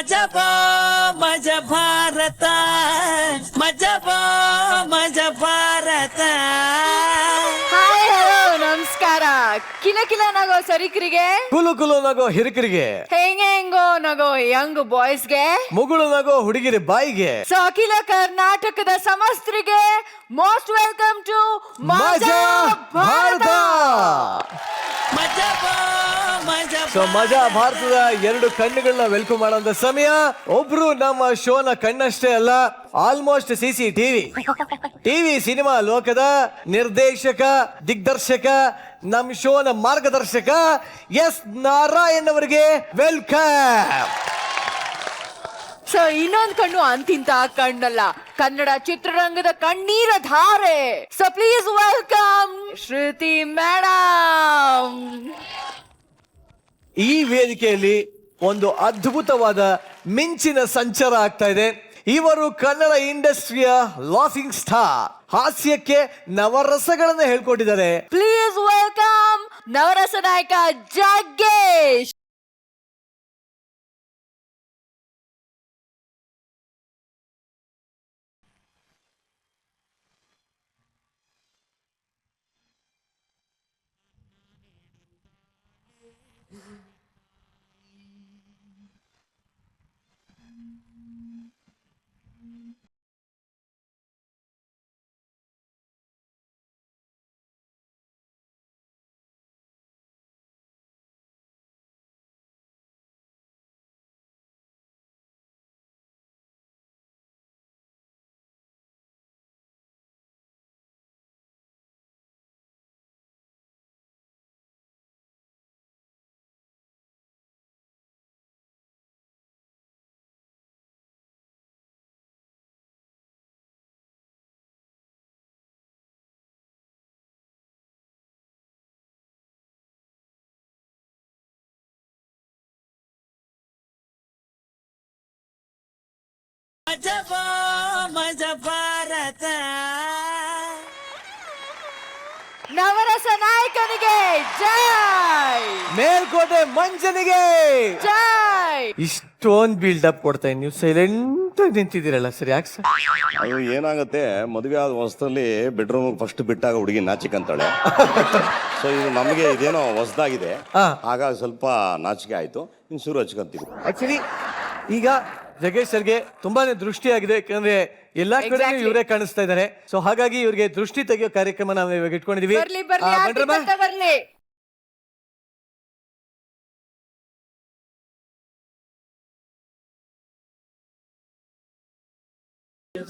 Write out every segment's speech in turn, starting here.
ಮಜ ಭಾರತ ಮಜ Bharat. Hi hello ನಮಸ್ಕಾರ. ಕಿಲ ಕಿಲ ನಗೋ ಸರಿಕರಿಗೆ, ಕುಲು ಕುಲು ನಗೋ ಹಿರಿಕರಿಗೆ, ಹೆಂಗೋ ನಗೋ ಯಂಗ್ ಬಾಯ್ಸ್ಗೆ, ಮುಗುಳು ನಗೋ ಹುಡುಗಿರಿ ಬಾಯಿಗೆ. ಸೊ ಅಖಿಲ ಕರ್ನಾಟಕದ ಸಮಸ್ತರಿಗೆ ಮೋಸ್ಟ್ ವೆಲ್ಕಮ್ ಟು ಮಜಾ ಭಾರತ. ಸೊ ಮಜಾ ಭಾರತದ ಎರಡು ಕಣ್ಣುಗಳನ್ನ ವೆಲ್ಕಮ್ ಮಾಡೋಂಥ ಸಮಯ. ಒಬ್ರು ನಮ್ಮ ಶೋನ ಕಣ್ಣಷ್ಟೇ ಅಲ್ಲ, ಆಲ್ಮೋಸ್ಟ್ ಟಿವಿ ಸಿನಿಮಾ ಲೋಕದ ನಿರ್ದೇಶಕ, ದಿಗ್ದರ್ಶಕ, ನಮ್ಮ ಶೋನ ಮಾರ್ಗದರ್ಶಕ ಎಸ್ ನಾರಾಯಣ್ ಅವರಿಗೆ ವೆಲ್ಕಮ್. ಸೊ ಇನ್ನೊಂದು ಕಣ್ಣು ಅಂತಿಂತ ಕಣ್ಣಲ್ಲ, ಕನ್ನಡ ಚಿತ್ರರಂಗದ ಕಣ್ಣೀರ ಧಾರೆ. So please welcome Shruti madam. ಈ ವೇದಿಕೆಯಲ್ಲಿ ಒಂದು ಅದ್ಭುತವಾದ ಮಿಂಚಿನ ಸಂಚಾರ ಆಗ್ತಾ ಇದೆ. ಇವರು ಕನ್ನಡ ಇಂಡಸ್ಟ್ರಿಯ ಲಾಫಿಂಗ್ ಸ್ಟಾರ್, ಹಾಸ್ಯಕ್ಕೆ ನವರಸಗಳನ್ನ ಹೇಳ್ಕೊಟ್ಟಿದ್ದಾರೆ. ಪ್ಲೀಸ್ ವೆಲ್ಕಮ್ ನವರಸ ನಾಯಕ ಜಗ್ಗೇಶ್. ಮಜ ಭಾರತ. ನವರಸ ನಾಯಕನಿಗೆ ಜೈ, ಮೇಲ್ಕೋಟೆ ಮಂಜನಿಗೆ ಜೈ. ಇಷ್ಟೊಂದು ಬಿಲ್ಡಪ್ ಕೊಡ್ತಾ ನೀವು ಸೈಲೆಂಟ್ ಆಗಿ ನಿಂತಿದ್ದೀರಲ್ಲ ಸರ್, ಯಾಕೆ ಸರ್? ಅದು ಏನಾಗುತ್ತೆ, ಮದುವೆ ಆದ ಹೊಸದಲ್ಲಿ ಬೆಡ್ರೂಮ್ ಫಸ್ಟ್ ಬಿಟ್ಟಾಗ ಹುಡುಗಿ ನಾಚಿಕಂತಾಳೆ. ಸೊ ಇದು ನಮಗೆ ಇದೇನೋ ಹೊಸದಾಗಿದೆ, ಹಾಗಾಗಿ ಸ್ವಲ್ಪ ನಾಚಿಕೆ ಆಯ್ತು. ಇನ್ನು ಶುರು ಹಚ್ಕೊಂತೀವಿ. ಆಕ್ಚುಲಿ ಈಗ ಜಗ್ಗೇಶ್ ಸರ್ಗೆ ತುಂಬಾನೇ ದೃಷ್ಟಿಯಾಗಿದೆ, ಯಾಕಂದ್ರೆ ಎಲ್ಲಾ ಕಡೆ ಇವರೇ ಕಾಣಿಸ್ತಾ ಇದ್ದಾರೆ. ಸೊ ಹಾಗಾಗಿ ಇವ್ರಿಗೆ ದೃಷ್ಟಿ ತೆಗೆಯೋ ಕಾರ್ಯಕ್ರಮ ನಾವು ಇವಾಗ ಇಟ್ಕೊಂಡಿದೀವಿ. ಬರ್ಲಿ ಬರ್ಲಿ.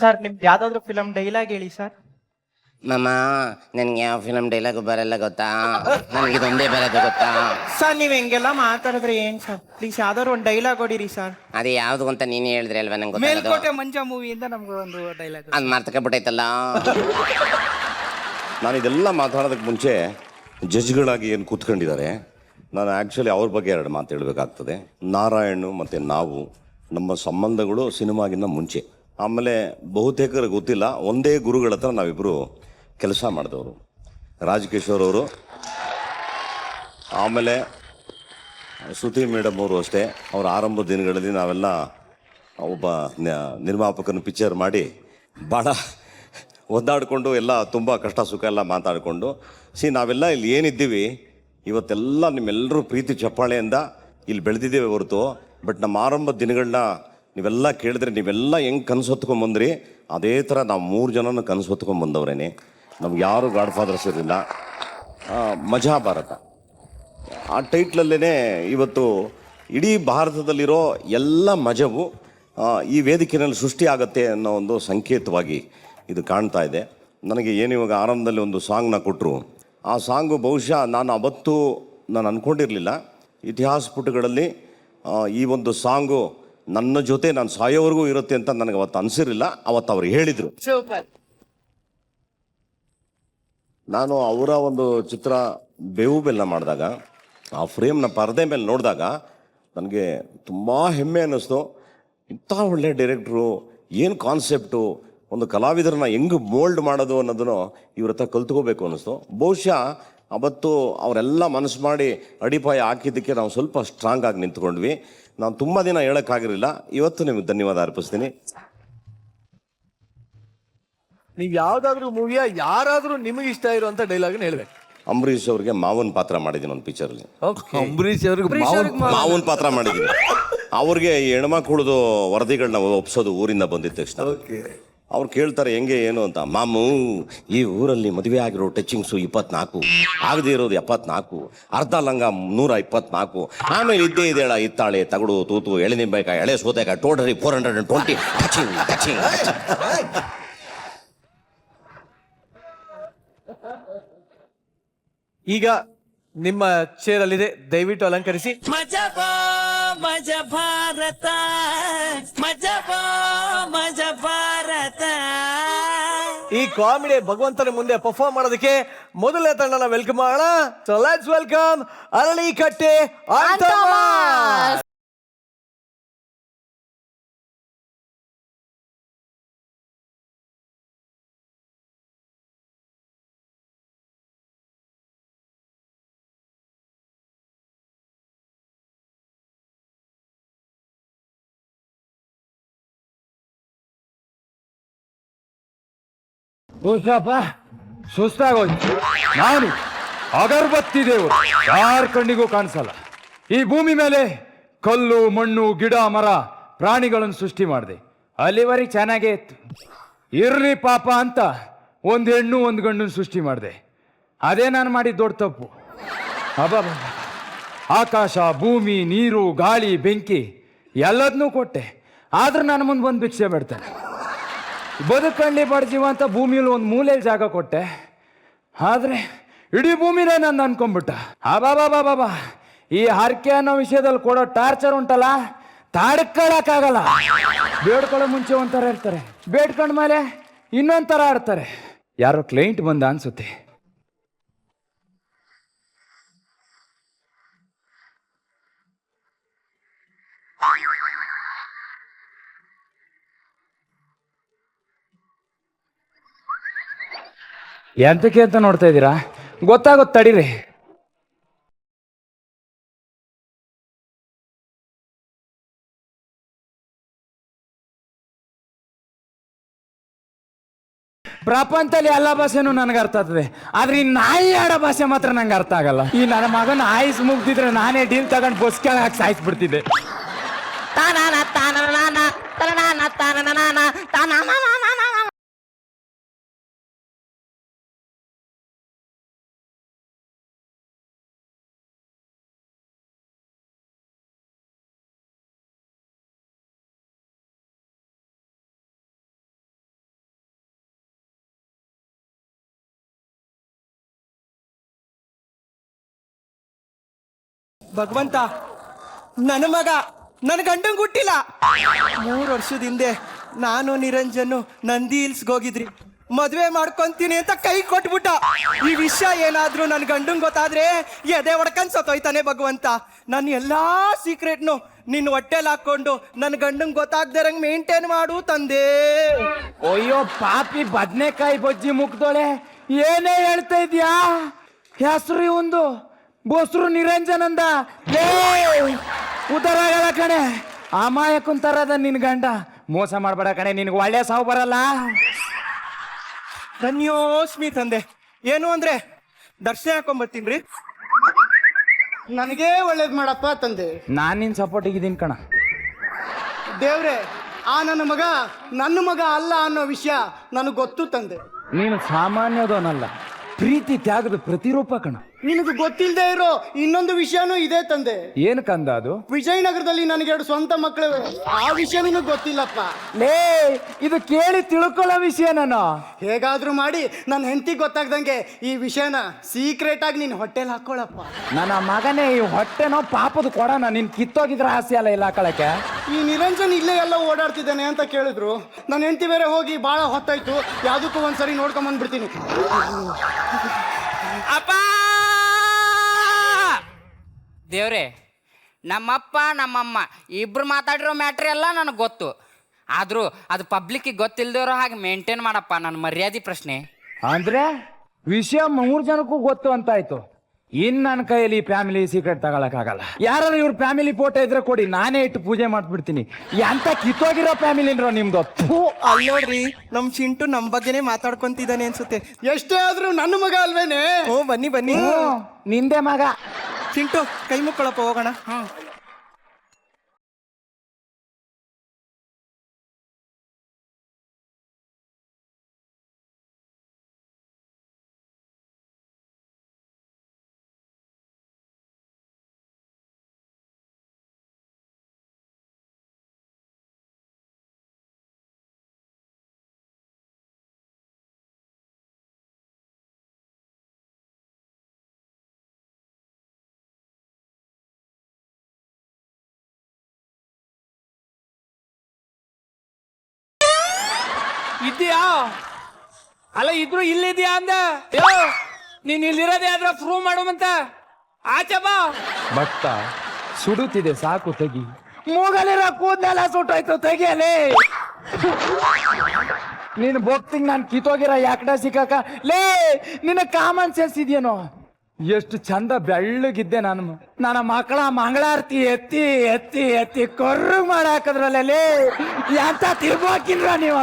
ಸರ್ ನಿಮ್ದು ಯಾವ್ದಾದ್ರು ಫಿಲಮ್ ಡೈಲಾಗ್ ಹೇಳಿ ಸರ್. ಮಾಮ ನನ್ಗೆ ಯಾವ ಫಿಲಮ್ ಡೈಲಾಗ್ ಬರಲ್ಲ ಗೊತ್ತಾ, ನನಗೆ ಇದೊಂದೇ ಬರೋದು ಗೊತ್ತಾ. ಸರ್ ನೀವ್ ಹೆಂಗೆಲ್ಲ ಮಾತಾಡಿದ್ರೆ ಏನ್ ಸರ್, ಪ್ಲೀಸ್ ಯಾವ್ದಾದ್ರು ಒಂದು ಡೈಲಾಗ್ ಹೊಡಿರಿ ಸರ್. ಅದು ಯಾವ್ದು ಅಂತ ನೀನೇ ಹೇಳಿದ್ರೆ ಅಲ್ವಾ ನಂಗೆ ಗೊತ್ತಾಗೋದು. ಮೇಲ್ಕೋಟೆ ಮಂಜ ಮೂವಿಯಿಂದ ನಮ್ಗೆ ಒಂದು ಡೈಲಾಗ್. ಅದು ಮರ್ತಕೊಂಡ್ಬಿಟ್ಟೈತಲ್ಲ. ನಾನು ಇದೆಲ್ಲ ಮಾತಾಡೋದಕ್ಕೆ ಮುಂಚೆ ಜಡ್ಜ್ಗಳಾಗಿ ಏನು ಕೂತ್ಕೊಂಡಿದ್ದಾರೆ, ನಾನು ಆ್ಯಕ್ಚುಲಿ ಅವ್ರ ಬಗ್ಗೆ ಎರಡು ಮಾತು ಹೇಳಬೇಕಾಗ್ತದೆ. ನಾರಾಯಣ್ ಮತ್ತು ನಾವು, ನಮ್ಮ ಸಂಬಂಧಗಳು ಸಿನಿಮಾಗಿನ್ನ ಮುಂಚೆ. ಆಮೇಲೆ ಬಹುತೇಕರಿಗೆ ಗೊತ್ತಿಲ್ಲ, ಒಂದೇ ಗುರುಗಳ ಹತ್ರ ನಾವಿಬ್ಬರು ಕೆಲಸ ಮಾಡಿದವರು. ರಾಜಕಿಶೋರ್ ಅವರು, ಆಮೇಲೆ ಶ್ರುತಿ ಮೇಡಮ್ ಅವರು ಅಷ್ಟೇ. ಅವರ ಆರಂಭ ದಿನಗಳಲ್ಲಿ ನಾವೆಲ್ಲ ಒಬ್ಬ ನಿರ್ಮಾಪಕನ ಪಿಕ್ಚರ್ ಮಾಡಿ ಭಾಳ ಒದ್ದಾಡಿಕೊಂಡು ಎಲ್ಲ ತುಂಬ ಕಷ್ಟ ಸುಖ ಎಲ್ಲ ಮಾತಾಡಿಕೊಂಡು ನಾವೆಲ್ಲ ಇಲ್ಲಿ ಏನಿದ್ದೀವಿ ಇವತ್ತೆಲ್ಲ ನಿಮ್ಮೆಲ್ಲರೂ ಪ್ರೀತಿ ಚಪ್ಪಾಳೆಯಿಂದ ಇಲ್ಲಿ ಬೆಳೆದಿದ್ದೇವೆ ಹೊರತು. ಬಟ್ ನಮ್ಮ ಆರಂಭ ದಿನಗಳನ್ನ ನೀವೆಲ್ಲ ಕೇಳಿದ್ರೆ ನೀವೆಲ್ಲ ಹೆಂಗೆ ಕನಸು ಹೊತ್ಕೊಂಡ್ಬಂದ್ರಿ, ಅದೇ ಥರ ನಾವು 3 ಜನನ ಕನಸು ಹೊತ್ಕೊಂಡ್ಬಂದವ್ರೇನೆ. ನಮ್ಗೆ ಯಾರು ಗಾಡ್ ಫಾದರ್ಸ್ ಇರಲಿಲ್ಲ. ಮಜಾ ಭಾರತ ಆ ಟೈಟ್ಲಲ್ಲೇ ಇವತ್ತು ಇಡೀ ಭಾರತದಲ್ಲಿರೋ ಎಲ್ಲ ಮಜವು ಈ ವೇದಿಕೆಯಲ್ಲಿ ಸೃಷ್ಟಿ ಆಗುತ್ತೆ ಅನ್ನೋ ಒಂದು ಸಂಕೇತವಾಗಿ ಇದು ಕಾಣ್ತಾ ಇದೆ ನನಗೆ. ಏನು ಇವಾಗ ಆರಂಭದಲ್ಲಿ ಒಂದು ಸಾಂಗ್ನ ಕೊಟ್ಟರು, ಆ ಸಾಂಗು ಬಹುಶಃ ನಾನು ಅಂದ್ಕೊಂಡಿರಲಿಲ್ಲ ಇತಿಹಾಸ ಪುಟಗಳಲ್ಲಿ ಈ ಒಂದು ಸಾಂಗು ನನ್ನ ಜೊತೆ ನಾನು ಸಾಯೋವರೆಗೂ ಇರುತ್ತೆ ಅಂತ ನನಗೆ ಅವತ್ತು ಅನಿಸಿರಲಿಲ್ಲ. ಅವತ್ತು ಅವ್ರು ಹೇಳಿದರು. ಸೂಪರ್. ನಾನು ಅವರ ಒಂದು ಚಿತ್ರ ಬೇವು ಬೆಲ್ಲ ಮಾಡಿದಾಗ ಆ ಫ್ರೇಮ್ನ ಪರದೆ ಮೇಲೆ ನೋಡಿದಾಗ ನನಗೆ ತುಂಬ ಹೆಮ್ಮೆ ಅನ್ನಿಸ್ತು. ಇಂಥ ಒಳ್ಳೆ ಡೈರೆಕ್ಟ್ರು, ಏನು ಕಾನ್ಸೆಪ್ಟು, ಒಂದು ಕಲಾವಿದರನ್ನ ಹೆಂಗೆ ಮೋಲ್ಡ್ ಮಾಡೋದು ಅನ್ನೋದನ್ನು ಇವ್ರ ಹತ್ರ ಕಲ್ತ್ಕೋಬೇಕು ಅನ್ನಿಸ್ತು. ಬಹುಶಃ ಅವತ್ತು ಅವರೆಲ್ಲ ಮನಸ್ಸು ಮಾಡಿ ಅಡಿಪಾಯ ಹಾಕಿದ್ದಕ್ಕೆ ನಾವು ಸ್ವಲ್ಪ ಸ್ಟ್ರಾಂಗ್ ಆಗಿ ನಿಂತ್ಕೊಂಡ್ವಿ. ನಾನು ತುಂಬ ದಿನ ಹೇಳೋಕ್ಕಾಗಿರಲಿಲ್ಲ, ಇವತ್ತು ನಿಮಗೆ ಧನ್ಯವಾದ ಅರ್ಪಿಸ್ತೀನಿ. ನೀವು ಯಾವ್ದಾದ್ರು ಮೂವಿಯ ಯಾರಾದ್ರೂ ನಿಮಗೆ ಇಷ್ಟ ಇರುವಂತ ಡೈಲಾಗ್ ಹೇಳ್ಬೇಕು. ಅಂಬರೀಷ್ ಅವ್ರಿಗೆ ಮಾವನ್ ಪಾತ್ರ ಮಾಡಿದ್ದೀನಿ ಒಂದು ಪಿಕ್ಚರಲ್ಲಿ. ಅಂಬರೀಷ್ ಅವ್ರಿಗೆ ಮಾವನ್ ಪಾತ್ರ ಮಾಡಿದ್ದೀನಿ. ಅವ್ರಿಗೆ ಈ ಹೆಣ್ಮಕ್ಳದು ವರದಿಗಳನ್ನ ಒಪ್ಸೋದು ಊರಿಂದ ಬಂದಿದ್ದ ತಕ್ಷಣ ಅವ್ರು ಕೇಳ್ತಾರೆ ಹೆಂಗೆ ಏನು ಅಂತ. ಮಾಮು, ಈ ಊರಲ್ಲಿ ಮದುವೆ ಆಗಿರೋ ಟಚಿಂಗ್ಸು 24, ಆಗದೆ ಇರೋದು 74, ಅರ್ಧ ಲಂಗ 124, ಆಮೇಲೆ ಇದ್ದೇ ಇದೆಯಲ್ಲ ಇತ್ತಾಳೆ, ತಗಡು, ತೂತು, ಎಳೆ ನಿಂಬೆಕಾಯಿ, ಎಳೆ ಸೋತೆಕಾಯಿ, ಟೋಟಲಿ 420 ಟಚಿಂಗ್ ಟಚಿಂಗ್. ಈಗ ನಿಮ್ಮ ಚೇರ್ ಅಲ್ಲಿದೆ, ದಯವಿಟ್ಟು ಅಲಂಕರಿಸಿ. ಮಜಾ ಭಾರತ, ಮಜಾ ಭಾರತ. ಈ ಕಾಮಿಡಿ ಭಗವಂತನ ಮುಂದೆ ಪರ್ಫಾರ್ಮ್ ಮಾಡೋದಕ್ಕೆ ಮೊದಲನೇ ತಂಡನ ವೆಲ್ಕಮ್ ಮಾಡೋಣ. ಸೊ ಲೆಟ್ಸ್ ವೆಲ್ಕಮ್ ಅರಳಿಕಟ್ಟೆ ಅಂತಮ್ಮ. ಹುಷಪ್ಪ, ಸುಸ್ತಾಗೋಯ್ತು. ನಾನು ಅಗರಬತ್ತಿ ದೇವರು, ಯಾರ ಕಣ್ಣಿಗೂ ಕಾಣಿಸಲ್ಲ. ಈ ಭೂಮಿ ಮೇಲೆ ಕಲ್ಲು, ಮಣ್ಣು, ಗಿಡ, ಮರ, ಪ್ರಾಣಿಗಳನ್ನು ಸೃಷ್ಟಿ ಮಾಡಿದೆ. ಅಲ್ಲಿವರೆಗೆ ಚೆನ್ನಾಗೇ ಇತ್ತು. ಇರ್ಲಿ ಪಾಪ ಅಂತ ಒಂದು ಹೆಣ್ಣು ಒಂದು ಗಂಡನ್ನು ಸೃಷ್ಟಿ ಮಾಡಿದೆ. ಅದೇ ನಾನು ಮಾಡಿದ ದೊಡ್ಡ ತಪ್ಪು. ಅಬ್ಬಾ, ಆಕಾಶ, ಭೂಮಿ, ನೀರು, ಗಾಳಿ, ಬೆಂಕಿ ಎಲ್ಲದನ್ನೂ ಕೊಟ್ಟೆ. ಆದ್ರೂ ನನ್ನ ಮುಂದೆ ಬಂದು ಭಿಕ್ಷೆ ಬಿಡ್ತಾನೆ. ಬದುಕಂಡಿ ಬಡ್ಜೀವ ಅಂತ ಭೂಮಿಯಲ್ಲಿ ಒಂದು ಮೂಲೆಯಲ್ಲಿ ಜಾಗ ಕೊಟ್ಟೆ. ಆದ್ರೆ ಇಡೀ ಭೂಮಿನೇ ನಾನು ಅನ್ಕೊಂಡ್ಬಿಟ್ಟ. ಬಾಬಾ, ಈ ಹರಕೆ ಅನ್ನೋ ವಿಷಯದಲ್ಲಿ ಕೊಡೋ ಟಾರ್ಚರ್ ಉಂಟಲ್ಲ, ತಾಡ್ಕೊಳಕ್ಕಾಗಲ್ಲ. ಬೇಡ್ಕೊಳ್ಳೋ ಮುಂಚೆ ಒಂಥರ ಇರ್ತಾರೆ, ಬೇಡ್ಕೊಂಡ ಮೇಲೆ ಇನ್ನೊಂಥರ ಆಡ್ತಾರೆ. ಯಾರೋ ಕ್ಲೈಂಟ್ ಬಂದ ಅನ್ಸುತ್ತೆ. ಎಂತಕ್ಕೆ ಅಂತ ನೋಡ್ತಾ ಇದ್ದೀರಾ? ಗೊತ್ತಾಗುತ್ತೆ, ತಡೀರಿ. ಪ್ರಪಂಚದಲ್ಲಿ ಎಲ್ಲ ಭಾಷೆನೂ ನನಗೆ ಅರ್ಥ ಆಗ್ತದೆ, ಆದ್ರೆ ಈ ನಾಯಿ ಆಡೋ ಭಾಷೆ ಮಾತ್ರ ನಂಗೆ ಅರ್ಥ ಆಗಲ್ಲ. ಈ ನನ್ನ ಮಗನ ಆಯ್ಸ್ ಮುಗ್ದಿದ್ರೆ ನಾನೇ ಡೀಲ್ ತಗೊಂಡು ಬಸ್ ಕೆಳಗೆ ಸಾಯಿಸ್ಬಿಡ್ತಿದ್ದೆ. ಭಗವಂತ, ನನ್ನ ಮಗ ನನ್ನ ಗಂಡಂಗೆ ಹುಟ್ಟಿಲ್ಲ. 3 ವರ್ಷದ ಹಿಂದೆ ನಾನು ನಿರಂಜನ್ನು ನಂದಿ ಹಿಲ್ಸ್ಗೆ ಹೋಗಿದ್ರಿ. ಮದುವೆ ಮಾಡ್ಕೊಂತೀನಿ ಅಂತ ಕೈ ಕೊಟ್ಬಿಟ್ಟ. ಈ ವಿಷಯ ಏನಾದ್ರೂ ನನ್ನ ಗಂಡಂಗೆ ಗೊತ್ತಾದ್ರೆ ಎದೆ ಹೊಡ್ಕೊಂಡ್ ಸತ್ತೋಯ್ತಾನೆ. ಭಗವಂತ, ನನ್ನ ಎಲ್ಲಾ ಸೀಕ್ರೆಟ್ನು ನಿನ್ನ ಹೊಟ್ಟೆಲ್ ಹಾಕೊಂಡು ನನ್ನ ಗಂಡಂಗೆ ಗೊತ್ತಾಗ್ದಿರಂಗ್ ಮೇಂಟೈನ್ ಮಾಡು ತಂದೆ. ಅಯ್ಯೋ ಪಾಪಿ ಬದ್ನೆಕಾಯಿ ಬಜ್ಜಿ ಮುಗ್ದೋಳೆ, ಏನೇ ಹೇಳ್ತಾ ಇದ್ಯಾ? ಹೆಸರು ಇವಂದು ಬೋಸ್ರು ನಿರಂಜನಂದ. ಉತ್ತರ ಆಗಲ್ಲ ಕಣೆ, ಅಮಾಯಕುಂತರದ ನಿನ್ ಗಂಡ. ಮೋಸ ಮಾಡ್ಬೇಡ ಕಣೆ, ನಿನ್ಗೆ ಒಳ್ಳೆ ಸಾವು ಬರಲ್ಲ. ಧನ್ಯೋಸ್ಮಿ ತಂದೆ. ಏನು ಅಂದ್ರೆ ದರ್ಶನ ಹಾಕೊಂಬರ್ತೀನ್ರಿ. ನನಗೇ ಒಳ್ಳೇದು ಮಾಡಪ್ಪ ತಂದೆ. ನಾನ್ ನಿನ್ ಸಪೋರ್ಟಿಗಿದ್ದೀನಿ ಕಣ. ದೇವ್ರೆ, ಆ ನನ್ನ ಮಗ ಅಲ್ಲ ಅನ್ನೋ ವಿಷಯ ನನಗೆ ಗೊತ್ತು ತಂದೆ. ನೀನು ಸಾಮಾನ್ಯದವನಲ್ಲ, ಪ್ರೀತಿ ತ್ಯಾಗದ ಪ್ರತಿರೂಪ ಕಣ. ನಿನಗೆ ಗೊತ್ತಿಲ್ಲದೆ ಇರೋ ಇನ್ನೊಂದು ವಿಷಯನೂ ಇದೆ ತಂದೆ. ಏನು ಕಂದ ಅದು? ವಿಜಯನಗರದಲ್ಲಿ ನನಗೆ 2 ಸ್ವಂತ ಮಕ್ಕಳು. ಆ ವಿಷಯ ನಿನಗೆ ಗೊತ್ತಿಲ್ಲಪ್ಪ. ಲೇ, ಇದು ಕೇಳಿ ತಿಳ್ಕೊಳ್ಳೋ ವಿಷಯ. ನಾನು ಹೇಗಾದ್ರೂ ಮಾಡಿ ನನ್ನ ಹೆಂಡತಿ ಗೊತ್ತಾಗ್ದಂಗೆ ಈ ವಿಷಯನ ಸೀಕ್ರೆಟ್ ಆಗಿ ನಿನ್ನ ಹೊಟ್ಟೆಲ್ ಹಾಕೊಳ್ಳಪ್ಪ. ನನ್ನ ಮಗನೇ, ಈ ಹೊಟ್ಟೆನೋ ಪಾಪದ ಕೊಡೋಣ. ನೀನ್ ಕಿತ್ತೋಗಿದ್ರೆ ಆಸೆ ಅಲ್ಲ ಇಲ್ಲ ಹಾಕೊಳಕ್ಕೆ. ಈ ನಿರಂಜನ್ ಇಲ್ಲೇ ಎಲ್ಲ ಓಡಾಡ್ತಿದ್ದಾನೆ ಅಂತ ಕೇಳಿದ್ರು. ನನ್ನ ಹೆಂಡತಿ ಬೇರೆ ಹೋಗಿ ಬಹಳ ಹೊತ್ತಾಯ್ತು, ಯಾವ್ದಕ್ಕೂ ಒಂದ್ಸರಿ ನೋಡ್ಕೊಂಡ್ ಬಂದ್ಬಿಡ್ತೀನಿ. ಅಪ್ಪ ದೇವ್ರೆ, ನಮ್ಮಪ್ಪ ನಮ್ಮಮ್ಮ ಇಬ್ರು ಮಾತಾಡಿರೋ ಮ್ಯಾಟ್ರಿ ಎಲ್ಲ ನನಗೆ ಗೊತ್ತು. ಆದರೂ ಅದು ಪಬ್ಲಿಕ್ಕಿಗೆ ಗೊತ್ತಿಲ್ದಿರೋ ಹಾಗೆ ಮೇಂಟೈನ್ ಮಾಡಪ್ಪ. ನನ್ನ ಮರ್ಯಾದೆ ಪ್ರಶ್ನೆ ಅಂದ್ರೆ ವಿಷಯ 3 ಜನಕ್ಕೂ ಗೊತ್ತು ಅಂತ ಆಯ್ತು. ಇನ್ ನನ್ನ ಕೈಯಲ್ಲಿ ಫ್ಯಾಮಿಲಿ ಸೀಕ್ರೆಟ್ ತಗೊಳಕ್ಕಾಗಲ್ಲ. ಯಾರು ಇವ್ರ ಫ್ಯಾಮಿಲಿ ಫೋಟೋ ಇದ್ರೆ ಕೊಡಿ, ನಾನೇ ಇಟ್ಟು ಪೂಜೆ ಮಾಡ್ಬಿಡ್ತೀನಿ. ಎಂತ ಕಿತ್ತೋಗಿರೋ ಫ್ಯಾಮಿಲಿ ಇನ್ರೋ ನಿಮ್ದು. ಅಲ್ಲಿ ನೋಡ್ರಿ ನಮ್ ಚಿಂಟು ನಮ್ ಬಗ್ಗೆನೇ ಮಾತಾಡ್ಕೊಂತಿದ್ದಾನೆ ಅನ್ಸುತ್ತೆ. ಎಷ್ಟೇ ಆದ್ರೂ ನನ್ನ ಮಗ ಅಲ್ವೇನೆ? ಓ ಬನ್ನಿ ಬನ್ನಿ. ನಿಂದೆ ಮಗ. ಚಿಂಟು ಕೈ ಮುಕ್ಕೊಳಪ್ಪ, ಹೋಗೋಣ. ಇದೆಯಾ? ಅಲ್ಲ ಇದ್ರು ಇಲ್ಲಿದ್ಯಾ ಅಂದ. ನೀನ್ ಇಲ್ಲಿರೋದೇ ಆದ್ರೆ ಪ್ರೂವ್ ಮಾಡುವಂತ ಆಚೆ ಬಾ. ಭಕ್ತ ಸುಡುತ್ತಿದೆ, ಸಾಕು ತೆಗಿ. ಮೂಗಲಿರೋ ಕೂದಲೆಲ್ಲ ಸುಟ್ಟೋಯ್ತು, ತೆಗಿಯಲೇ. ನೀನು ಭಕ್ತಿಗೆ ನಾನು ಕಿತ್ತೋಗಿರೋ ಯಾಕಡ ಸಿಕ್ಕಾಕ ಲೇ. ನಿನ್ನ ಕಾಮನ್ ಸೆನ್ಸ್ ಇದೆಯೇನೋ? ಎಷ್ಟು ಚಂದ ಬೆಳ್ಳಗಿದ್ದೆ ನಾನು. ನನ್ನ ಮಕ್ಕಳ ಮಂಗಳಾರತಿ ಎತ್ತಿ ಎತ್ತಿ ಎತ್ತಿ ಕೊರ್ರು ಮಾಡಾಕದ್ರಲ್ಲೇ. ಎಂತ ತಿರ್ಬೋಕಿಲ್ರ ನೀವು?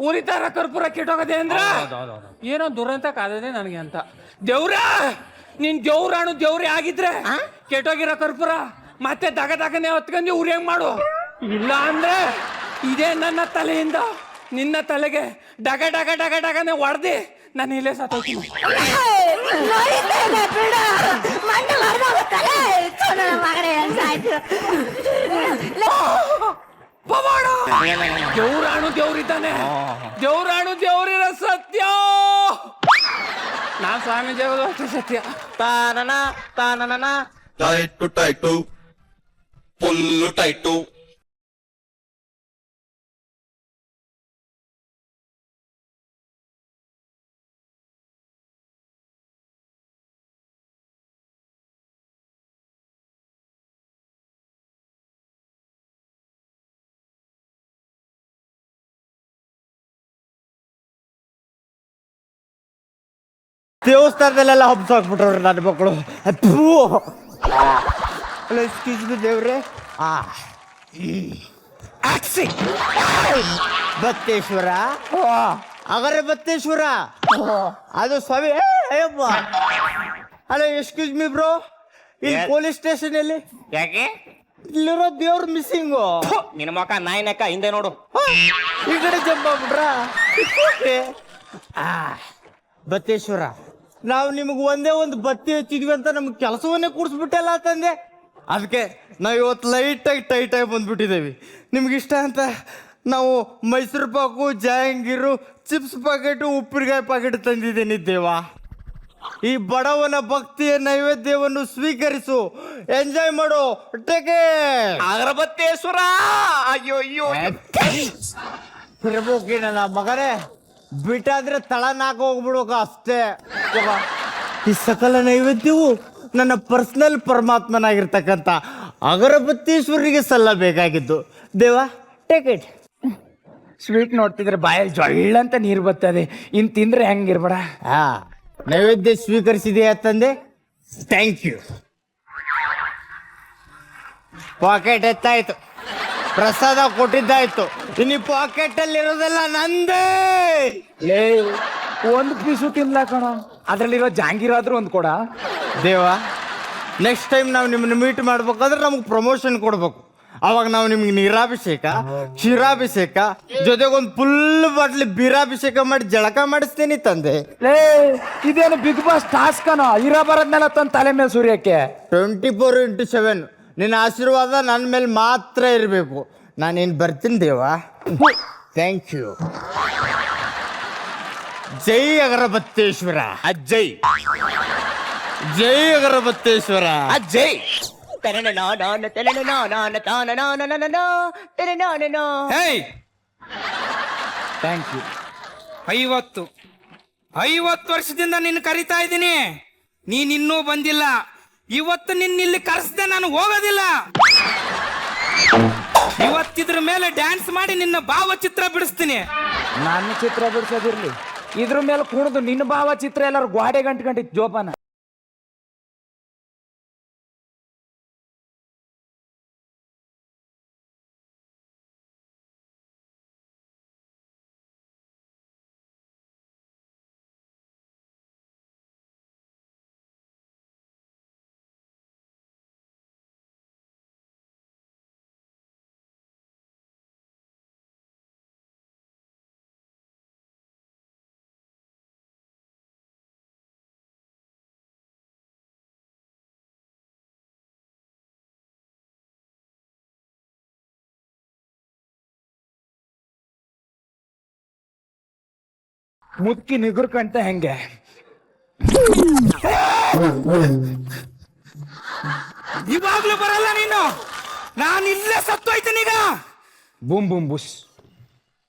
ಉರಿತಾರ ಕರ್ಪೂರ ಕೆಟ್ಟೋಗದೆ ಅಂದ್ರ ಏನೋ ದುರಂತ ಕಾದದೆ ನನಗೆ ಅಂತ. ದೇವ್ರ, ನೀನ್ ದೇವ್ರಾಣು ದೇವ್ರೇ ಆಗಿದ್ರೆ ಕೆಟ್ಟೋಗಿರೋ ಕರ್ಪೂರ ಮತ್ತೆ ದಗ ದಗನೆ ಹೊತ್ಕೊಂಡಿ ಉರಿಯಂಗ್ ಮಾಡು. ಇಲ್ಲ ಅಂದ್ರೆ ಇದೇ ನನ್ನ ತಲೆಯಿಂದ ನಿನ್ನ ತಲೆಗೆ ಡಗ ಡಗ ಡಗ ಡಗನೆ ಹೊಡೆದಿ ನಾನು ಇಲ್ಲೇ ಸತ್ತೋಗ್ತೀನಿ. ದೇವ್ರಾಣು ದೇವ್ರಿದ್ದಾನೆ, ದೇವ್ರಾಣು ದೇವ್ರಿರ ಸತ್ಯ. ನಾ ಸ್ವಾಮೀಜಿ ಅಷ್ಟೇ ಸತ್ಯ. ತಾನನ ತಾನನ ಟೈಟು ಫುಲ್ಲು ಟೈಟು. ದೇವಸ್ಥಾನದಲ್ಲೆಲ್ಲ ಹಬ್ಸಾಕ್ಬಿಟ್ರವ್ರಿ ನನ್ನ ಮಕ್ಕಳು. ಹಲೋ ಎಕ್ಸ್ಕ್ಯೂಸ್ ಮಿ ದೇವ್ರೆ. ಬತ್ತೇಶ್ವರ, ಅಗರ ಬತ್ತೇಶ್ವರ ಅದು ಸ್ವಾಮಿ. ಅಯ್ಯಪ್ಪ. ಹಲೋ ಎಕ್ಸ್ಕ್ಯೂಸ್ ಮಿ ಬ್ರೋ, ಇಲ್ಲಿ ಪೊಲೀಸ್ ಸ್ಟೇಷನ್ ಎಲ್ಲಿ? ಯಾಕೆ? ಇಲ್ಲಿರೋ ದೇವ್ರ ಮಿಸ್ಸಿಂಗು. ನಿನ್ನ ಮಕ್ಕ ನಾಯಿನಕ್ಕ ಹಿಂದೆ ನೋಡು. ಈ ಕಡೆ ಜಂಪ್ ಆಗ್ಬಿಟ್ರ. ಬತ್ತೇಶ್ವರ, ನಾವು ನಿಮಗೆ ಒಂದೇ ಒಂದು ಬತ್ತಿ ಹಚ್ಚಿದ್ವಿ ಅಂತ ನಮ್ಗೆ ಕೆಲಸವನ್ನೇ ಕೂಡಿಸ್ಬಿಟ್ಟಲ್ಲ ತಂದೆ. ಅದಕ್ಕೆ ನಾವು ಇವತ್ತು ಲೈಟಾಗಿ ಟೈಟಾಗಿ ಬಂದ್ಬಿಟ್ಟಿದ್ದೇವೆ. ನಿಮ್ಗೆ ಇಷ್ಟ ಅಂತ ನಾವು ಮೈಸೂರು ಪಾಕು, ಜಾಹಂಗೀರು, ಚಿಪ್ಸ್ ಪ್ಯಾಕೆಟು, ಉಪ್ಪಿನಕಾಯಿ ಪ್ಯಾಕೆಟ್ ತಂದಿದ್ದೇನೆ ದೇವಾ. ಈ ಬಡವನ ಭಕ್ತಿಯ ನೈವೇದ್ಯವನ್ನು ಸ್ವೀಕರಿಸು, ಎಂಜಾಯ್ ಮಾಡು. ಟೇಕೆ ಅಗರಬತ್ತೇಶ್ವರ. ಅಯ್ಯೋ ಅಯ್ಯೋ ತಿರ್ಬೋಕಿ ನನ್ನ ಮಗನೇ, ಬಿಟ್ಟಾದ್ರೆ ತಳನಾಕ ಹೋಗ್ಬಿಡೋಕ ಅಷ್ಟೇ. ಈ ಸಕಲ ನೈವೇದ್ಯವು ನನ್ನ ಪರ್ಸನಲ್ ಪರಮಾತ್ಮನಾಗಿರ್ತಕ್ಕಂಥ ಅಗರಬತ್ತೇಶ್ವರಿಗೆ ಸಲ್ಲಬೇಕಾಗಿದ್ದು. ದೇವಾ ಟೇಕ್ ಇಟ್. ಸ್ವೀಟ್ ನೋಡ್ತಿದ್ರೆ ಬಾಯಲ್ಲಿ ಜೊಳ್ಳಂತ ನೀರು ಬರ್ತದೆ. ಇನ್ ತಿಂದ್ರೆ ಹೆಂಗಿರ್ಬೇಡ. ನೈವೇದ್ಯ ಸ್ವೀಕರಿಸಿದೆಯಾ ತಂದೆ? Thank you. ಪಾಕೆಟ್ ಎತ್ತಾಯ್ತು, ಪ್ರಸಾದ ಕೊಟ್ಟಿದ್ದಾಯ್ತು. ಇನ್ನು ಪಾಕೆಟ್ ಅಲ್ಲಿ ಇರೋದೆಲ್ಲ ನಂದೇ. ಲೇ, ಒಂದು ಪೀಸು ತಿನ್ಲ ಕಣ, ಅದ್ರಲ್ಲಿರೋ ಜಾಂಗೀರಾದ್ರೂ ಒಂದು ಕೊಡ. ದೇವಾ, ನೆಕ್ಸ್ಟ್ ಟೈಮ್ ನಾವು ನಿಮ್ಮನ್ನು ಮೀಟ್ ಮಾಡ್ಬೇಕಾದ್ರೆ ನಮ್ಗೆ ಪ್ರಮೋಷನ್ ಕೊಡ್ಬೇಕು. ಅವಾಗ ನಾವು ನಿಮ್ಗೆ ನೀರಾಭಿಷೇಕ, ಕ್ಷೀರಾಭಿಷೇಕ, ಜೊತೆಗೊಂದು ಫುಲ್ ಬಾಟ್ಲಿ ಬೀರಾಭಿಷೇಕ ಮಾಡಿ ಜಳಕ ಮಾಡಿಸ್ತೀನಿ ತಂದೆ. ಲೇ, ಇದೇನು ಬಿಗ್ ಬಾಸ್ ಟಾಸ್ಕ್ ಕಣ? ಇರೋ ಬರೋದ್ನೆಲ್ಲ ತಂದು ತಲೆ ಮೇಲೆ ಸುರಿಯಕ್ಕೆ. 24x7 ನಿನ್ನ ಆಶೀರ್ವಾದ ನನ್ನ ಮೇಲೆ ಮಾತ್ರ ಇರಬೇಕು. ನಾನೇನು ಬರ್ತೀನಿ ದೇವಾ. Thank you. ಜೈ ಅಗರಬತ್ತೇಶ್ವರ. ಅಜ್ಜಯ್, ಜೈ ಅಗರಬತ್ತೇಶ್ವರ. ಅಜ್ಜಯ್. Thank you. 50 ವರ್ಷದಿಂದ ನಿನ್ನ ಕರಿತಾ ಇದ್ದೀನಿ, ನೀನ್ ಇನ್ನೂ ಬಂದಿಲ್ಲ. ಇವತ್ತು ನಿನ್ನ ಇಲ್ಲಿ ಕರೆಸ್ದೆ ನಾನು ಹೋಗೋದಿಲ್ಲ. ಇವತ್ತಿದ್ರ ಮೇಲೆ ಡ್ಯಾನ್ಸ್ ಮಾಡಿ ನಿನ್ನ ಭಾವಚಿತ್ರ ಬಿಡಿಸ್ತೀನಿ. ನನ್ನ ಚಿತ್ರ ಬಿಡ್ಸೋದಿರ್ಲಿ, ಇದ್ರ ಮೇಲೆ ಕುಣಿದು ನಿನ್ನ ಭಾವಚಿತ್ರ ಎಲ್ಲರೂ ಗೋಡೆ ಗಂಟಿತ್ತು ಜೋಪಾನ. ಮುದುಕಿ ನಿಗುರ್ಕಂತ ಹೆಂಗೆ ಇವಾಗ್ಲೂ ಬರಲ್ಲ ನೀನು, ನಾನು ಇಲ್ಲೇ ಸತ್ತೋಯ್ತೀನಿ ಈಗ. ಬೂಮ್ ಬೂಮ್ ಬುಸ್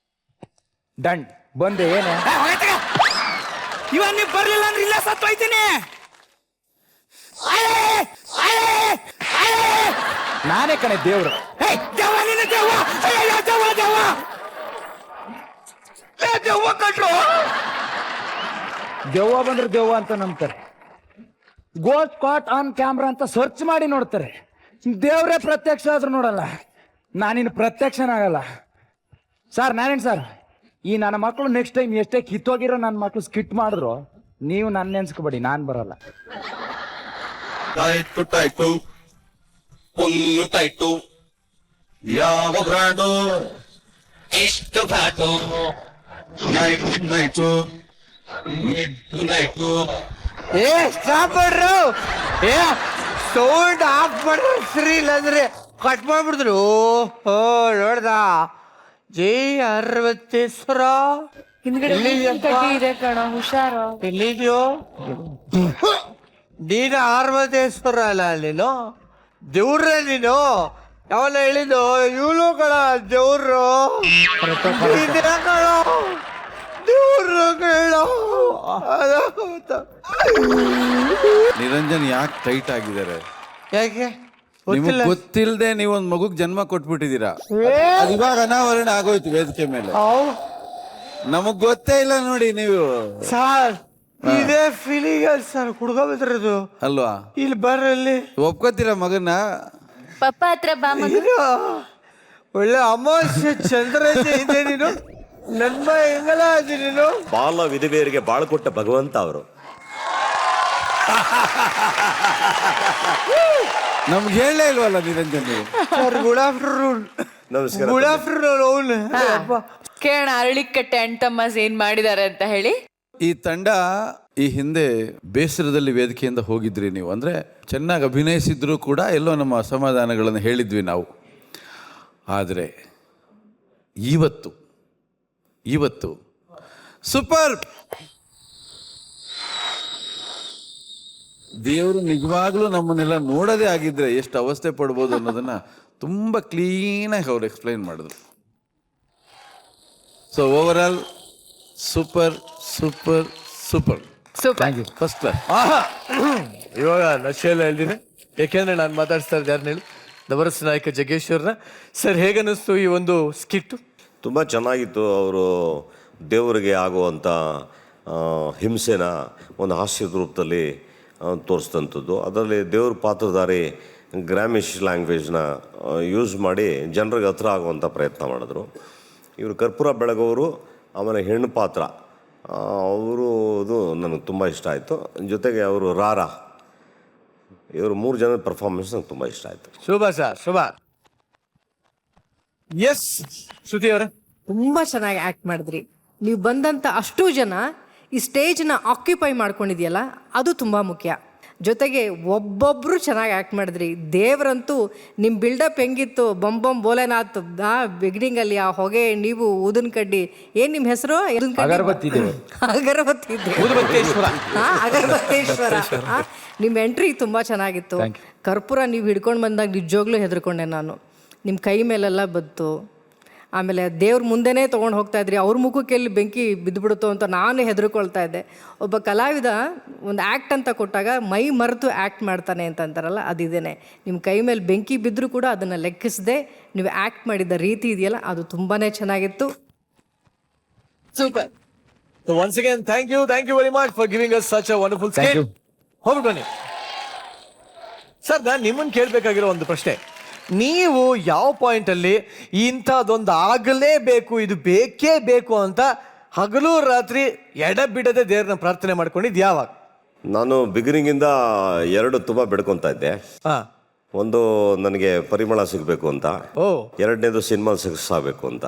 ಡಂಡ್ ಬಂದೆ ಏನೇ ಇವಾಗ ನೀವು ಬರ್ಲಿಲ್ಲ ಅಂದ್ರೆ ಇಲ್ಲೇ ಸತ್ತೋಯ್ತೀನಿ. ನಾನೇ ಕಣೆ ದೇವ್ರು. ದೇವ ನೀನು ದೇವ, ದೇವ ದೇವ ದೆವ್ವ ಕಟ್ರು. ದೆವ್ವ ಬಂದ್ರೆ ದೆವ್ವ ಅಂತ ನಂಬ್ತಾರೆ. ಗೋಸ್ಟ್ ಕಾಟ್ ಆನ್ ಕ್ಯಾಮ್ರಾ ಅಂತ ಸರ್ಚ್ ಮಾಡಿ ನೋಡ್ತಾರೆ. ದೇವ್ರೇ ಪ್ರತ್ಯಕ್ಷ ಆದ್ರೂ ನೋಡಲ್ಲ. ನಾನಿನ್ನು ಪ್ರತ್ಯಕ್ಷನಾಗಲ್ಲ ಸರ್. ನಾನೇನು ಸರ್, ಈ ನನ್ನ ಮಕ್ಕಳು ನೆಕ್ಸ್ಟ್ ಟೈಮ್ ಎಷ್ಟೇ ಕಿತ್ತೋಗಿರೋ ನನ್ನ ಮಕ್ಕಳು ಸ್ಕಿಟ್ ಮಾಡಿದ್ರು ನೀವು ನನ್ನ ನೆನ್ಸ್ಕೊಬೇಡಿ, ನಾನು ಬರಲ್ಲ. Tight tight full tight. ಯಾವ ಬ್ರ್ಯಾಂಡು ಎಷ್ಟು ಬ್ಯಾಟು? Night night night. ಏ ಸ್ಟಾಪ್ ಮಾಡ್ರು, ಏ ಸೌಂಡ್ ಆಫ್ ಮಾಡ್ರು ಸರಿ, ಇಲ್ಲಾಂದ್ರೆ ಕಟ್ ಮಾಡ್ಬಿಡಿದ್ರು. ಓ ನೋಡ್ದ ಜೈ ಅರವತ್ತೇಶ್ವರ ಹಿಂದ್ಗಡೆ ಕಡ್ಡಿ ಇದೆ ಕಣ, ಹುಷಾರು. ಎಲ್ಲಿದ್ಯೋ ನೀನು? ಅರವತ್ತೇಶ್ವರ ಅಲ್ಲ ನೀನು, ದೇವ್ರ ನೀನು. ಯಾವಲ್ಲ ಹೇಳಿದ್ದು ಇವಳು ಕಣ ದೇವ್ರು, ಕಣೋ ದೇವ್ರು ಕೇಳೋ. ನಿರಂಜನ್ ಯಾಕೆ ಟೈಟ್ ಆಗಿದ್ದಾರೆ? ಯಾಕೆ ನಿಮಗೆ ಗೊತ್ತಿಲ್ಲದೆ ನೀವೊಂದು ಮಗುಗ್ ಜನ್ಮ ಕೊಟ್ಬಿಟ್ಟಿದ್ದೀರಾ. ಅದು ಇವಾಗ ಅನಾವರಣ ಆಗೋಯ್ತು ವೇದಿಕೆ ಮೇಲೆ. ನಮಗ್ ಗೊತ್ತೇ ಇಲ್ಲ ನೋಡಿ ನೀವು. ಸರ್ ಇದೇ ಫೀಲಿಂಗ್ ಸರ್, ಹುಡ್ಕೋಬಿದ್ರದು ಅಲ್ವಾ? ಇಲ್ಲಿ ಬರಲ್ಲಿ ಒಪ್ಕೋತೀರಾ ಮಗನ್ನ? ಪಪ್ಪ ಹತ್ರ ಬಾ ಮಗ. ಒಳ್ಳೆ ಅಮಾವಾಸ್ಯೆ ಚಂದ್ರ ಇದೆ ನೀನು, ನನ್ನ ಹೆಂಗಲ್ಲ ಅದಿ ನೀನು. ಬಾಲ ವಿಧವೆಯರಿಗೆ ಬಾಳು ಕೊಟ್ಟ ಭಗವಂತ ಅವರು. ನಮ್ಗೆ ಹೇಳೇ ಇಲ್ವಲ್ಲ ನಿರಂಜನ್ ನೀವು? Sir good afternoon. ನಮಸ್ಕಾರ. Good afternoon. ಅವನು ಕೇಳೋಣ ಅರಳಿಕಟ್ಟೆ ಅಣ್ತಮ್ಮಸ್ ಏನ್ ಮಾಡಿದಾರೆ ಅಂತ ಹೇಳಿ. ಈ ತಂಡ ಈ ಹಿಂದೆ ಬೇಸರದಲ್ಲಿ ವೇದಿಕೆಯಿಂದ ಹೋಗಿದ್ರಿ ನೀವು. ಅಂದರೆ ಚೆನ್ನಾಗಿ ಅಭಿನಯಿಸಿದ್ರು ಕೂಡ ಎಲ್ಲೋ ನಮ್ಮ ಅಸಮಾಧಾನಗಳನ್ನು ಹೇಳಿದ್ವಿ ನಾವು. ಆದರೆ ಇವತ್ತು ಸೂಪರ್. ದೇವರು ನಿಜವಾಗ್ಲೂ ನಮ್ಮನ್ನೆಲ್ಲ ನೋಡೋದೇ ಆಗಿದ್ರೆ ಎಷ್ಟು ಅವಸ್ಥೆ ಪಡ್ಬೋದು ಅನ್ನೋದನ್ನ ತುಂಬ ಕ್ಲೀನಾಗಿ ಅವ್ರು ಎಕ್ಸ್ಪ್ಲೈನ್ ಮಾಡಿದ್ರು. So over all super super super. First class. ಇವಾಗ ನಶೆಲ್ಲ ಹೇಳ್ತೀನಿ, ಯಾಕೆಂದ್ರೆ ನಾನು ಮಾತಾಡ್ಸ್ತಾ ಇದ್ದೆ ಯಾರನ್ನ ಹೇಳಿ, ನವರಸ ನಾಯಕ ಜಗ್ಗೇಶ್ವರ್ನ. ಸರ್ ಹೇಗನ್ನಿಸ್ತು ಈ ಒಂದು ಸ್ಕಿಟ್? ತುಂಬ ಚೆನ್ನಾಗಿತ್ತು. ಅವರು ದೇವರಿಗೆ ಆಗುವಂಥ ಹಿಂಸೆನ ಒಂದು ಹಾಸ್ಯದ ರೂಪದಲ್ಲಿ ತೋರಿಸಿದಂಥದ್ದು. ಅದರಲ್ಲಿ ದೇವ್ರ ಪಾತ್ರಧಾರಿ ಗ್ರಾಮಿಷ್ ಲ್ಯಾಂಗ್ವೇಜ್ನ ಯೂಸ್ ಮಾಡಿ ಜನರಿಗೆ ಹತ್ರ ಆಗುವಂಥ ಪ್ರಯತ್ನ ಮಾಡಿದ್ರು. ಇವರು ಕರ್ಪೂರ ಬೆಳಗೋರು, ಆಮೇಲೆ ಹೆಣ್ಣು ಪಾತ್ರ ಅವರು ಅದು ನನಗೆ ತುಂಬ ಇಷ್ಟ ಆಯಿತು. ಜೊತೆಗೆ ಅವರು ರಾರಾ, ಇವರು 3 ಜನದ ಪರ್ಫಾರ್ಮೆನ್ಸ್ ನಂಗೆ ತುಂಬ ಇಷ್ಟ ಆಯಿತು. ಶುಭ ಸರ್, ಶುಭ. ಎಸ್ ಶ್ರುತಿ ಅವರೇ, ತುಂಬಾ ಚೆನ್ನಾಗಿ ಆಕ್ಟ್ ಮಾಡಿದ್ರಿ. ನೀವು ಬಂದಂತ ಅಷ್ಟು ಜನ ಈ ಸ್ಟೇಜ್ನ ಆಕ್ಯುಪೈ ಮಾಡ್ಕೊಂಡಿದೆಯಲ್ಲ, ಅದು ತುಂಬ ಮುಖ್ಯ. ಜೊತೆಗೆ ಒಬ್ಬೊಬ್ಬರು ಚೆನ್ನಾಗಿ ಆ್ಯಕ್ಟ್ ಮಾಡಿದ್ರಿ. ದೇವರಂತೂ ನಿಮ್ಮ ಬಿಲ್ಡಪ್ ಹೆಂಗಿತ್ತು, ಬೊಂಬೊಂ ಬೋಲೆನಾಥ್ ಬಿಗಿನಿಂಗಲ್ಲಿ ಆ ಹೊಗೆ, ನೀವು ಊದಿನ ಕಡ್ಡಿ, ಏನು ನಿಮ್ಮ ಹೆಸರು? ಅಗರಬತ್ತೇಶ್ವರ. ನಿಮ್ಮ ಎಂಟ್ರಿ ತುಂಬ ಚೆನ್ನಾಗಿತ್ತು. ಕರ್ಪೂರ ನೀವು ಹಿಡ್ಕೊಂಡು ಬಂದಾಗ ನಿಜವಾಗ್ಲೂ ಹೆದರ್ಕೊಂಡೆ ನಾನು. ನಿಮ್ಮ ಕೈ ಮೇಲೆಲ್ಲ ಬಂತು. ಆಮೇಲೆ ದೇವ್ರ ಮುಂದೆನೇ ತೊಗೊಂಡು ಹೋಗ್ತಾ ಇದ್ರಿ, ಅವ್ರ ಮುಖಕ್ಕೆ ಎಲ್ಲಿ ಬೆಂಕಿ ಬಿದ್ದುಬಿಡುತ್ತೋ ಅಂತ ನಾನು ಹೆದರ್ಕೊಳ್ತಾ ಇದ್ದೆ. ಒಬ್ಬ ಕಲಾವಿದ ಒಂದು ಆ್ಯಕ್ಟ್ ಅಂತ ಕೊಟ್ಟಾಗ ಮೈ ಮರೆತು ಆ್ಯಕ್ಟ್ ಮಾಡ್ತಾನೆ ಅಂತ ಅಂತಾರಲ್ಲ, ಅದಿದೇನೆ. ನಿಮ್ಮ ಕೈ ಮೇಲೆ ಬೆಂಕಿ ಬಿದ್ದರೂ ಕೂಡ ಅದನ್ನು ಲೆಕ್ಕಿಸದೆ ನೀವು ಆ್ಯಕ್ಟ್ ಮಾಡಿದ ರೀತಿ ಇದೆಯಲ್ಲ, ಅದು ತುಂಬಾ ಚೆನ್ನಾಗಿತ್ತು. Super. So once again, thank you very much for giving us such a wonderful skit. ಹೋಗ್ಬಿಟ್ಟು ಬನ್ನಿ ಸರ್. ನಾನು ನಿಮ್ಮನ್ನು ಕೇಳಬೇಕಾಗಿರೋ ಒಂದು ಪ್ರಶ್ನೆ, ನೀವು ಯಾವ ಪಾಯಿಂಟಲ್ಲಿ ಇಂಥದ್ದೊಂದು ಆಗಲೇಬೇಕು, ಇದು ಬೇಕೇ ಬೇಕು ಅಂತ ಹಗಲು ರಾತ್ರಿ ಎಡಬಿಡದೆ ದೇವ್ರನ್ನ ಪ್ರಾರ್ಥನೆ ಮಾಡ್ಕೊಂಡಿದ್ದು ಯಾವಾಗ? ನಾನು ಬಿಗಿನಿಂಗಿಂದ 2 ತುಂಬ ಬೆಡ್ಕೊತಾ ಇದ್ದೆ. ಒಂದು ನನಗೆ ಪರಿಮಳ ಸಿಗಬೇಕು ಅಂತ, ಎರಡನೇದು ಸಿನಿಮಾ ಸಕ್ಸಸ್ ಆಗಬೇಕು ಅಂತ.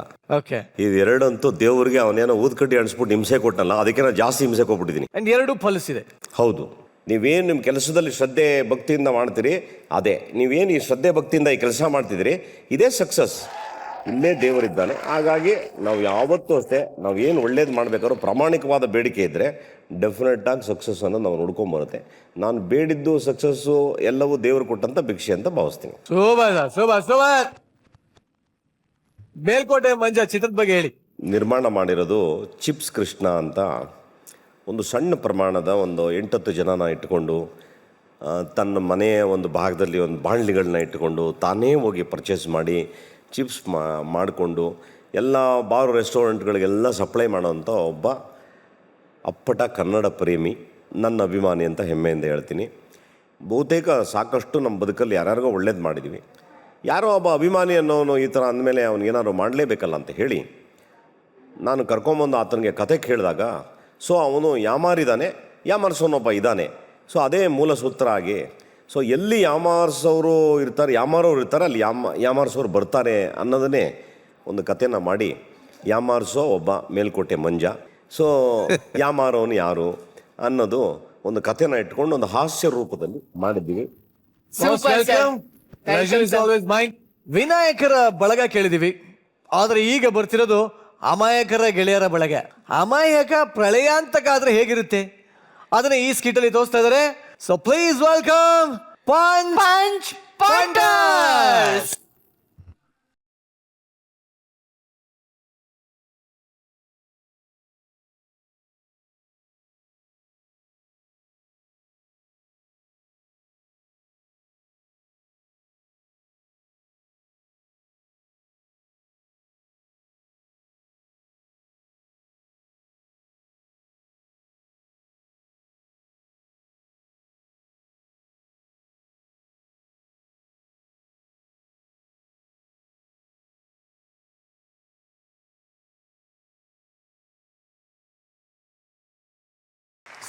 ಇದು ಎರಡಂತೂ ದೇವ್ರಿಗೆ ಅವನೇನೋ ಊದ್ಕಡ್ಡಿ ಅಣಿಸ್ಬಿಟ್ಟು ಹಿಂಸೆ ಕೊಟ್ಟನಲ್ಲ, ಅದಕ್ಕೆ ನಾನು ಜಾಸ್ತಿ ಹಿಂಸೆ ಕೊಟ್ಬಿಟ್ಟಿದ್ದೀನಿ. ಎರಡು ಫಲಿಸಿದೆ. ಹೌದು, ನೀವೇನು ನಿಮ್ಮ ಕೆಲಸದಲ್ಲಿ ಶ್ರದ್ಧೆ ಭಕ್ತಿಯಿಂದ ಮಾಡ್ತೀರಿ, ಅದೇ ನೀವೇನು ಈ ಶ್ರದ್ಧೆ ಭಕ್ತಿಯಿಂದ ಈ ಕೆಲಸ ಮಾಡ್ತಿದ್ದೀರಿ, ಇದೇ ಸಕ್ಸಸ್. ಇಲ್ಲೇ ದೇವರಿದ್ದಾನೆ. ಹಾಗಾಗಿ ನಾವು ಯಾವತ್ತೂ ಅಷ್ಟೇ, ನಾವು ಏನು ಒಳ್ಳೇದು ಮಾಡಬೇಕಾದ್ರೂ ಪ್ರಾಮಾಣಿಕವಾದ ಬೇಡಿಕೆ ಇದ್ದರೆ ಡೆಫಿನೆಟ್ ಆಗಿ ಸಕ್ಸಸ್ ಅನ್ನೋದು ನಾವು ನೋಡ್ಕೊಂಬರುತ್ತೆ. ನಾನು ಬೇಡಿದ್ದು ಸಕ್ಸಸ್ಸು ಎಲ್ಲವೂ ದೇವರು ಕೊಟ್ಟಂತ ಭಿಕ್ಷೆ ಅಂತ ಭಾವಿಸ್ತೀನಿ. ಸೂಪರ್. ಮೇಲ್ಕೋಟೆ ಮಂಜ ಚಿತ್ರದ ಬಗ್ಗೆ ಹೇಳಿ. ನಿರ್ಮಾಣ ಮಾಡಿರೋದು ಚಿಪ್ಸ್ ಕೃಷ್ಣ ಅಂತ ಒಂದು ಸಣ್ಣ ಪ್ರಮಾಣದ ಒಂದು 8-10 ಜನನ ಇಟ್ಟುಕೊಂಡು, ತನ್ನ ಮನೆಯ ಒಂದು ಭಾಗದಲ್ಲಿ ಒಂದು ಬಾಣಲಿಗಳನ್ನ ಇಟ್ಟುಕೊಂಡು ತಾನೇ ಹೋಗಿ ಪರ್ಚೇಸ್ ಮಾಡಿ ಚಿಪ್ಸ್ ಮಾಡಿಕೊಂಡು ಎಲ್ಲ ಬಾರ್ ರೆಸ್ಟೋರೆಂಟ್ಗಳಿಗೆಲ್ಲ ಸಪ್ಲೈ ಮಾಡೋವಂಥ ಒಬ್ಬ ಅಪ್ಪಟ ಕನ್ನಡ ಪ್ರೇಮಿ, ನನ್ನ ಅಭಿಮಾನಿ ಅಂತ ಹೆಮ್ಮೆಯಿಂದ ಹೇಳ್ತೀನಿ. ಬಹುತೇಕ ಸಾಕಷ್ಟು ನಮ್ಮ ಬದುಕಲ್ಲಿ ಯಾರ್ಯಾರಿಗೋ ಒಳ್ಳೇದು ಮಾಡಿದ್ದೀವಿ. ಯಾರೋ ಒಬ್ಬ ಅಭಿಮಾನಿ ಅನ್ನೋನು ಈ ಥರ ಅಂದಮೇಲೆ ಅವನಿಗೇನಾದ್ರು ಮಾಡಲೇಬೇಕಲ್ಲ ಅಂತ ಹೇಳಿ ನಾನು ಕರ್ಕೊಂಬಂದು ಆತನಿಗೆ ಕತೆ ಕೇಳಿದಾಗ, ಸೊ ಅವನು ಯಾಮಾರಿದ್ದಾನೆ, ಯಾಮಾರಿಸೋನೊಬ್ಬ ಇದ್ದಾನೆ. ಸೊ ಅದೇ ಮೂಲ ಸೂತ್ರ ಆಗಿ, ಸೊ ಎಲ್ಲಿ ಯಾಮಾರಿಸೋರು ಇರ್ತಾರೆ ಅಲ್ಲಿ ಯಾಮಾರಿಸೋರು ಬರ್ತಾರೆ ಅನ್ನೋದನ್ನೇ ಒಂದು ಕಥೆನ ಮಾಡಿ ಯಾಮಾರಿಸೋ ಒಬ್ಬ ಮೇಲ್ಕೋಟೆ ಮಂಜ, ಸೊ ಯಾಮಾರೋನು ಯಾರು ಅನ್ನೋದು ಒಂದು ಕಥೆನ ಇಟ್ಕೊಂಡು ಒಂದು ಹಾಸ್ಯ ರೂಪದಲ್ಲಿ ಮಾಡಿದ್ದೀವಿ. ವಿನಾಯಕರ ಬಳಗ ಕೇಳಿದೀವಿ, ಆದ್ರೆ ಈಗ ಬರ್ತಿರೋದು ಅಮಾಯಕರ ಗೆಳೆಯರ ಬಳಗ. ಅಮಾಯಕ ಪ್ರಳಯಾಂತಕ ಆದ್ರೆ ಹೇಗಿರುತ್ತೆ ಅದನ್ನ ಈ ಸ್ಕಿಟ್ ಅಲ್ಲಿ ತೋರಿಸ್ತಾ ಇದ್ದಾರೆ. So please welcome punch ponders.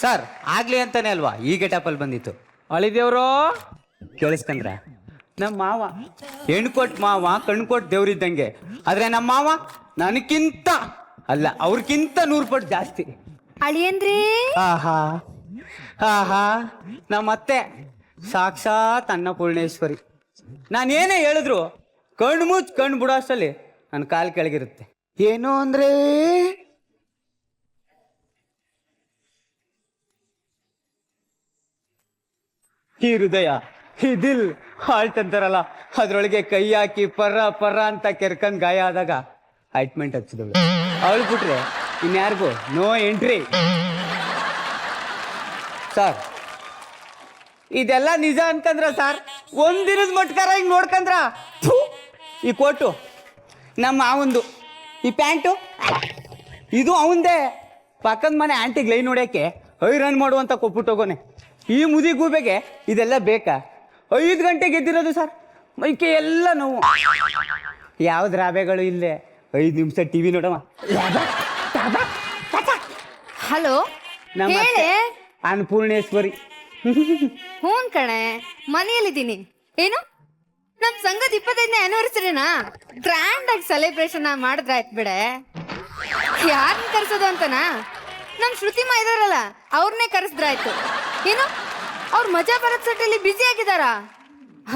Sir ಆಗ್ಲಿ ಅಂತಾನೆ ಅಲ್ವಾ ಈ ಗೆಟಪಲ್ಲಿ ಬಂದಿತ್ತು. ಅಳಿದೇವ್ರು ಕೇಳಿಸ್ಕಂದ್ರ, ನಮ್ಮ ಮಾವ ಹೆಣ್ಕೊಟ್ ಮಾವ ಕಣ್ಕೊಟ್ ದೇವ್ರಿದ್ದಂಗೆ. ಆದ್ರೆ ನಮ್ಮ ಮಾವ ನನಕ್ಕಿಂತ ಅಲ್ಲ ಅವ್ರಕ್ಕಿಂತ 100 ಪಟ್ಟು ಜಾಸ್ತಿ. ಅಳಿಯಂದ್ರಿ ಆಹಾ ಆಹಾ ನಮ್ಮತ್ತೆ ಸಾಕ್ಷಾತ್ ಅನ್ನಪೂರ್ಣೇಶ್ವರಿ. ನಾನೇನೇ ಹೇಳಿದ್ರು ಕಣ್ಣು ಮುಚ್ಚ ಕಣ್ಣು ಬಿಡೋ ಅಷ್ಟಲ್ಲಿ ನನ್ನ ಕಾಲು ಕೆಳಗಿರುತ್ತೆ. ಏನು ಅಂದ್ರೆ ಈ ಹೃದಯ, ಈ ದಿಲ್ ಹಾಲ್ಟ್ ಅಂತಾರಲ್ಲ, ಅದ್ರೊಳಗೆ ಕೈ ಹಾಕಿ ಪರ್ರ ಅಂತ ಕೆರ್ಕಂಡ್ ಗಾಯ ಆದಾಗ ಆಯಿಂಟ್ಮೆಂಟ್ ಹಚ್ಚಿದಳು. ಅವಳು ಬಿಟ್ರೆ ಇನ್ಯಾರಿಗೂ ನೋ ಎಂಟ್ರಿ. ಸರ್ ಇದೆಲ್ಲ ನಿಜ ಅನ್ಕಂದ್ರ ಸರ್, ಒಂದಿನದ ಮಟ್ಕಾರ ಹಿಂಗ್ ನೋಡ್ಕಂದ್ರ ಈ ಕೋಟು ನಮ್ಮ ಅವಂದು, ಈ ಪ್ಯಾಂಟು ಇದು ಅವಂದೇ. ಪಕ್ಕದ ಮನೆ ಆಂಟಿಗೆ ಲೈನ್ ನೋಡ್ಯಾಕೆ ರನ್ ಮಾಡುವಂತ ಕೊಟ್ಬಿಟ್ಟೋಗೋನೆ. ಈ ಮುದಿ ಗೂಬೆಗೆ ಇದೆಲ್ಲ ಬೇಕಾ? 5 ಗಂಟೆಗೆ ಎದ್ದಿರೋದು ಸರ್, ಮೈಕೆ ಎಲ್ಲ ನೋವು. ಯಾವ್ದು ರಾಬೆಗಳು ಇಲ್ಲೇ 5 ನಿಮಿಷ ಟಿವಿ ನೋಡಮ್ಮ. ಹಲೋ, ನಮ್ಮ ಅನ್ನಪೂರ್ಣೇಶ್ವರಿ. ಹ್ಞೂ ಕಣೆ, ಮನೆಯಲ್ಲಿದ್ದೀನಿ. ಏನು ನಮ್ ಸಂಘದ 25ನೇ ಆನಿವರ್ಸರಿನಾ ಗ್ರ್ಯಾಂಡ್ ಆಗಿ ಸೆಲೆಬ್ರೇಷನ್ ಮಾಡಿದ್ರಾಯ್ತು ಬಿಡೆ. ಯಾರನ್ನ ಕರ್ಸೋದು ಅಂತನಾ? ನಮ್ ಶ್ರುತಿಮ ಇದಾರಲ್ಲ ಅವ್ರನ್ನೇ ಕರೆಸಿದ್ರಾಯ್ತು. ಏನು ಅವ್ರ ಮಜಾ ಬರತ್ ಸೆಟ್ಟಲ್ಲಿ ಬ್ಯುಸಿ ಆಗಿದಾರಾ?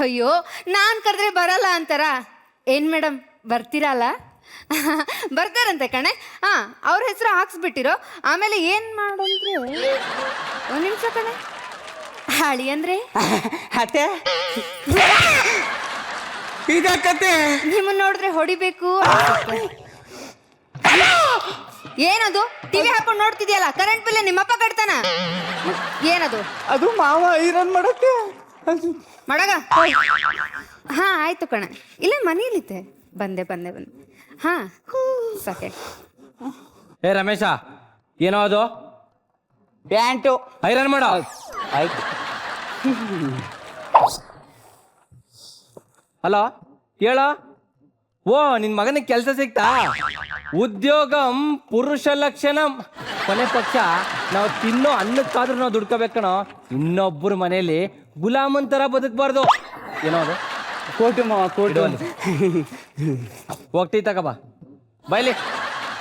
ಅಯ್ಯೋ, ನಾನ್ ಕರೆದ್ರೆ ಬರಲ್ಲ ಅಂತಾರ. ಏನ್ ಮೇಡಮ್ ಬರ್ತೀರಲ್ಲ? ಬರ್ತಾರಂತೆ ಕಣೆ. ಅವ್ರ ಹೆಸರು ಹಾಕ್ಸ್ಬಿಟ್ಟಿರೋ. ಆಮೇಲೆ ಏನ್ ಮಾಡೋಂದ್ರೆ, 1 ನಿಮಿಷ ಕಣೆ. ಹಾಳಿ ಅಂದ್ರೆ ಅತ್ತೆ ಇದಕ್ಕತೆ ನಿಮ್ಮನ್ನ ನೋಡಿದ್ರೆ ಹೊಡಿಬೇಕು ಏನದು ಟಿವಿ ಹಾಕೊಂಡು ನೋಡ್ತಿದ್ಯಲ್ಲ ಕರೆಂಟ್ ಬಿಲ್ ನಿಮ್ಮಪ್ಪ ಕಟ್ತಾನ ಏನದು ಅದು ಮಾವ ಐರನ್ ಮಾಡಕ್ಕೆ ಮಾಡಗ ಹಾ ಆಯ್ತು ಕಣ ಇಲ್ಲ ಮನೇಲಿದ್ದೆ ಬಂದೆ ಹಾ ಸಾಕೆ ಏ ರಮೇಶ ಏನೋ ಅದು ಪ್ಯಾಂಟು ಐರನ್ ಮಾಡೋ ಆಯ್ತು ಹಲೋ ಹೇಳ ಓ ನಿನ್ ಮಗನಿಗೆ ಕೆಲಸ ಸಿಗ್ತಾ ಉದ್ಯೋಗಂ ಪುರುಷ ಲಕ್ಷಣಂ ಕೊನೆ ಪಕ್ಷ ನಾವು ತಿನ್ನೋ ಅನ್ನಕ್ಕಾದ್ರೂ ನಾವು ದುಡ್ಕೋಬೇಕಣೋ ಇನ್ನೊಬ್ಬರ ಮನೇಲಿ ಗುಲಾಮನ್ ತರ ಬದುಕಬಾರ್ದು ಏನೋ ಅದು ಕೋಟು ಮಾವ ಕೋಟು ಹೋಗ್ತಿ ತಗೋಬಾ ಬೈಲಿ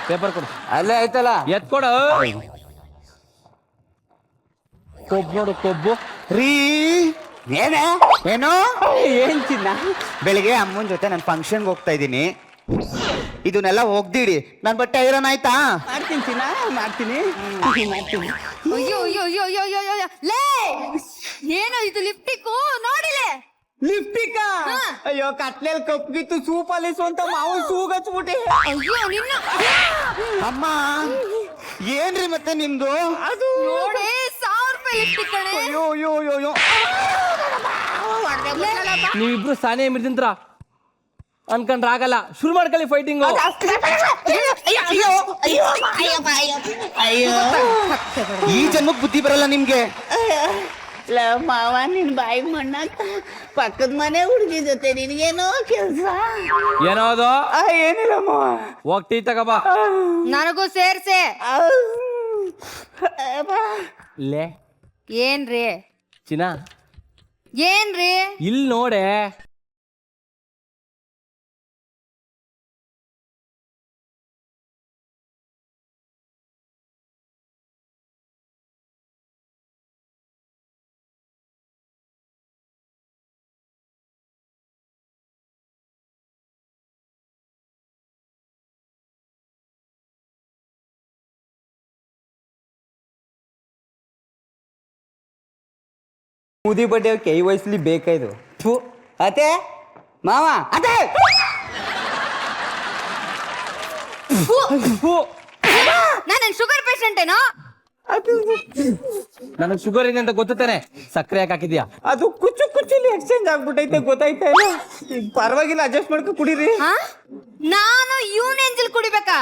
ಪೇಪರ್ ಕೊಡು ಅಲ್ಲೇ ಆಯ್ತಲ್ಲ ಎತ್ಕೊಡು ಕೊಬ್ಬು ನೋಡು ಕೊಬ್ಬು ರೀ ಏನೇ ಏನೋ ಏನ್ ಚಿನ್ನ ಬೆಳಿಗ್ಗೆ ಅಮ್ಮನ ಜೊತೆ ನಾನು ಫಂಕ್ಷನ್ಗೆ ಹೋಗ್ತಾ ಇದ್ದೀನಿ ಇದನ್ನೆಲ್ಲ ಒಗ್ದಿಡಿ ನನ್ನ ಬಟ್ಟೆ ಐರನ್ ಆಯ್ತಾ ಮಾಡ್ತೀನಿ ಚಿನ್ನ ಮಾಡ್ತೀನಿ ಅಯ್ಯೋ ಅಯ್ಯೋ ಅಯ್ಯೋ ಅಯ್ಯೋ ಅಯ್ಯೋ ಅಯ್ಯೋ ಲೇ ಏನೋ ಇದು ಲಿಪ್ಟಿಕ್ಕು ನೋಡಿಲೆ ಲಿಪ್ಟಿಕ ಅಯ್ಯೋ ಕತ್ಲೆಲ್ ಕಪ್ಪಿತ್ತು ಸೂಪಲ್ಲಿ ಸ್ವಂತ ಮಾವು ಸೂಗ್ ಹಚ್ಬಿಟ್ಟೆ ಅಯ್ಯೋ ನಿನ್ನ ಅಮ್ಮ ಏನ್ರಿ ಮತ್ತೆ ನಿಮ್ದು ಅದು ನೋಡಿ 1000 ರೂಪಾಯಿ ಲಿಪ್ಟಿಕ್ ಕಣೆ ಅಯ್ಯೋ ಅಯ್ಯೋ ಅಯ್ಯೋ ಅಯ್ಯೋ ನೀವಿಬ್ರು ಸಾನೆ ಮಿರ್ದಿಂದ್ರ ಅನ್ಕೊಂಡ್ರೆ ಆಗಲ್ಲ ಶುರು ಮಾಡ್ಕೊಳ್ಳಿ ಫೈಟಿಂಗು ಅಯ್ಯೋ ಈ ಜನ್ಮಕ್ ಬುದ್ಧಿ ಬರಲ್ಲ ನಿಮ್ಗೆ ಮಾವ ನಿನ್ ಬಾಯಿ ಮಣ್ಣಾಕ ಪಕ್ಕದ ಮನೆ ಹುಡುಗಿ ಜೊತೆ ನಿನ್ಗೇನೋ ಕೆಲ್ಸ ಏನೋ ಅದು ಏನಿಲ್ಲ ಮಾವ ಹೋಗ್ತಿ ತಗೋಬಾ ನನಗೂ ಸೇರ್ಸೆ ಲೇ ಏನ್ರಿ ಚಿನ್ನ ಏನ್ರಿ ಇಲ್ಲಿ ನೋಡೆ ಮುದಿ ಬಡ್ಡೆ ಕೈ ವಯಸ್ಸಲ್ಲಿ ಬೇಕಾಯ್ತು ಥೂ ಅತೆ ಮಾವ ಅತೆ ನಾನು ಶುಗರ್ ಪೇಷಂಟ್ ಏನೋ ನನಗೆ ಶುಗರ್ ಇದೆ ಅಂತ ಗೊತ್ತಾನೆ ಸಕ್ಕರೆ ಯಾಕೆ ಹಾಕಿದ್ಯಾ ಅದು ಕುಚ್ಚು ಕುಚ್ಚಲ್ಲಿ ಎಕ್ಸ್ಚೇಂಜ್ ಆಗ್ಬಿಟ್ಟೈತೆ ಗೊತ್ತಾಯ್ತಾ ಇಲ್ಲ ಪರವಾಗಿಲ್ಲ ಅಡ್ಜಸ್ಟ್ ಮಾಡ್ಕೊ ಕುಡೀರಿ ನಾನು ಯೂನೆಂಜಲ್ ಕುಡಿಬೇಕಾ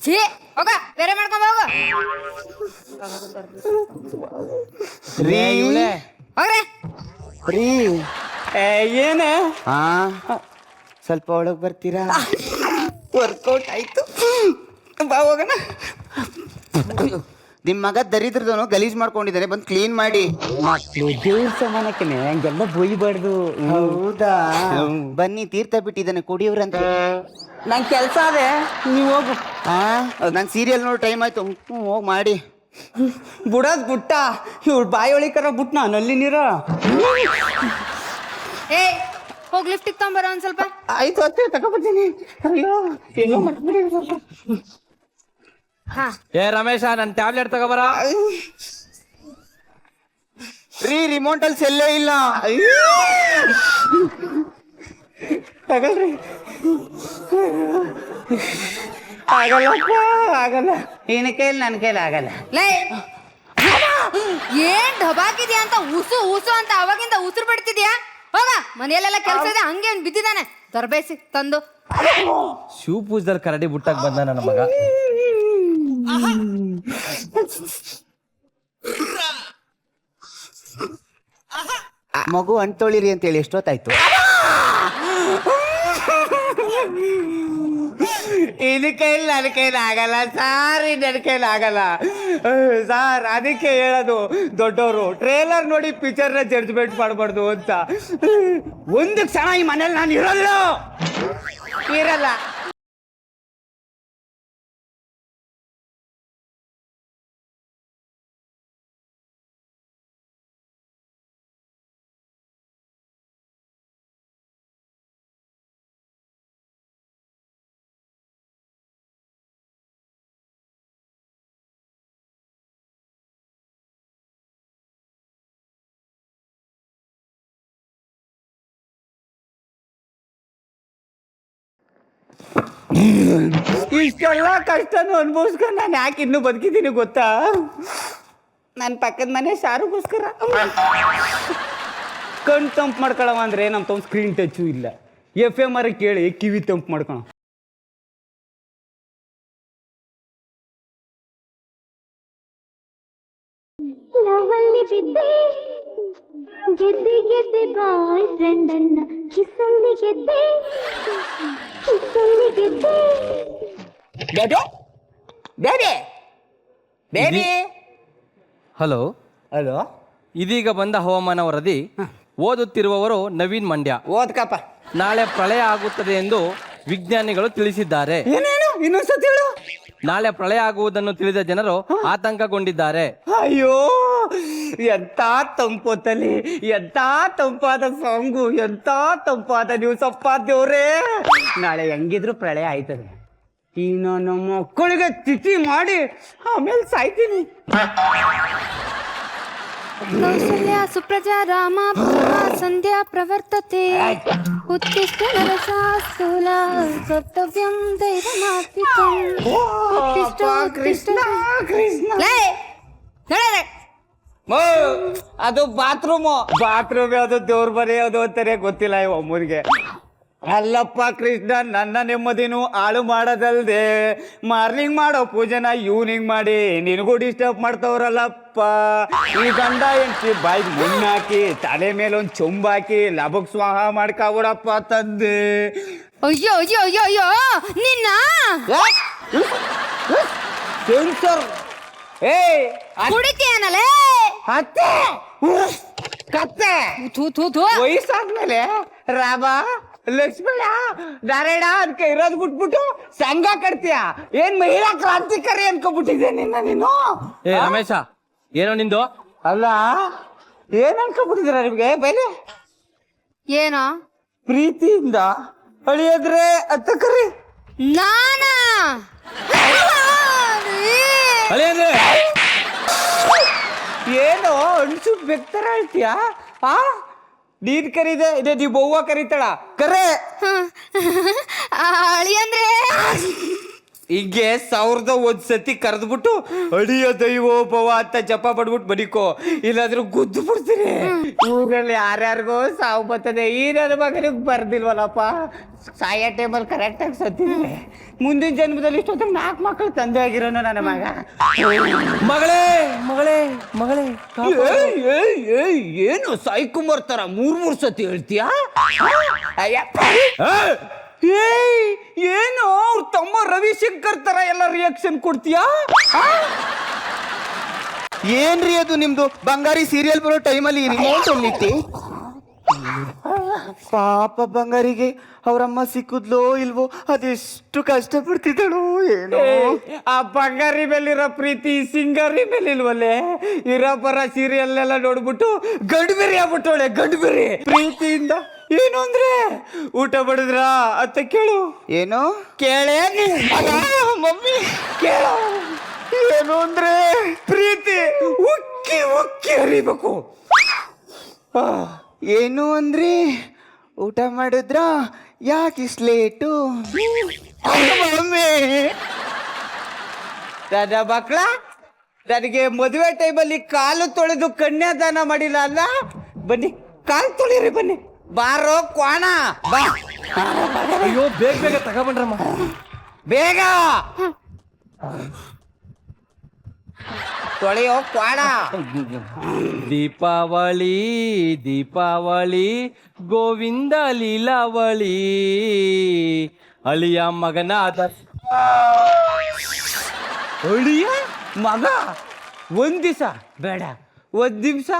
ಛೇ ಹೋಗ ಬೇರೆ ಮಾಡ್ಕೊಂಡ್ ಹೋಗು ರೀ ಇವಳೆ ಹೋಗ್ರೆ ರೀ ಏನೇ ಹಾ ಸ್ವಲ್ಪ ಒಳಗೆ ಬರ್ತೀರಾ ವರ್ಕೌಟ್ ಆಯ್ತು ಬಾ ಹೋಗೋಣ ನಿಮ್ಮ ಮಗ ದರಿದ್ರದವನು ಗಲೀಜ್ ಮಾಡ್ಕೊಂಡಿದ್ದಾನೆ ಬಂದು ಕ್ಲೀನ್ ಮಾಡಿ ಮಕ್ಕಳು ದೇವ್ರ ಸಮಾನಕ್ಕೆ ಹಂಗೆಲ್ಲ ಬೊಯ್ಬಾರ್ದು ಹೌದಾ ಬನ್ನಿ ತೀರ್ಥ ಬಿಟ್ಟಿದ್ದಾನೆ ಕುಡಿಯೋರಂತ ನಂಗೆ ಕೆಲಸ ಅದೇ ನೀವು ಹೋಗು ನಂಗೆ ಸೀರಿಯಲ್ ನೋಡಿ ಟೈಮ್ ಆಯ್ತು ಹೋಗಿ ಮಾಡಿ ಬುಡದ್ ಬುಟ್ಟ ಇವ್ರು ಬಾಯಿ ಒಳಿಕರ ಬುಟ್ನ ನಲ್ಲಿ ನೀರ ಏ ಹೋಗಿ ಲಿಫ್ಟಿಗೆ ತಗೊಂಬರ ಒಂದ್ ಸ್ವಲ್ಪ ಆಯ್ತು ಅತ್ತೆ ತಗೊಬರ್ತೀನಿ ಅಯ್ಯೋ ಏನೋ ಮಾಡ್ಬಿಡಿ ಸ್ವಲ್ಪ ಹಾ ಏ ರಮೇಶ ನನ್ನ ಟ್ಯಾಬ್ಲೆಟ್ ತಗೋಬರ ರೀ ರಿಮೋಟ್ ಅಲ್ಲಿ ಸೆಲ್ಲೇ ಇಲ್ಲ ತಗಲ್ರಿ ಆಗಲ್ಲಪ್ಪ ಆಗಲ್ಲ ನಿನ್ನ ಕೈಲಿ ನನ್ನ ಕೈಲಿ ಆಗಲ್ಲ ಲೇ ಏನ್ ಢಬಾಕಿದ್ಯಾ ಅಂತ ಉಸು ಉಸು ಅಂತ ಅವಾಗಿಂದ ಉಸಿರು ಬಿಡ್ತಿದ್ಯಾ ಹೋಗ ಮನೆಯಲ್ಲೆಲ್ಲ ಕೆಲಸ ಇದೆ ಹಂಗೆ ಅವ್ನು ಬಿದ್ದಿದ್ದಾನೆ ತರಬೇಸಿ ತಂದು ಶಿವ ಪೂಜದಲ್ಲಿ ಕರಡಿ ಬುಟ್ಟಾಗ ಬಂದ ನನ್ನ ಮಗ ಮಗು ಅಂಟೊಳಿರಿ ಅಂತೇಳಿ ಎಷ್ಟೊತ್ತಾಯ್ತು ಇದ ಕೈಲಿ ನನ್ನ ಕೈಲಿ ಆಗಲ್ಲ ಸಾರ್ ನನ್ನ ಕೈಲಿ ಆಗಲ್ಲ ಸಾರ್ ಅದಕ್ಕೆ ಹೇಳೋದು ದೊಡ್ಡವರು ಟ್ರೇಲರ್ ನೋಡಿ ಪಿಕ್ಚರ್ನ ಜಡ್ಜ್ಮೆಂಟ್ ಮಾಡಬಾರ್ದು ಅಂತ ಒಂದು ಕ್ಷಣ ಈ ಮನೇಲಿ ನಾನು ಇರಲ್ಲ ಇಷ್ಟೆಲ್ಲ ಕಷ್ಟನೂ ಅನುಭವಿಸ್ಕೊಂಡು ನಾನು ಯಾಕೆ ಇನ್ನೂ ಬದುಕಿದ್ದೀನಿ ಗೊತ್ತಾ? ನನ್ನ ಪಕ್ಕದ ಮನೆ ಶಾರುಗೋಸ್ಕರ. ಕಣ್ ತಂಪು ಮಾಡ್ಕೊಳವ ಅಂದ್ರೆ ನಮ್ಮ ತಮ್ಮ ಸ್ಕ್ರೀನ್ ಟಚ್ಚು ಇಲ್ಲ. FM ಕೇಳಿ ಕಿವಿ ತಂಪು ಮಾಡ್ಕೊಳ. ಗೆದ್ದೆ ಗೆದ್ದೆ ಬಾಯ್ ಫ್ರೆಂಡ್ ಅನ್ನ ಕಿಸಲ್ಲಿ ಗೆದ್ದೆ ಗೆದ್ದೆ. ಬೇಬಿ ಹಲೋ ಹಲೋ, ಇದೀಗ ಬಂದ ಹವಾಮಾನ ವರದಿ. ಓದುತ್ತಿರುವವರು ನವೀನ್ ಮಂಡ್ಯ. ಓದ್ಕಪ್ಪ. ನಾಳೆ ಪ್ರಳಯ ಆಗುತ್ತದೆ ಎಂದು ವಿಜ್ಞಾನಿಗಳು ತಿಳಿಸಿದ್ದಾರೆ. ಏನೇನು ಇನ್ನೊಂದ್ಸತಿ ಹೇಳು. ನಾಳೆ ಪ್ರಳಯ ಆಗುವುದನ್ನು ತಿಳಿದ ಜನರು ಆತಂಕಗೊಂಡಿದ್ದಾರೆ. ಅಯ್ಯೋ, ಎಂತ ತಂಪೊತ್ತಲ್ಲಿ, ಎಂತ ತಂಪಾದ ಸಾಂಗು, ಎಂತ ತಂಪಾದ ನೀವು ಸಪ್ಪಾದೇವ್ರೇ. ನಾಳೆ ಹೆಂಗಿದ್ರು ಪ್ರಳಯ ಆಯ್ತದೆ. ಇನ್ನು ನಮ್ಮ ಮಕ್ಕಳಿಗೆ ತಿಥಿ ಮಾಡಿ ಆಮೇಲೆ ಸಾಯ್ತೀನಿ. ಕೌಸಲ್ಯ ಸುಪ್ರಜಾ ರಾಮ ಸಂಧ್ಯಾ ಪ್ರವರ್ತತೆ ಉತ್ತಿಷ್ಠ ನರಶಾಸ್ತೂಲ ಕರ್ತವ್ಯಂ ದೈವಮಾರ್ಪಿತಂ ಉತ್ತಿಷ್ಠ ಕೃಷ್ಣ ಕೃಷ್ಣ. ಅದು ಬಾತ್ರೂಮ್ ಅದು ದೇವ್ರ ಮನೆ ಅದು ಅಂತಾನೆ ಗೊತ್ತಿಲ್ಲ ಇವ ಅಮ್ಮನಿಗೆ. ಅಲ್ಲಪ್ಪ ಕೃಷ್ಣ, ನನ್ನ ನೆಮ್ಮದಿನೂ ಹಾಳು ಮಾಡೋದಲ್ದೆ ಮಾರ್ನಿಂಗ್ ಮಾಡೋ ಪೂಜೆನ ಈವ್ನಿಂಗ್ ಮಾಡಿ ನಿನಗೂ ಡಿಸ್ಟರ್ಬ್ ಮಾಡ್ತವ್ರಲ್ಲಪ್ಪ. ಈ ಗಂಡ ಹೆಂಡ್ತಿ ಬಾಯಿಗೆ ಮುನ್ನಾಕಿ ತಲೆ ಮೇಲೆ ಒಂದು ಚೊಂಬಾಕಿ ಲಬಕ್ ಸ್ವಾಹ ಮಾಡ್ಕೊಬಿಡಪ್ಪ ತಂದೆ. ಅಯ್ಯೋ ಅಯ್ಯೋ ಅಯ್ಯೋ ಅಯ್ಯೋ ನಿನ್ನ ಸೆನ್ಸರ್ ಕುಡಿತೀಯನಲೇ ಅತ್ತೆ ಕತ್ತೆ. ವಯಸ್ಸಾದ್ಮೇಲೆ ರಾಮ ಲಕ್ಷ್ಮಣ ನಾರಾಯಣ ಅನ್ಕ ಇರೋದ್ ಬಿಟ್ಬಿಟ್ಟು ಸಂಘ ಕಟ್ತೀಯ. ಏನ್ ಮಹಿಳಾ ಕ್ರಾಂತಿಕಾರಿ ಅನ್ಕೊಬಿಟ್ಟಿದ್ದೆ ನಿನ್ನ ನೀನು. ಏ ರಮೇಶ, ಏನೋ ನಿಂದು? ಅಲ್ಲ, ಏನ್ ಅನ್ಕೊಬಿಟ್ಟಿದ್ದೀರ ನಿಮ್ಗೆ ಬೈಲೆ? ಏನೋ ಪ್ರೀತಿಯಿಂದ ಅಳಿಯದ್ರೆ ಅತ್ತಕರಿ ನಾನಾ ಏನೋ ಅನ್ಸುಟ್ ಬೆಕ್ತರ ಹೇಳ್ತೀಯಾ? ನೀನ್ ಕರೀದೆ ಇದೆ, ನೀ ಬವ್ವ ಕರೀತಾಳ ಕರೆ. ಅಳಿಯಂದ್ರೆ ಹಿಂಗೆ 1001 ಸತಿ ಕರೆದ್ಬಿಟ್ಟು ಅಡಿಯ ದೈವೋ ಭವ ಅಂತ ಜಪ ಪಡ್ಬಿಟ್ಟು ಬದುಕೋ, ಇಲ್ಲಾದ್ರೂ ಗುದ್ದು ಬಿಡ್ತೀನಿ. ಊರಲ್ಲಿ ಯಾರ್ಯಾರಿಗೋ ಸಾವು ಬರ್ತದೆ, ಈ ನನ್ನ ಮಗನಿಗೆ ಬರ್ದಿಲ್ವಲ್ಲಪ್ಪ. ಸಾಯೋ ಟೈಮಲ್ಲಿ ಕರೆಕ್ಟಾಗಿ ಸತ್ತಿದ್ರೆ ಮುಂದಿನ ಜನ್ಮದಲ್ಲಿ ಇಷ್ಟೊತ್ತಿಗೆ 4 ಮಕ್ಕಳು ತಂದೆ ಆಗಿರೋನು ನನ್ನ ಮಗ. ಮಗಳೇ ಮಗಳೇ ಮಗಳೇ, ಏನು ಸಾಯಿ ಕುಮಾರ್ ತರ 3 ಸತಿ ಹೇಳ್ತೀಯಾ? ಏನು ಅವ್ರ ತಮ್ಮ ರವಿಶಂಕರ್ ತರ ಎಲ್ಲ ರಿಯಾಕ್ಷನ್ ಕೊಡ್ತೀಯಾ? ಏನ್ರಿ ಅದು ನಿಮ್ದು ಬಂಗಾರಿ ಸೀರಿಯಲ್ ಬರೋ ಟೈಮಲ್ಲಿ ರಿಮೋಟ್ ಎಲ್ಲಿತ್ತಿ? ಪಾಪ ಬಂಗಾರಿಗೆ ಅವ್ರಮ್ಮ ಸಿಕ್ಕುದ್ಲೋ ಇಲ್ವೋ, ಅದೆಷ್ಟು ಕಷ್ಟಪಡ್ತಿದ್ದಳು ಏನೋ. ಆ ಬಂಗಾರಿ ಮೇಲಿರೋ ಪ್ರೀತಿ ಸಿಂಗಾರಿ ಮೇಲೆ ಇಲ್ವಲ್ಲೇ. ಇರಬರ ಸೀರಿಯಲ್ ಎಲ್ಲ ನೋಡ್ಬಿಟ್ಟು ಗಂಡ್ಬೇರಿ ಆಗ್ಬಿಟ್ಟವಳೆ, ಗಂಡ್ಬೇರಿ ಪ್ರೀತಿಯಿಂದ. ಏನು ಅಂದ್ರೆ ಊಟ ಬಡಿದ್ರ ಅಂತ ಕೇಳು. ಏನು ಕೇಳೇ ಮಮ್ಮಿ ಕೇಳು. ಏನು ಅಂದ್ರೆ ಪ್ರೀತಿ ಉಕ್ಕಿ ಉಕ್ಕಿ ಹರಿಬೇಕು. ಏನು ಅಂದ್ರೆ ಊಟ ಮಾಡಿದ್ರ ಯಾಕೆ ಲೇಟು ಮಮ್ಮಿ? ನನ್ನ ಮಕ್ಕಳ ನನಗೆ ಮದುವೆ ಟೈಮಲ್ಲಿ ಕಾಲು ತೊಳೆದು ಕನ್ಯಾದಾನ ಮಾಡಿಲ್ಲ ಅಲ್ಲ. ಬನ್ನಿ ಕಾಲು ತೊಳಿರಿ, ಬನ್ನಿ ಬಾರೋ ಕ್ವಾಣ ಬಾ. ಅಯ್ಯೋ ಬೇಗ ಬೇಗ ತಗೊಬಂಡ್ರಮ್ಮ, ಬೇಗ ತೊಳೆಯೋ ಕ್ವಾಣ. ದೀಪಾವಳಿ ದೀಪಾವಳಿ ಗೋವಿಂದ ಲೀಲಾವಳಿ, ಅಳಿಯ ಮಗನಾದ ಅಳಿಯ ಮಗ. ಒಂದ್ ದಿವಸ ಬೇಡ, 1 ನಿಮಿಷ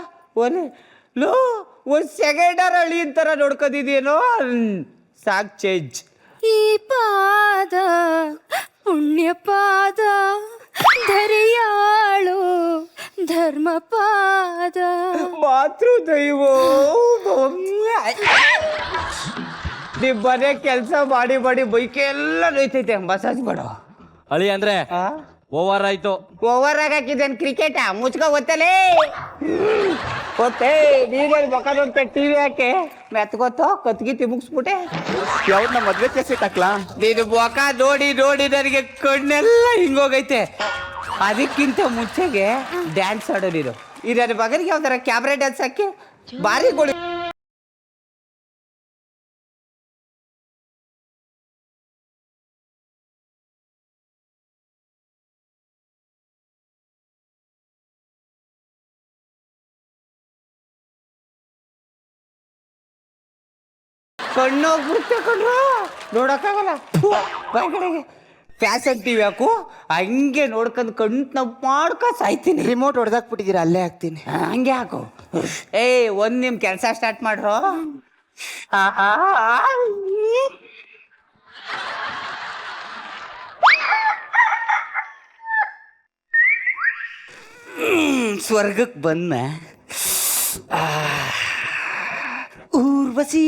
ಒಲೆ ಲೋ, 1 ಸೆಕೆಂಡರ್ ಅಳಿ ಅಂತಾರ ನೋಡ್ಕೋದಿದೇನೋ ಸಾಕ್ ಚೇಂಜ್. ಈ ಪಾದ ಪುಣ್ಯ ಪಾದ ಧರಿಯಾಳು ಧರ್ಮಪಾದ ಮಾತೃ ದೈವೋ. ನಿಮ್ ಮನೆ ಕೆಲಸ ಮಾಡಿ ಮಾಡಿ ಬೈಕೆ ಎಲ್ಲ ನೋಯ್ತೈತೆ, ಮಸಾಜ್ ಮಾಡೋ. ಅಳಿ ಅಂದ್ರೆ ಓವರ್ ಆಯ್ತು. ಓವರ್ ಆಗಿ ಹಾಕಿದ್ದೇನು ಕ್ರಿಕೆಟ ಮುಚ್ಕೊ ಗೊತ್ತಲೇ ಗೊತ್ತೇ ನೀರಲ್ಲಿ ಮಕ್ಕಳಂತ ಟಿವಿ ಹಾಕಿ ಮೆತ್ಕೊತ್ತೋ ಕತ್ಗಿತ್ತಿ ಮುಗಿಸ್ಬಿಟ್ಟೆ. ಯಾವ್ದು ನಮ್ಮ ಮದ್ವೆ ಕೇಸ್ ಇಟ್ಟಾಕ್ಲಾ? ನೀನು ಮೊಕ ನೋಡಿ ನೋಡಿ ನನಗೆ ಕಣ್ಣೆಲ್ಲ ಹಿಂಗೋಗೈತೆ. ಅದಕ್ಕಿಂತ ಮುಂಚೆಗೆ ಡ್ಯಾನ್ಸ್ ಆಡೋ ನೀನು ಈ ನನ್ನ ಮಗನಿಗೆ ಯಾವ್ದಾರ ಕ್ಯಾಬ್ರೆ ಡ್ಯಾನ್ಸ್ ಹಾಕಿ ಭಾರಿ ಗೋಳಿ. ಕಣ್ಣೋಗ್ಬಿಡುತ್ತೆ ಕಣ್ರು ನೋಡಕ್ಕಾಗಲ್ಲ. ಕಡೆಗೆ ಫ್ಯಾಷನ್ ಟಿವಿ ಹಾಕು ಹಂಗೆ ನೋಡ್ಕೊಂಡು ಕಣ್ಣು ಮಾಡ್ಕೊ ಸಾಯ್ತೀನಿ. ರಿಮೋಟ್ ಹೊಡೆದಾಕ್ಬಿಟ್ಟಿದ್ದೀರಾ, ಅಲ್ಲೇ ಹಾಕ್ತೀನಿ. ಹಂಗೆ ಹಾಕು. ಒಂದ್ ನಿಮ್ ಕೆಲಸ ಸ್ಟಾರ್ಟ್ ಮಾಡ್ರು. ಸ್ವರ್ಗಕ್ಕೆ ಬಂದ Urvashi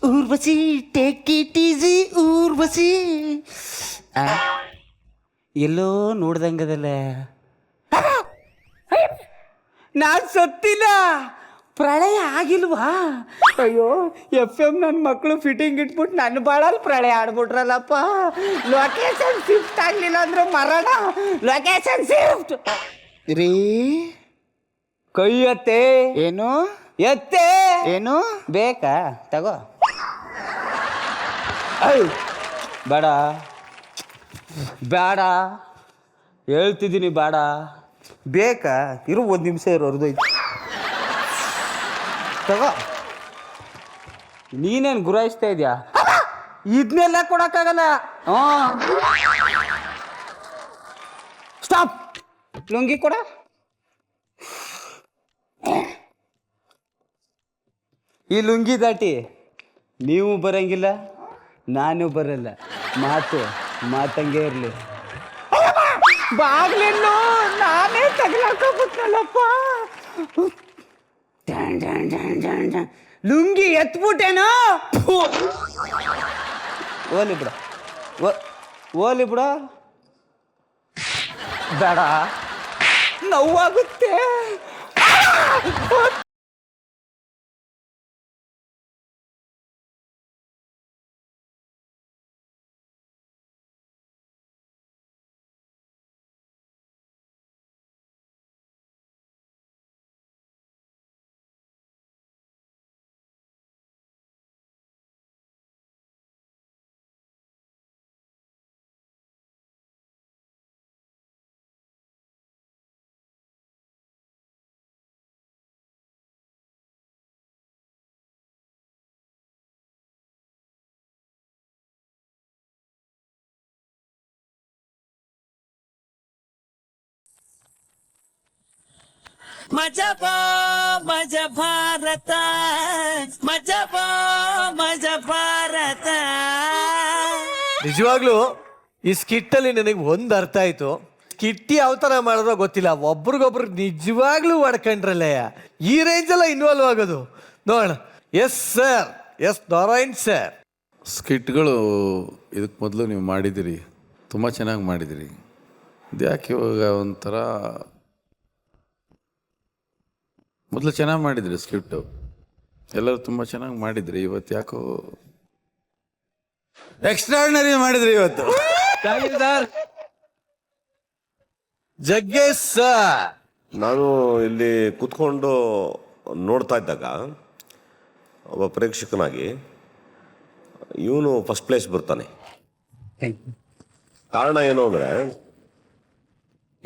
Urvashi take it easy Urvashi. ಎಲ್ಲೋ ನೋಡ್ದಂಗದಲ್ಲ. ನಾನ್ ಸತ್ತಿಲ್ಲ, ಪ್ರಳಯ ಆಗಿಲ್ವಾ? ಅಯ್ಯೋ FM ನನ್ನ ಮಕ್ಕಳು ಫಿಟ್ಟಿಂಗ್ ಇಟ್ಬಿಟ್ಟು ನನ್ನ ಬಾಳಲ್ಲಿ ಪ್ರಳಯ ಆಡ್ಬಿಟ್ರಲ್ಲಪ್ಪ. ಲೊಕೇಶನ್ ಶಿಫ್ಟ್ ಆಗ್ಲಿಲ್ಲ ಅಂದ್ರೆ ಮರಣ. ಲೊಕೇಶನ್ ಶಿಫ್ಟ್ ರೀ ಕೈ ಎತ್ತೆ. ಏನು ಎತ್ತೆ ಏನು ಬೇಕಾ ತಗೋ. ಬೇಡ ಬೇಡ ಹೇಳ್ತಿದ್ದೀನಿ ಬೇಡ. ಬೇಕಾ ಇರು, ಒಂದು ನಿಮಿಷ ಇರೋರ್ದೈತಿ ತಗೋ. ನೀನೇನು ಗುರಾಯಿಸ್ತಾ ಇದೆಯಾ? ಇದನ್ನೆಲ್ಲ ಕೊಡಕ್ಕಾಗಲ್ಲ. ಸ್ಟಾಪ್. ಲುಂಗಿ ಕೊಡ. ಈ ಲುಂಗಿ ದಾಟಿ ನೀವು ಬರಂಗಿಲ್ಲ, ನಾನು ಬರಲ್ಲ. ಮಾತಂಗೆ ಇರಲಿ. ಬಾಗ್ಲೆಲ್ಲೋ ನಾನೇ ತಗಲಾಕೋಬಿಟ್ನಲ್ಲಪ್ಪ. ಲುಂಗಿ ಎತ್ಬಿಟ್ಟೇನೋ. ಓಲಿ ಬಿಡ, ಓಲಿ ಬಿಡ. ಬೇಡ, ನೋವಾಗುತ್ತೆ. ಮಜಬಾ ಮಜ ಭಾರತ, ಮಜಬಾ ಮಜ ಭಾರತ. ನಿಜವಾಗ್ಲೂ ಈ ಸ್ಕಿಟ್ ಅಲ್ಲಿ ನನಗೆ ಒಂದು ಅರ್ಥ ಆಯ್ತು. ಸ್ಕಿಟ್ ಯಾವ ತರ ಮಾಡಿದ್ರೋ ಗೊತ್ತಿಲ್ಲ, ಒಬ್ರಿಗೊಬ್ರು ನಿಜವಾಗ್ಲೂ ಹೊಡ್ಕೊಂಡ್ರಲ್ಲ. ಈ ರೇಂಜ್ ಎಲ್ಲ ಇನ್ವಾಲ್ವ್ ಆಗೋದು ನೋಡ. Yes sir, S Narayan sir. ಸ್ಕಿಟ್ಗಳು ಇದಕ್ಕೆ ಮೊದಲು ನೀವು ಮಾಡಿದಿರಿ, ತುಂಬ ಚೆನ್ನಾಗಿ ಮಾಡಿದಿರಿ. ಇದ್ಯಾಕೆ ಇವಾಗ ಒಂಥರ ಮೊದಲು ಚೆನ್ನಾಗಿ ಮಾಡಿದ್ರಿ ಸ್ಕ್ರಿಪ್ಟು, ಎಲ್ಲರೂ ತುಂಬ ಚೆನ್ನಾಗಿ ಮಾಡಿದ್ರಿ. ಇವತ್ತು ಯಾಕೋ ಎಕ್ಸ್ಟ್ರಾರ್ಡಿನರಿ ಮಾಡಿದ್ರಿ ಇವತ್ತು. ಜಗ್ಗೇಶ್ ಸರ್, ನಾನು ಇಲ್ಲಿ ಕೂತ್ಕೊಂಡು ನೋಡ್ತಾ ಇದ್ದಾಗ ಒಬ್ಬ ಪ್ರೇಕ್ಷಕನಾಗಿ ಇವನು ಫಸ್ಟ್ ಪ್ಲೇಸ್ ಬರ್ತಾನೆ. ಕಾರಣ ಏನು ಅಂದರೆ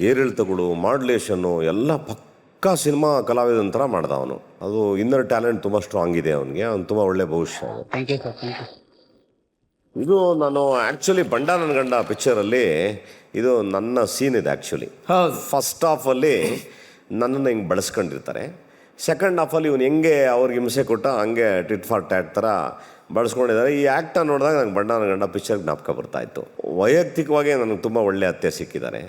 ಏರಿಳಿತಗಳು, ಮಾಡ್ಯುಲೇಷನ್ನು ಎಲ್ಲ ಪಕ್ಕಾ ಸಿನಿಮಾ ಕಲಾವಿದನ ಥರ ಮಾಡ್ದ ಅವನು. ಅದು ಇನ್ನರ್ ಟ್ಯಾಲೆಂಟ್ ತುಂಬ ಸ್ಟ್ರಾಂಗ್ ಇದೆ ಅವನಿಗೆ, ಅವ್ನು ತುಂಬ ಒಳ್ಳೆ ಭವಿಷ್ಯ. ಇದು ನಾನು ಆ್ಯಕ್ಚುಲಿ ಬಂಡ ನನ್ನ ಗಂಡ ಪಿಕ್ಚರಲ್ಲಿ ಇದು ನನ್ನ ಸೀನ್ ಇದೆ. ಆ್ಯಕ್ಚುಲಿ ಫಸ್ಟ್ ಹಾಫಲ್ಲಿ ನನ್ನನ್ನು ಹಿಂಗೆ ಬಳಸ್ಕೊಂಡಿರ್ತಾರೆ, ಸೆಕೆಂಡ್ ಹಾಫಲ್ಲಿ ಇವನು ಹೆಂಗೆ ಅವ್ರಿಗೆ ಹಿಂಸೆ ಕೊಟ್ಟ ಹಂಗೆ ಟಿಟ್ ಫಾರ್ ಟ್ಯಾಟ್ ಥರ ಬಳಸ್ಕೊಂಡಿದ್ದಾರೆ. ಈ ಆ್ಯಕ್ಟ ನೋಡಿದಾಗ ನಂಗೆ ಬಂಡ ನನ್ನ ಗಂಡ ಪಿಕ್ಚರ್ ಜ್ಞಾಪಕ ಬರ್ತಾಯಿತ್ತು. ವೈಯಕ್ತಿಕವಾಗಿ ನನಗೆ ತುಂಬ ಒಳ್ಳೆ ಅತ್ತೆ ಸಿಕ್ಕಿದ್ದಾರೆ.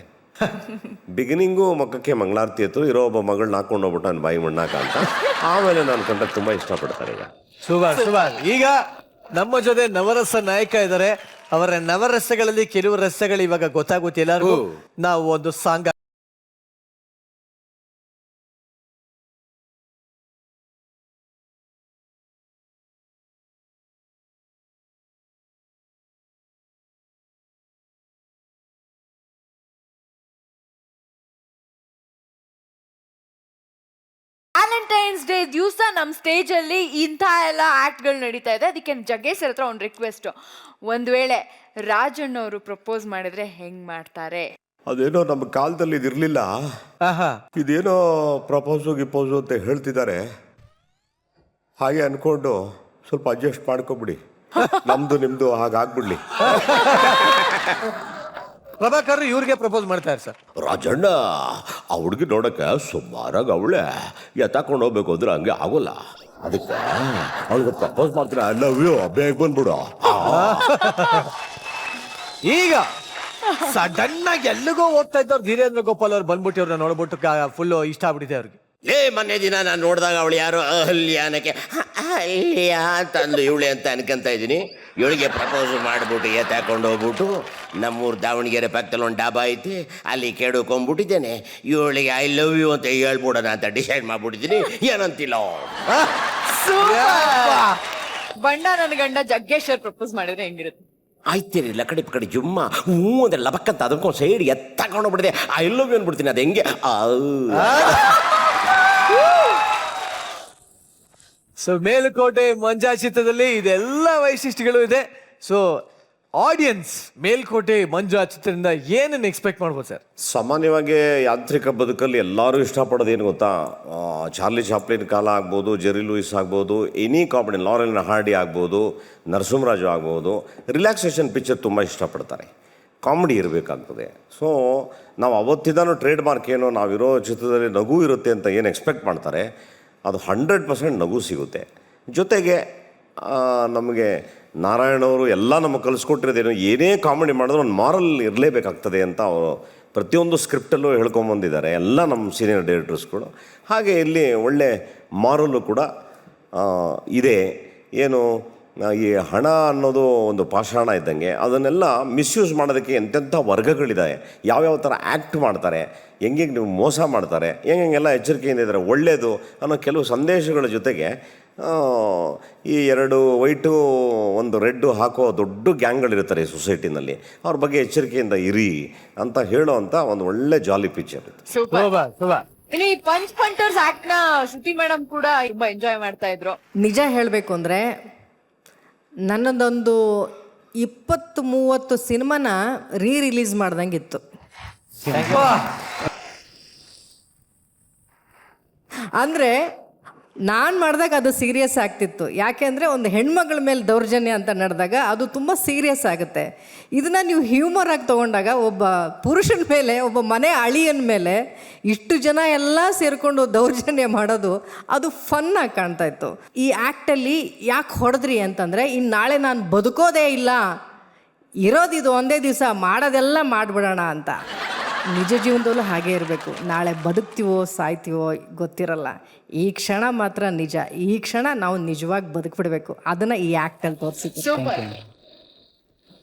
ಬಿಗಿನಿಂಗು ಮಕ್ಕಕ್ಕೆ ಮಂಗಳಾರತಿ ಎತ್ತು, ಇರೋ ಒಬ್ಬ ಮಗಳನ್ನ ಹಾಕೊಂಡು ಹೋಗ್ಬಿಟ್ಟು ನನ್ನ ಬಾಯಿ ಮಣ್ಣಾಕ ಅಂತ. ಆಮೇಲೆ ನಾನು ಕಂಡ ತುಂಬ ಇಷ್ಟಪಡ್ತಾರೆ. ಈಗ ಸೂಪರ್ ಸೂಪರ್. ಈಗ ನಮ್ಮ ಜೊತೆ ನವರಸ ನಾಯಕ ಇದ್ದಾರೆ, ಅವರ ನವರಸಗಳಲ್ಲಿ ಕೆಲವು ರಸಗಳು ಇವಾಗ ಗೊತ್ತಾಗುತ್ತೆ ಎಲ್ಲರಿಗೂ. ನಾವು ಒಂದು ಸಾಂಗ್ ವ್ಯಾಲೆಂಟೈನ್ಸ್ ಡೇ ದಿವಸ ನಮ್ಮ ಸ್ಟೇಜಲ್ಲಿ ಇಂಥ ಎಲ್ಲ ಆ್ಯಕ್ಟ್ಗಳು ನಡೀತಾ ಇದೆ. ಅದಕ್ಕೆ ಜಗ್ಗೇಶ್ ಸರ್ ಹತ್ರ ಒಂದು ರಿಕ್ವೆಸ್ಟು, ಒಂದು ವೇಳೆ ರಾಜಣ್ಣವರು ಪ್ರಪೋಸ್ ಮಾಡಿದ್ರೆ ಹೆಂಗ್ ಮಾಡ್ತಾರೆ? ಅದೇನೋ ನಮ್ಮ ಕಾಲದಲ್ಲಿ ಇದಿರಲಿಲ್ಲ. ಇದೇನೋ ಪ್ರಪೋಸು ಗಿಪೋಸು ಅಂತ ಹೇಳ್ತಿದ್ದಾರೆ. ಹಾಗೆ ಅನ್ಕೊಂಡು ಸ್ವಲ್ಪ ಅಡ್ಜಸ್ಟ್ ಮಾಡ್ಕೊಬಿಡಿ. ನಮ್ದು ನಿಮ್ದು ಹಾಗಾಗ್ಬಿಡ್ಲಿ. ಪ್ರಭಾಕರ್ ಇವ್ರಿಗೆ ಪ್ರಪೋಸ್ ಮಾಡ್ತಾರೆ ಸರ್. ರಾಜಣ್ಣ ಆ ಹುಡುಗಿ ನೋಡಕ್ಕೆ ಸುಮಾರಾಗಿ ಅವಳೆ ಎತ್ತಾಕೊಂಡು ಹೋಗ್ಬೇಕು ಅಂದ್ರೆ ಹಂಗೆ ಆಗೋಲ್ಲ. ಅದಕ್ಕೆ ಅವಳಿಗೆ ಪ್ರಪೋಸ್ ಮಾಡ್ತಾರೆ. ಐ ಲವ್ ಯು, ಬೇಗ ಬಂದ್ಬಿಡು. ಈಗ ಸಡನ್ ಆಗಿ ಎಲ್ಲಿಗೋ ಹೋಗ್ತಾ ಇದ್ದವ್ರು ಧೀರೇಂದ್ರ ಗೋಪಾಲ್ ಅವ್ರು ಬಂದ್ಬಿಟ್ಟು ಅವ್ರನ್ನ ನೋಡ್ಬಿಟ್ಟು ಫುಲ್ ಇಷ್ಟ ಆಗ್ಬಿಟ್ಟಿದೆ ಅವ್ರಿಗೆ. ಮೊನ್ನೆ ದಿನ ನಾನು ನೋಡಿದಾಗ ಅವಳು ಯಾರು ಅಹಲ್ಯಾನಕ್ಕೆ ಅಹಲ್ಯ ತಂದು ಇವಳೆ ಅಂತ ಅನ್ಕೊಂತ ಇದ್ದೀನಿ. ಇವಳಿಗೆ ಪ್ರಪೋಸ್ ಮಾಡಿಬಿಟ್ಟು ಎತ್ತಾಕೊಂಡು ಹೋಗ್ಬಿಟ್ಟು ನಮ್ಮೂರು ದಾವಣಗೆರೆ ಪಕ್ಕದಲ್ಲಿ ಒಂದು ಡಾಬಾ ಐತಿ, ಅಲ್ಲಿ ಕೇಳ್ಕೊಂಬಿಟ್ಟಿದ್ದೇನೆ. ಇವಳಿಗೆ ಐ ಲವ್ ಯು ಅಂತ ಹೇಳ್ಬಿಡೋಣ ಅಂತ ಡಿಸೈಡ್ ಮಾಡ್ಬಿಟ್ಟಿದ್ದೀನಿ. ಏನಂತಿಲ್ಲ ಬಣ್ಣ ನನ್ನ ಗಂಡ ಜಗ್ಗೇಶ್ ಅವ್ರು ಪ್ರಪೋಸ್ ಮಾಡಿದ್ರೆ ಹೆಂಗಿರುತ್ತೆ? ಆಯ್ತಿರಲಿಲ್ಲ ಕಡೆ ಕಡೆ ಜುಮ್ಮ ಹ್ಞೂ ಅಂದ್ರೆ ಲಬಕ್ಕಂತ ಅದಕ್ಕೊಂದು ಸೈಡ್ ಎತ್ತಾಕೊಂಡು ಹೋಗ್ಬಿಡಿದೆ. ಐ ಲವ್ ಯು ಅಂದ್ಬಿಡ್ತೀನಿ. ಅದು ಹೆಂಗೆ ಸೊ ಮೇಲುಕೋಟೆ ಮಂಜಾ ಚಿತ್ರದಲ್ಲಿ ಇದೆಲ್ಲ ವೈಶಿಷ್ಟ್ಯಗಳು ಇದೆ. ಸೊ ಆಡಿಯನ್ಸ್ ಮೇಲ್ಕೋಟೆ ಮಂಜಾ ಚಿತ್ರದಿಂದ ಏನನ್ನು ಎಕ್ಸ್ಪೆಕ್ಟ್ ಮಾಡ್ಬೋದು ಸರ್? ಸಾಮಾನ್ಯವಾಗಿ ಯಾಂತ್ರಿಕ ಬದುಕಲ್ಲಿ ಎಲ್ಲರೂ ಇಷ್ಟಪಡೋದು ಏನು ಗೊತ್ತಾ, ಚಾರ್ಲಿ ಚಾಪ್ಲಿನ್ ಕಾಲ ಆಗ್ಬೋದು, ಜೆರಿ ಲೂಯಿಸ್ ಆಗ್ಬೋದು, ಎನಿ ಕಾಮಿಡಿ, ಲಾರೆಲ್ ಹಾರ್ಡಿ ಆಗ್ಬೋದು, ನರಸಿಂಹರಾಜು ಆಗ್ಬೋದು, ರಿಲ್ಯಾಕ್ಸೇಷನ್ ಪಿಕ್ಚರ್ ತುಂಬ ಇಷ್ಟಪಡ್ತಾರೆ. ಕಾಮಿಡಿ ಇರಬೇಕಾಗ್ತದೆ. ಸೊ ನಾವು ಅವತ್ತಿದ್ದಾನು ಟ್ರೇಡ್ ಮಾರ್ಕ್ ಏನೋ ನಾವಿರೋ ಚಿತ್ರದಲ್ಲಿ ನಗು ಇರುತ್ತೆ ಅಂತ ಏನು ಎಕ್ಸ್ಪೆಕ್ಟ್ ಮಾಡ್ತಾರೆ, ಅದು 100% ನಗು ಸಿಗುತ್ತೆ. ಜೊತೆಗೆ ನಮಗೆ ನಾರಾಯಣವರು ಎಲ್ಲ ನಮಗೆ ಕಲಿಸ್ಕೊಟ್ಟಿರೋದೇನು, ಏನೇ ಕಾಮಿಡಿ ಮಾಡಿದ್ರು ಒಂದು ಮಾರಲ್ ಇರಲೇಬೇಕಾಗ್ತದೆ ಅಂತ ಅವರು ಪ್ರತಿಯೊಂದು ಸ್ಕ್ರಿಪ್ಟಲ್ಲೂ ಹೇಳ್ಕೊಂಬಂದಿದ್ದಾರೆ ಎಲ್ಲ ನಮ್ಮ ಸೀನಿಯರ್ ಡೈರೆಕ್ಟರ್ಸ್ಗಳು. ಹಾಗೆ ಇಲ್ಲಿ ಒಳ್ಳೆ ಮಾರಲ್ಲು ಕೂಡ ಇದೆ. ಏನು ಈ ಹಣ ಅನ್ನೋದು ಒಂದು ಪಾಷಾಣ ಇದ್ದಂಗೆ, ಅದನ್ನೆಲ್ಲ ಮಿಸ್ಯೂಸ್ ಮಾಡೋದಕ್ಕೆ ಎಂತೆಂಥ ವರ್ಗಗಳಿದ್ದಾವೆ, ಯಾವ್ಯಾವ ಥರ ಆ್ಯಕ್ಟ್ ಮಾಡ್ತಾರೆ, ಹೆಂಗೆ ನೀವು ಮೋಸ ಮಾಡ್ತಾರೆ, ಹೆಂಗೆಲ್ಲ ಎಚ್ಚರಿಕೆಯಿಂದ ಇದ್ದಾರೆ, ಒಳ್ಳೆಯದು ಅನ್ನೋ ಕೆಲವು ಸಂದೇಶಗಳ ಜೊತೆಗೆ ಈ 2 ವೈಟು 1 ರೆಡ್ಡು ಹಾಕೋ ದೊಡ್ಡ ಗ್ಯಾಂಗ್ಗಳಿರ್ತಾರೆ ಈ ಸೊಸೈಟಿನಲ್ಲಿ, ಅವ್ರ ಬಗ್ಗೆ ಎಚ್ಚರಿಕೆಯಿಂದ ಇರಿ ಅಂತ ಹೇಳೋ ಅಂತ ಒಂದು ಒಳ್ಳೆ ಜಾಲಿ ಪಿಕ್ಚರ್ ಇದು. ಇನ್ನು ಈ ಪಂಚ್ ಪಂಟರ್ಸ್ ಆಕ್ಟ್ ನ ಶ್ರುತಿ ಮೇಡಮ್ ಕೂಡ ತುಂಬಾ ಎಂಜಾಯ್ ಮಾಡ್ತಾ ಇದ್ರು. ನಿಜ ಹೇಳಬೇಕು ಅಂದರೆ ನನ್ನದೊಂದು 20-30 ಸಿನಿಮಾನ ರಿಲೀಸ್ ಮಾಡ್ದಂಗಿತ್ತು. ಅಂದರೆ ನಾನು ಮಾಡಿದಾಗ ಅದು ಸೀರಿಯಸ್ ಆಗ್ತಿತ್ತು. ಯಾಕೆಂದರೆ ಒಂದು ಹೆಣ್ಮಗಳ ಮೇಲೆ ದೌರ್ಜನ್ಯ ಅಂತ ನಡೆದಾಗ ಅದು ತುಂಬ ಸೀರಿಯಸ್ ಆಗುತ್ತೆ. ಇದನ್ನು ನೀವು ಹ್ಯೂಮರ್ ಆಗಿ ತೊಗೊಂಡಾಗ ಒಬ್ಬ ಪುರುಷನ ಮೇಲೆ, ಒಬ್ಬ ಮನೆ ಅಳಿಯನ ಮೇಲೆ ಇಷ್ಟು ಜನ ಎಲ್ಲ ಸೇರಿಕೊಂಡು ದೌರ್ಜನ್ಯ ಮಾಡೋದು ಅದು ಫನ್ನಾಗಿ ಕಾಣ್ತಾ ಇತ್ತು. ಈ ಆ್ಯಕ್ಟಲ್ಲಿ ಯಾಕೆ ಹೊಡೆದ್ರಿ ಅಂತಂದರೆ, ಇನ್ನು ನಾಳೆ ನಾನು ಬದುಕೋದೇ ಇಲ್ಲ, ಇರೋದಿದು ಒಂದೇ ದಿವಸ, ಮಾಡೋದೆಲ್ಲ ಮಾಡಿಬಿಡೋಣ ಅಂತ. ನಿಜ ಜೀವನದಲ್ಲೂ ಹಾಗೆ ಇರಬೇಕು. ನಾಳೆ ಬದುಕ್ತೀವೋ ಸಾಯ್ತೀವೋ ಗೊತ್ತಿರಲ್ಲ. ಈ ಕ್ಷಣ ಮಾತ್ರ ನಿಜ. ಈ ಕ್ಷಣ ನಾವು ನಿಜವಾಗಿ ಬದುಕ್ಬಿಡ್ಬೇಕು. ಅದನ್ನು ಈ ಆ್ಯಕ್ಟಲ್ಲಿ ತೋರಿಸಿದ್ವಿ.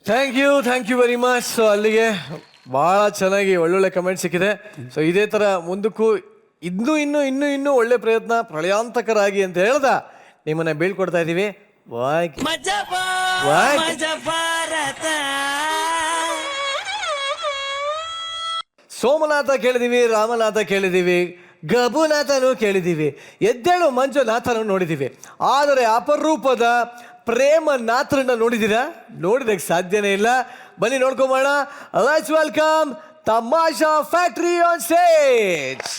Thank you very much. So ಅಲ್ಲಿಗೆ ಭಾಳ ಚೆನ್ನಾಗಿ ಒಳ್ಳೊಳ್ಳೆ ಕಮೆಂಟ್ ಸಿಕ್ಕಿದೆ. ಸೊ ಇದೇ ಥರ ಮುಂದಕ್ಕೂ ಇನ್ನೂ ಒಳ್ಳೆ ಪ್ರಯತ್ನ ಪ್ರಳಯಾಂತಕರಾಗಿ ಅಂತ ಹೇಳ್ದ ನಿಮ್ಮನ್ನ ಬೀಳ್ಕೊಡ್ತಾ ಇದ್ದೀವಿ. ಸೋಮನಾಥ ಕೇಳಿದೀವಿ, ರಾಮನಾಥ ಕೇಳಿದೀವಿ, ಗಬುನಾಥನೂ ಕೇಳಿದೀವಿ, ಎದ್ದೇಳು ಮಂಜುನಾಥನೂ ನೋಡಿದ್ದೀವಿ. ಆದರೆ ಅಪರೂಪದ ಪ್ರೇಮನಾಥರನ್ನ ನೋಡಿದ್ದೀರಾ? ನೋಡಿದಕ್ಕೆ ಸಾಧ್ಯನೇ ಇಲ್ಲ. ಬನ್ನಿ ನೋಡ್ಕೊಂಬೋಣ. Let's welcome Tamasha factory on stage.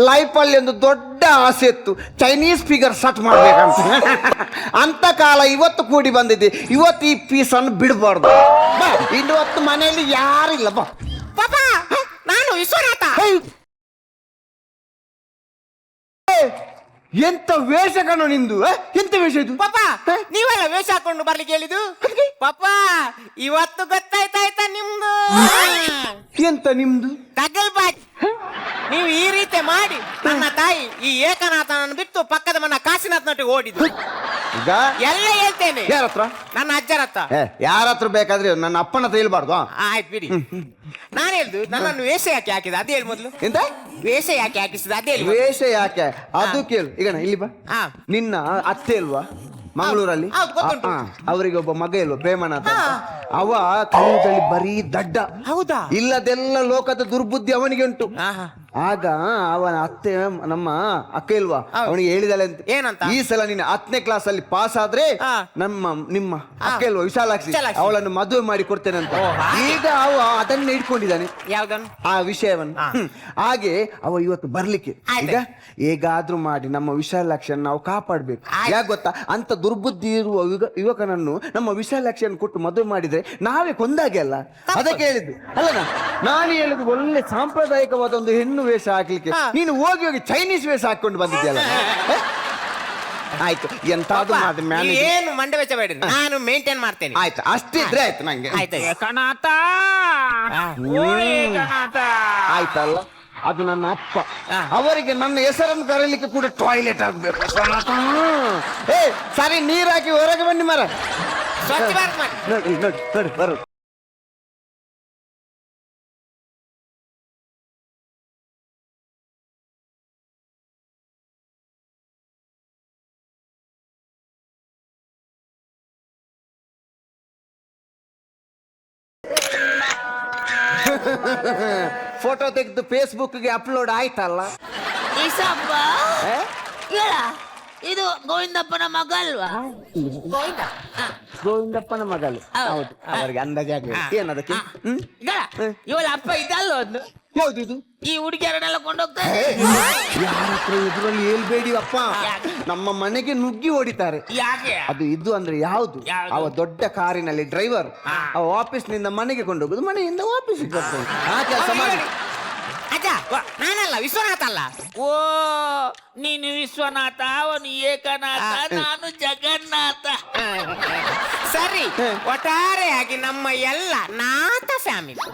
ಲೈಫಲ್ಲಿ ಒಂದು ದೊಡ್ಡ ಆಸೆ ಇತ್ತು, ಚೈನೀಸ್ ಫಿಗರ್ ಸಟ್ ಮಾಡ್ಬೇಕಂತ. ಅಂತ ಕಾಲ ಇವತ್ತು ಕೂಡಿ ಬಂದಿದೆ. ಇವತ್ತು ಈ ಪೀಸನ್ನು ಬಿಡಬಾರ್ದು. ಇನ್ನು ಹೊತ್ತು ಮನೆಯಲ್ಲಿ ಯಾರಿಲ್ಲ. ಬಾ ಪಾಪ ನಾನು ವಿಶ್ವನಾಥ. ಎಂತ ವೇಷ ಕಣೋ ನಿಂದು. ಎಂತ ವೇಷ ಇದು? ಪಾಪ ನೀವೆಲ್ಲ ವೇಷ ಹಾಕೊಂಡು ಬರ್ಲಿಕ್ಕೆ ಹೇಳಿದ್ದು. ಪಾಪ ಇವತ್ತು ಗೊತ್ತಾಯ್ತಾಯ್ತಾ ನಿಮ್ದು? ಎಂತ ನಿಮ್ದು? ಕಗಲ್ ಬಾಜ್. ನೀವು ಈ ರೀತಿ ಮಾಡಿ ನನ್ನ ತಾಯಿ ಈ ಏಕನಾಥನನ್ನು ಬಿಟ್ಟು ಪಕ್ಕದ ಮನ ಕಾಶಿನಾಥನೊಟ್ಟಿಗೆ ಓಡಿದ್ರು. ಈಗ ಎಲ್ಲ ಹೇಳ್ತೇನೆ. ಯಾರ ಹತ್ರ? ನನ್ನ ಅಜ್ಜರ ಹತ್ರ. ಯಾರ ಹತ್ರ ಬೇಕಾದ್ರೆ ನನ್ನ ಅಪ್ಪನ ಹತ್ರ ಹೇಳ್ಬಾರ್ದು. ಆಯ್ತು ಬಿಡಿ. ನಾನು ಹೇಳ್ದು ನನ್ನನ್ನು ವೇಷ ಯಾಕೆ ಹಾಕಿದ ಅದು ಹೇಳಿ ಮೊದಲು. ಎಂತ ವೇಷ ಯಾಕೆ ಹಾಕಿಸಿದ ಅದು ಹೇಳಿ. ವೇಷ ಯಾಕೆ ಅದು ಕೇಳು. ಈಗ ಇಲ್ಲಿ ಬಾ. ನಿನ್ನ ಅತ್ತೆ ಅಲ್ವಾ ಮಂಗಳೂರಲ್ಲಿ? ಅವರಿಗೆ ಒಬ್ಬ ಮಗ ಇಲ್ವಾ ಪ್ರೇಮನಾಥ? ಅವ ಕಲಿಯುವುದರಲ್ಲಿ ಬರೀ ದಡ್ಡ. ಹೌದಾ? ಇಲ್ಲದೆಲ್ಲ ಲೋಕದ ದುರ್ಬುದ್ಧಿ ಅವನಿಗೆ ಉಂಟು. ಆಗ ಅವನ ಅತ್ತೆ ನಮ್ಮ ಅಕ್ಕ ಇಲ್ವಾ ಅವನಿಗೆ ಹೇಳಿದಾಳೆ ಅಂತ. ಏನಂತ? ಈ ಸಲ ನೀನು 10ನೇ ಕ್ಲಾಸ್ ಅಲ್ಲಿ ಪಾಸ್ ಆದ್ರೆ ನಿಮ್ಮ ಅಕ್ಕ ಇಲ್ವಾ ವಿಶಾಲಾಕ್ಷಿ ಅವಳನ್ನು ಮದುವೆ ಮಾಡಿ ಕೊಡ್ತೇನೆ ಅಂತ. ಈಗ ಅವ ಅದನ್ನ ಇಟ್ಕೊಂಡಿದ್ದಾನೆ. ಯಾವ್ದನ್ನು? ಆ ವಿಷಯವನ್ನು. ಹಾಗೆ ಅವ ಇವತ್ತು ಬರ್ಲಿಕ್ಕೆ. ಈಗ ಹೇಗಾದ್ರೂ ಮಾಡಿ ನಮ್ಮ ವಿಶಾಲಾಕ್ಷಿಯನ್ನು ನಾವು ಕಾಪಾಡ್ಬೇಕು. ಯಾಕೆ ಗೊತ್ತಾ? ಅಂತ ದುರ್ಬುದ್ಧಿ ಇರುವ ಯುವಕನನ್ನು ನಮ್ಮ ವಿಶಾಲಾಕ್ಷಿಯನ್ನು ಕೊಟ್ಟು ಮದುವೆ ಮಾಡಿದ್ರೆ ನಾವೇ ಕೊಂದಾಗೆ ಅಲ್ಲ. ಅದಕ್ಕೆ ಹೇಳಿದ್ದು ಅಲ್ಲ ನಾನು ಹೇಳಿದ್ದು. ಒಳ್ಳೆ ಸಾಂಪ್ರದಾಯಿಕವಾದ ಒಂದು ಹೆಣ್ಣು ವೇಷ ಹಾಕ್ಲಿಕ್ಕೆ ನೀನು ಹೋಗಿ ಹೋಗಿ ಚೈನೀಸ್ ವೇಷ ಹಾಕೊಂಡು ಬಂದಿದ್ಯಲ್ಲ. ಆಯ್ತು ಎಂತಾದ್ರು ಮಾಡಿ ಏನು ಮಂಡೆ ವೆಚ್ಚ ಬೇಡ, ನಾನು ಮೇಂಟೈನ್ ಮಾಡ್ತೇನೆ. ಆಯ್ತು ಅಷ್ಟಿದ್ರೆ ಆಯ್ತು ನಂಗೆ. ಆಯ್ತಲ್ಲ, ಅದು ನನ್ನ ಅಪ್ಪ. ಅವರಿಗೆ ನನ್ನ ಹೆಸರನ್ನು ಕರೀಲಿಕ್ಕೆ ಕೂಡ ಟಾಯ್ಲೆಟ್ ಆಗ್ಬೇಕು. ಸರಿ ನೀರಾಕಿ ಹೊರಗೆ ಬನ್ನಿ ಮರ. ನೋಡಿ ನೋಡಿ ನೋಡಿ ಬರು. ಫೋಟೋ ತೆಗೆದು ಫೇಸ್ಬುಕ್ಗೆ ಅಪ್ಲೋಡ್ ಆಯ್ತಲ್ಲ. ಇದು ಗೋವಿಂದಪ್ಪನ ಮಗ ಅಲ್ವಾ? ಗೋವಿಂದಪ್ಪನ ಮಗಳು. ಹೌದು. ಅವರಿಗೆ ಅಂದಾಜಾಗ ಏನದಕ್ಕೆ ಇವಳ ಅಪ್ಪ ಇದಲ್ಲ ಒಂದು. ಯಾವ್ದು? ಈ ಹುಡುಗಿಯರನ್ನೆಲ್ಲ ಕೊಂಡೋಗ್ತಾರೆ. ಯಾರ ಹತ್ರ ಎದುರಲ್ಲಿ ಹೇಳ್ಬೇಡಿ ಅಪ್ಪ, ನಮ್ಮ ಮನೆಗೆ ನುಗ್ಗಿ ಹೊಡಿತಾರೆ. ಯಾಕೆ? ಅದು ಇದು ಅಂದ್ರೆ ಯಾವ್ದು? ಅವ ದೊಡ್ಡ ಕಾರಿನಲ್ಲಿ ಡ್ರೈವರ್. ಅವ ಆಫೀಸ್ ನಿಂದ ಮನೆಗೆ ಕೊಂಡೋಗುದು, ಮನೆಯಿಂದ ಆಫೀಸಿಗೆ ಬರ್ತಾನೆ. ಆ ಕೆಲಸ ಮಾಡಿ. ಅಜ್ಜ ನಾನಲ್ಲ ವಿಶ್ವನಾಥ ಅಲ್ಲ. ಓ ನೀನು ವಿಶ್ವನಾಥ, ಅವನು ಏಕನಾಥ, ನಾನು ಜಗನ್ನಾಥ. ಸರಿ, ಒಟ್ಟಾರೆಯಾಗಿ ನಮ್ಮ ಎಲ್ಲ ನಾಥ ಫ್ಯಾಮಿಲಿ.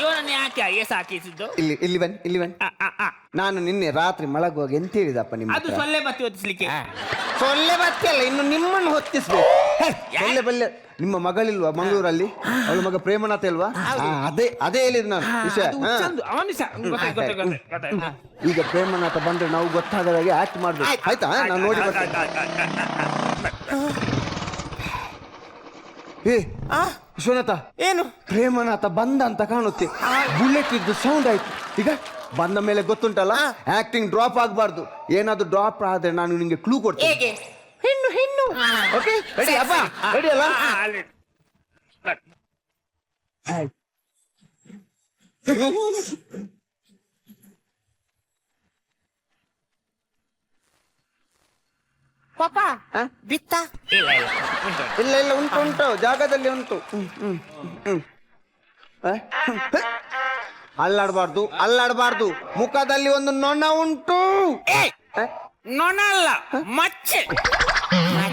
ಇವನನ್ನು ಯಾಕೆ ಐಎಸ್ ಹಾಕಿಸಿದ್ದು? ಇಲ್ಲಿ ಬನ್ನಿ, ಇಲ್ಲಿ ಬನ್ನಿ. ನಾನು ನಿನ್ನೆ ರಾತ್ರಿ ಮಲಗುವಾಗ ಎಂತ ಹೇಳಿದಪ್ಪ ನಿಮ್ಮ? ಅದು ಸೊಳ್ಳೆ ಬತ್ತಿ ಹೊತ್ತಿಸ್ಲಿಕ್ಕೆ. ಸೊಳ್ಳೆ ಬತ್ತಿ ಅಲ್ಲ, ಇನ್ನು ನಿಮ್ಮನ್ನು ಹೊತ್ತಿಸ್ಬೇಕು. ಸೊಳ್ಳೆ ಬಲ್ಲೆ. ನಿಮ್ಮ ಮಗಳಿಲ್ವಾ ಮಂಗಳೂರಲ್ಲಿ? ಅವಳ ಮಗ ಪ್ರೇಮನಾಥ ಇಲ್ವಾ? ಅದೇ ಹೇಳಿದ್ ನಾನು ವಿಷಯ. ಈಗ ಪ್ರೇಮನಾಥ ಬಂದ್ರೆ ನಾವು ಗೊತ್ತಾದ ಹಾಗೆ ಆಕ್ಟ್ ಮಾಡ್ಬೇಕು. ಆಯ್ತಾ? ನಾನು ನೋಡಿ ವಿಶ್ವನಾಥ, ಏನು ಪ್ರೇಮನಾಥ ಬಂದ ಅಂತ ಕಾಣುತ್ತೆ. ಬುಲೆಟ್ ಇದ್ದು ಸೌಂಡ್ ಆಯ್ತು. ಈಗ ಬಂದ ಮೇಲೆ ಗೊತ್ತುಂಟಲ್ಲ, ಆಕ್ಟಿಂಗ್ ಡ್ರಾಪ್ ಆಗಬಾರ್ದು. ಏನಾದ್ರು ಡ್ರಾಪ್ ಆದ್ರೆ ನಾನು ನಿಂಗೆ ಕ್ಲೂ ಕೊಡ್ತೇನೆ. ಹೆಣ್ಣು ಹೆಣ್ಣು. ಓಕೆ ರೆಡಿ ಅಪ್ಪ? ರೆಡಿ ಅಲ್ಲ? ಪಾಪ ಬಿತ್ತ? ಇಲ್ಲ ಇಲ್ಲ, ಉಂಟು ಜಾಗದಲ್ಲಿ ಉಂಟು. ಅಲ್ಲಾಡಬಾರ್ದು, ಅಲ್ಲಾಡಬಾರ್ದು. ಮುಖದಲ್ಲಿ ಒಂದು ನೊಣ ಉಂಟು. ನೊಣ ಅಲ್ಲ, ಮಚ್ಚೆ.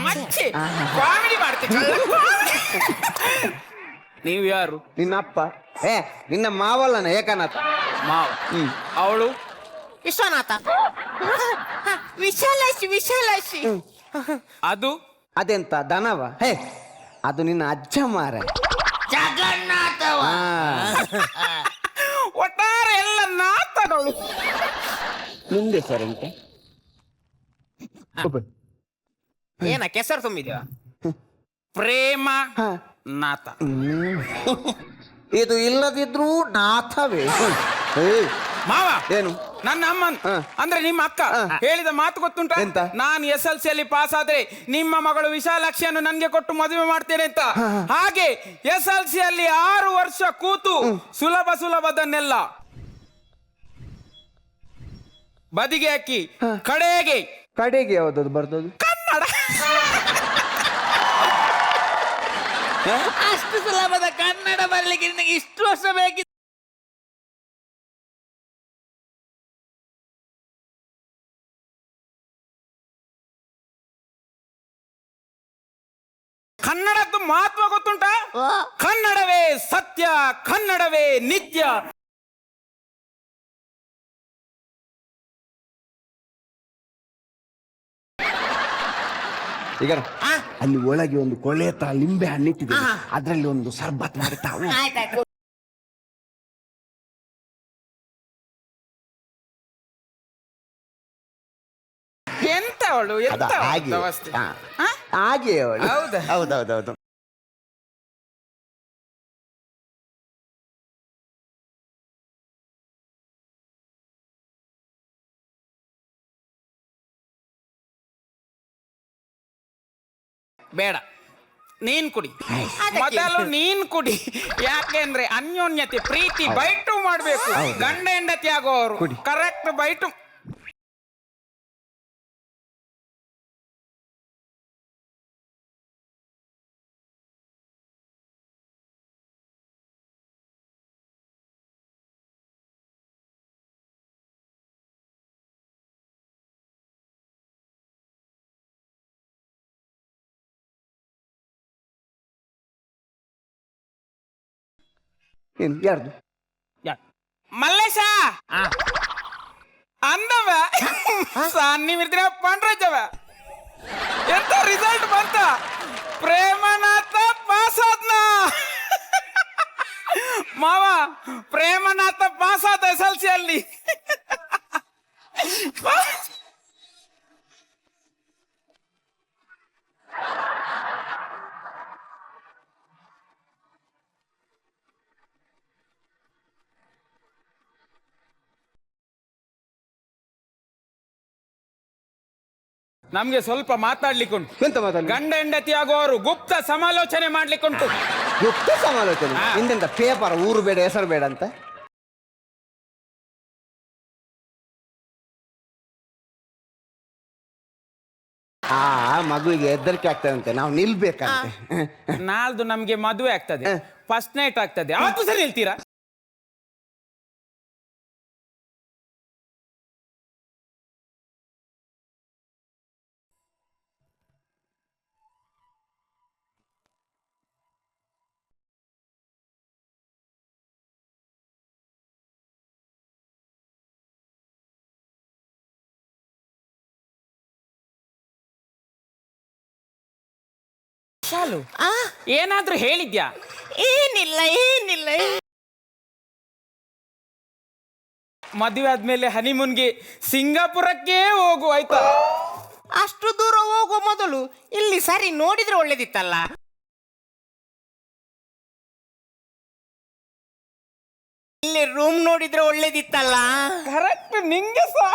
ಮಚ್ಚೆ ಕಾಮಿಡಿ ಮಾಡ್ತೀನಿ. ನೀವು ಯಾರು? ನಿನ್ನ ಅಪ್ಪ. ನಿನ್ನ ಮಾವಲ್ಲನ ಏಕನಾಥ. ಮಾವ. ಅವಳು ವಿಶ್ವನಾಥ. ವಿಶಾಲಾಕ್ಷಿ ವಿಶಾಲಾಕ್ಷಿ. ಅದು ಅದೆಂತ ದನವ? ಅದು ನಿನ್ನ ಅಜ್ಜ ಮಾರ. ಜಗನ್ನಾಥವ. ಒಟ್ಟಾರೆ ಎಲ್ಲ ನಾಥಗಳು. ಮುಂದೆ ಸರ್ ಎಂತೆ ಏನ ಕೆಸರು ತುಂಬಿದ್ಯಾ? ಪ್ರೇಮ ನಾಥ. ಇದು ಇಲ್ಲದಿದ್ರು ನಾಥವೇ. ಮಾವ, ಏನು? ನನ್ನ ಅಮ್ಮನ್ ಅಂದ್ರೆ ನಿಮ್ಮ ಅಕ್ಕ ಹೇಳಿದ ಮಾತು ಗೊತ್ತುಂಟ? ನಾನು SLC ಅಲ್ಲಿ ಪಾಸ್ ಆದ್ರೆ ನಿಮ್ಮ ಮಗಳು ವಿಶಾಲಾಕ್ಷಿಯನ್ನು ನನ್ಗೆ ಕೊಟ್ಟು ಮದುವೆ ಮಾಡ್ತೇನೆ ಅಂತ. ಹಾಗೆ SLC ಅಲ್ಲಿ 6 ವರ್ಷ ಕೂತು ಸುಲಭದನ್ನೆಲ್ಲ ಬದಿಗೆ ಹಾಕಿ ಕಡೆಗೆ ಕಡೆಗೆ ಯಾವ್ದದು ಬರ್ದದು? ಕನ್ನಡ. ಅಷ್ಟು ಸುಲಭದ ಕನ್ನಡ ಬರ್ಲಿಕ್ಕೆ ನಿನಗೆ ಇಷ್ಟು ವರ್ಷ ಬೇಕಿತ್ತು. ಕನ್ನಡದ್ದು ಮಹತ್ವ ಗೊತ್ತುಂಟ? ಕನ್ನಡವೇ ಸತ್ಯ, ಕನ್ನಡವೇ ನಿತ್ಯ. ಈಗ ಅಲ್ಲಿ ಒಳಗೆ ಒಂದು ಕೊಳೆ ಹತ್ರ ಲಿಂಬೆ ಹಣ್ಣಿಟ್ಟಿದೆ, ಅದರಲ್ಲಿ ಒಂದು ಸರ್ಬತ್ ಮಾಡ್ತಾವು. ಎಂತ ಅವಳು ಎಂತ ಅವಸ್ಥೆ. ಹಾಗೆ ಅವಳು. ಹೌದಾ? ಹೌದೌದೌದು. ಬೇಡ, ನೀನ್ ಕುಡಿ ಮೊದಲು, ನೀನ್ ಕುಡಿ. ಯಾಕೆಂದ್ರೆ ಅನ್ಯೋನ್ಯತೆ, ಪ್ರೀತಿ, ಬೈಟು ಮಾಡ್ಬೇಕು. ಗಂಡ ಹೆಂಡತಿ ಆಗೋರು ಕರೆಕ್ಟ್ ಬೈಟು. ಏನು ಯಾರ್ದು? ಮಲ್ಲೇಶ ಅಂದವ ಸನ್ನಿಮಿರ್ದಿನ ಪಂಡ್ರಜವ ಎಂತ ರಿಸಲ್ಟ್ ಬಂತ? ಪ್ರೇಮನಾಥ ಪಾಸ್ ಆದ್ನ ಮಾವ. ಪ್ರೇಮನಾಥ ಪಾಸ್ ಆದ SLC ಅಲ್ಲಿ. ನಮ್ಗೆ ಸ್ವಲ್ಪ ಮಾತಾಡ್ಲಿಕ್ಕುಂಟು. ಎಂತ ಮಾತಾಡ? ಗಂಡ ಹೆಂಡತಿ ಆಗೋರು ಗುಪ್ತ ಸಮಾಲೋಚನೆ ಮಾಡ್ಲಿಕ್ಕುಂಟು. ಗುಪ್ತ ಸಮಾಲೋಚನೆ? ಇಂದೆಂತ ಪೇಪರ್ ಊರು ಬೇಡ ಹೆಸರು ಬೇಡ ಅಂತ? ಮಗುವಿಗೆ ಹೆದರಿಕೆ ಆಗ್ತದಂತೆ, ನಾವು ನಿಲ್ಬೇಕಂತೆ. ನಾಳ್ದು ನಮ್ಗೆ ಮದುವೆ ಆಗ್ತದೆ, ಫಸ್ಟ್ ನೈಟ್ ಆಗ್ತದೆ, ಅವತ್ತು ಸರಿ ನಿಲ್ತೀರಾ? ಶಾಲು, ಏನಾದ್ರೂ ಹೇಳಿದ್ಯಾ? ಏನಿಲ್ಲ ಏನಿಲ್ಲ. ಮದುವೆ ಆದ್ಮೇಲೆ ಹನಿಮೂನ್ಗೆ ಸಿಂಗಾಪುರಕ್ಕೆ ಹೋಗು ಆಯ್ತಾ? ಅಷ್ಟು ದೂರ ಹೋಗುವ ಮೊದಲು ಇಲ್ಲಿ ಸರಿ ನೋಡಿದ್ರೆ ಒಳ್ಳೇದಿತ್ತಲ್ಲ. ಇಲ್ಲಿ ರೂಮ್ ನೋಡಿದ್ರೆ ಒಳ್ಳೇದಿತ್ತಲ್ಲ. ಕರೆಕ್ಟ್, ನಿಂಗೆ ಸಹ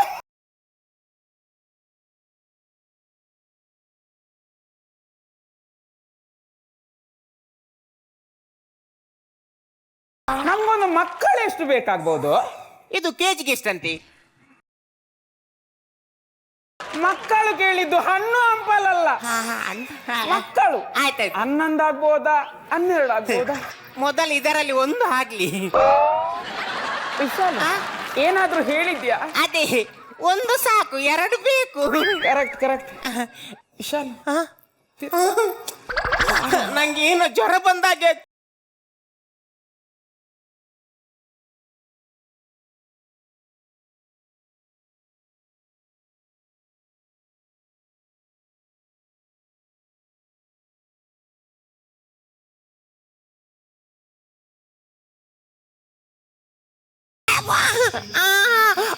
ನಮ್ಗೊಂದು ಮಕ್ಕಳು ಎಷ್ಟು ಬೇಕಾಗ್ಬೋದು? ಇದು ಕೆಜಿಗೆ ಎಷ್ಟಂತೆ? ಮಕ್ಕಳು ಕೇಳಿದ್ದು ಹಣ್ಣು ಹಂಪಲಲ್ಲ, ಮಕ್ಕಳು. ಆಯ್ತಾಯ್ತು. 11 ಆಗ್ಬೋದಾ, 12 ಆಗ್ಬೋದಾ? ಮೊದಲು ಇದರಲ್ಲಿ ಒಂದು ಆಗ್ಲಿ. ಏನಾದ್ರೂ ಹೇಳಿದ್ಯಾ? ಅದೇ ಒಂದು ಸಾಕು, 2 ಬೇಕು. Correct correct. ವಿಶಾಲ್, ನಂಗೆ ಏನೋ ಜ್ವರ ಬಂದಾಗೆ.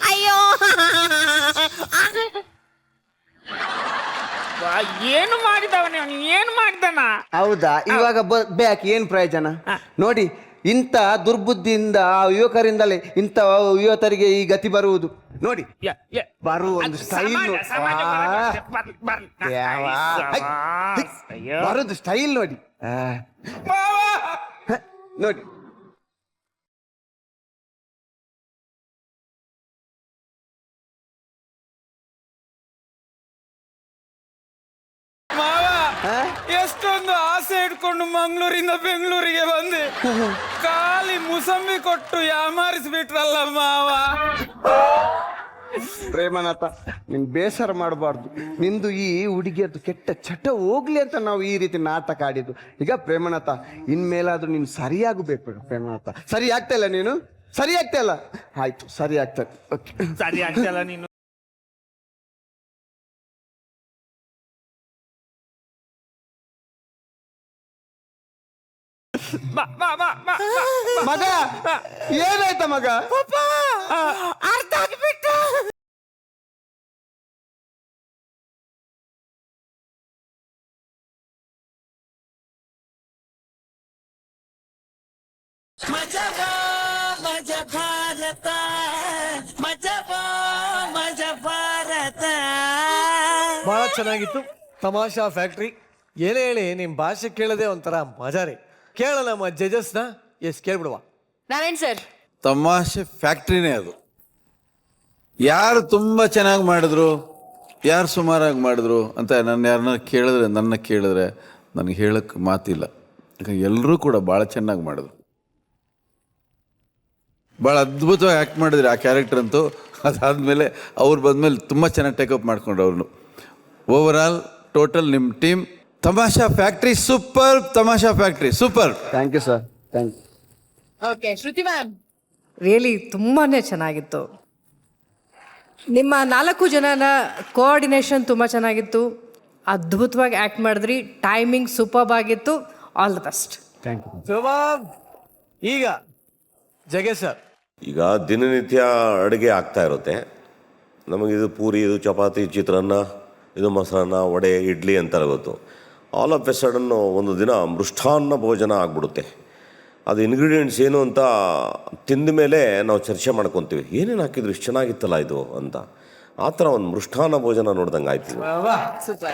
ಅಯ್ಯೋ, ಏನು ಮಾಡಿದವನೇ ಅವನು? ಏನು ಮಾಡಿದನ? ಹೌದಾ? ಇವಾಗ ಬ್ಯಾಕ್ ಏನ್ ಪ್ರಯೋಜನ ನೋಡಿ. ಇಂಥ ದುರ್ಬುದ್ಧಿಯಿಂದ ಯುವಕರಿಂದಲೇ ಇಂಥ ಯುವತರಿಗೆ ಈ ಗತಿ ಬರುವುದು ನೋಡಿ. ಬರುವ ಒಂದು ಸ್ಟೈಲ್ ಬರುದು ಸ್ಟೈಲ್ ನೋಡಿ ನೋಡಿ. ಮಾವ ಎಷ್ಟೊಂದು ಆಸೆ ಇಟ್ಕೊಂಡು ಮಂಗಳೂರಿಂದ ಬೆಂಗಳೂರಿಗೆ ಬಂದೆ, ಖಾಲಿ ಮುಸಂಬಿ ಕೊಟ್ಟು ಯಾಮಾರಿಸ್ಬಿಟ್ರಲ್ಲ ಮಾವ. ಪ್ರೇಮನಾಥ, ನಿನ್ ಬೇಸರ ಮಾಡಬಾರ್ದು. ನಿಂದು ಈ ಹುಡುಗಿಯದ್ದು ಕೆಟ್ಟ ಚಟ ಹೋಗ್ಲಿ ಅಂತ ನಾವು ಈ ರೀತಿ ನಾಟಕ ಆಡಿದ್ದು. ಈಗ ಪ್ರೇಮನಾಥ, ಇನ್ಮೇಲಾದ್ರೂ ನೀನು ಸರಿಯಾಗಬೇಕು ಪ್ರೇಮನಾಥ. ಸರಿ ಆಗ್ತಾ ಇಲ್ಲ ನೀನು, ಸರಿ ಆಗ್ತಾ ಇಲ್ಲ. ಆಯ್ತು, ಸರಿ ಆಗ್ತದೆ. ಓಕೆ, ಸರಿ ಆಗ್ತಲ್ಲ ನೀನು. ಮಗ ಏನಾಯ್ತ ಮಗ? ಅರ್ಥ ಆಗ್ಬಿಟ್ಟು ಬಹಳ ಚೆನ್ನಾಗಿತ್ತು ತಮಾಷಾ ಫ್ಯಾಕ್ಟ್ರಿ. ಏನೇ ಹೇಳಿ ನಿಮ್ ಭಾಷೆ ಕೇಳದೆ ಒಂಥರ ಮಜಾ ರೀ. ಕೇಳ ನಮ್ಮ ಜಜಸ್ನ. ಎಸ್, ಕೇಳ್ಬಿಡುವ. ನಾರಾಯಣ್ ಸರ್, ತಮಾಷೆ ಫ್ಯಾಕ್ಟ್ರಿನೇ ಅದು. ಯಾರು ತುಂಬ ಚೆನ್ನಾಗಿ ಮಾಡಿದ್ರು, ಯಾರು ಸುಮಾರಾಗಿ ಮಾಡಿದ್ರು ಅಂತ ಯಾರನ್ನ ಕೇಳಿದ್ರೆ ನನಗೆ ಹೇಳಕ್ಕೆ ಮಾತಿಲ್ಲ. ಯಾಕಂದ್ರೆ ಎಲ್ಲರೂ ಕೂಡ ಭಾಳ ಚೆನ್ನಾಗಿ ಮಾಡಿದ್ರು, ಭಾಳ ಅದ್ಭುತವಾಗಿ ಆ್ಯಕ್ಟ್ ಮಾಡಿದ್ರು ಆ ಕ್ಯಾರೆಕ್ಟರ್ ಅಂತೂ. ಅದಾದಮೇಲೆ ಅವ್ರು ಬಂದಮೇಲೆ ತುಂಬ ಚೆನ್ನಾಗಿ ಟೇಕಪ್ ಮಾಡ್ಕೊಂಡ್ರು ಅವ್ರನ್ನು. ಓವರಾಲ್ ಟೋಟಲ್ ನಿಮ್ಮ team Tamasha factory super. Tamasha factory super. Thank you sir, thank you. Okay Shruti ma'am. Really ತುಂಬಾ ಚೆನ್ನಾಗಿತ್ತು. ನಿಮ್ಮ 4 ಜನನ ಕೋಆರ್ಡಿನೇಷನ್ ತುಂಬ ಚೆನ್ನಾಗಿತ್ತು. ಅದ್ಭುತವಾಗಿ ಆ್ಯಕ್ಟ್ ಮಾಡಿದ್ರಿ. ಟೈಮಿಂಗ್ ಸೂಪರ್ಬ್ ಆಗಿತ್ತು. All the best. Thank you. ಸುಮಾಮ್. ಈಗ ಜಗೆ ಸರ್, ಈಗ ದಿನನಿತ್ಯ ಅಡುಗೆ ಆಗ್ತಾ ಇರುತ್ತೆ. ನಮಗಿದು ಪೂರಿ, ಇದು ಚಪಾತಿ, ಚಿತ್ರಾನ್ನ, ಇದು ಮೊಸರನ್ನ, ವಡೆ, ಇಡ್ಲಿ ಅಂತಾರೆ ಗೊತ್ತು. ಆಲ್ ಆಫ್ ಎ ಸಡನ್ನು ಒಂದು ದಿನ ಮೃಷ್ಟಾನ್ನ ಭೋಜನ ಆಗಿಬಿಡುತ್ತೆ. ಅದು ಇಂಗ್ರೀಡಿಯೆಂಟ್ಸ್ ಏನು ಅಂತ ತಿಂದ ಮೇಲೆ ನಾವು ಚರ್ಚೆ ಮಾಡ್ಕೊತೀವಿ, ಏನೇನು ಹಾಕಿದ್ರು ಇಷ್ಟು ಚೆನ್ನಾಗಿತ್ತಲ್ಲ ಇದು ಅಂತ. ಆ ಥರ ಒಂದು ಮೃಷ್ಟಾನ್ನ ಭೋಜನ ನೋಡ್ದಂಗೆ ಆಯ್ತು.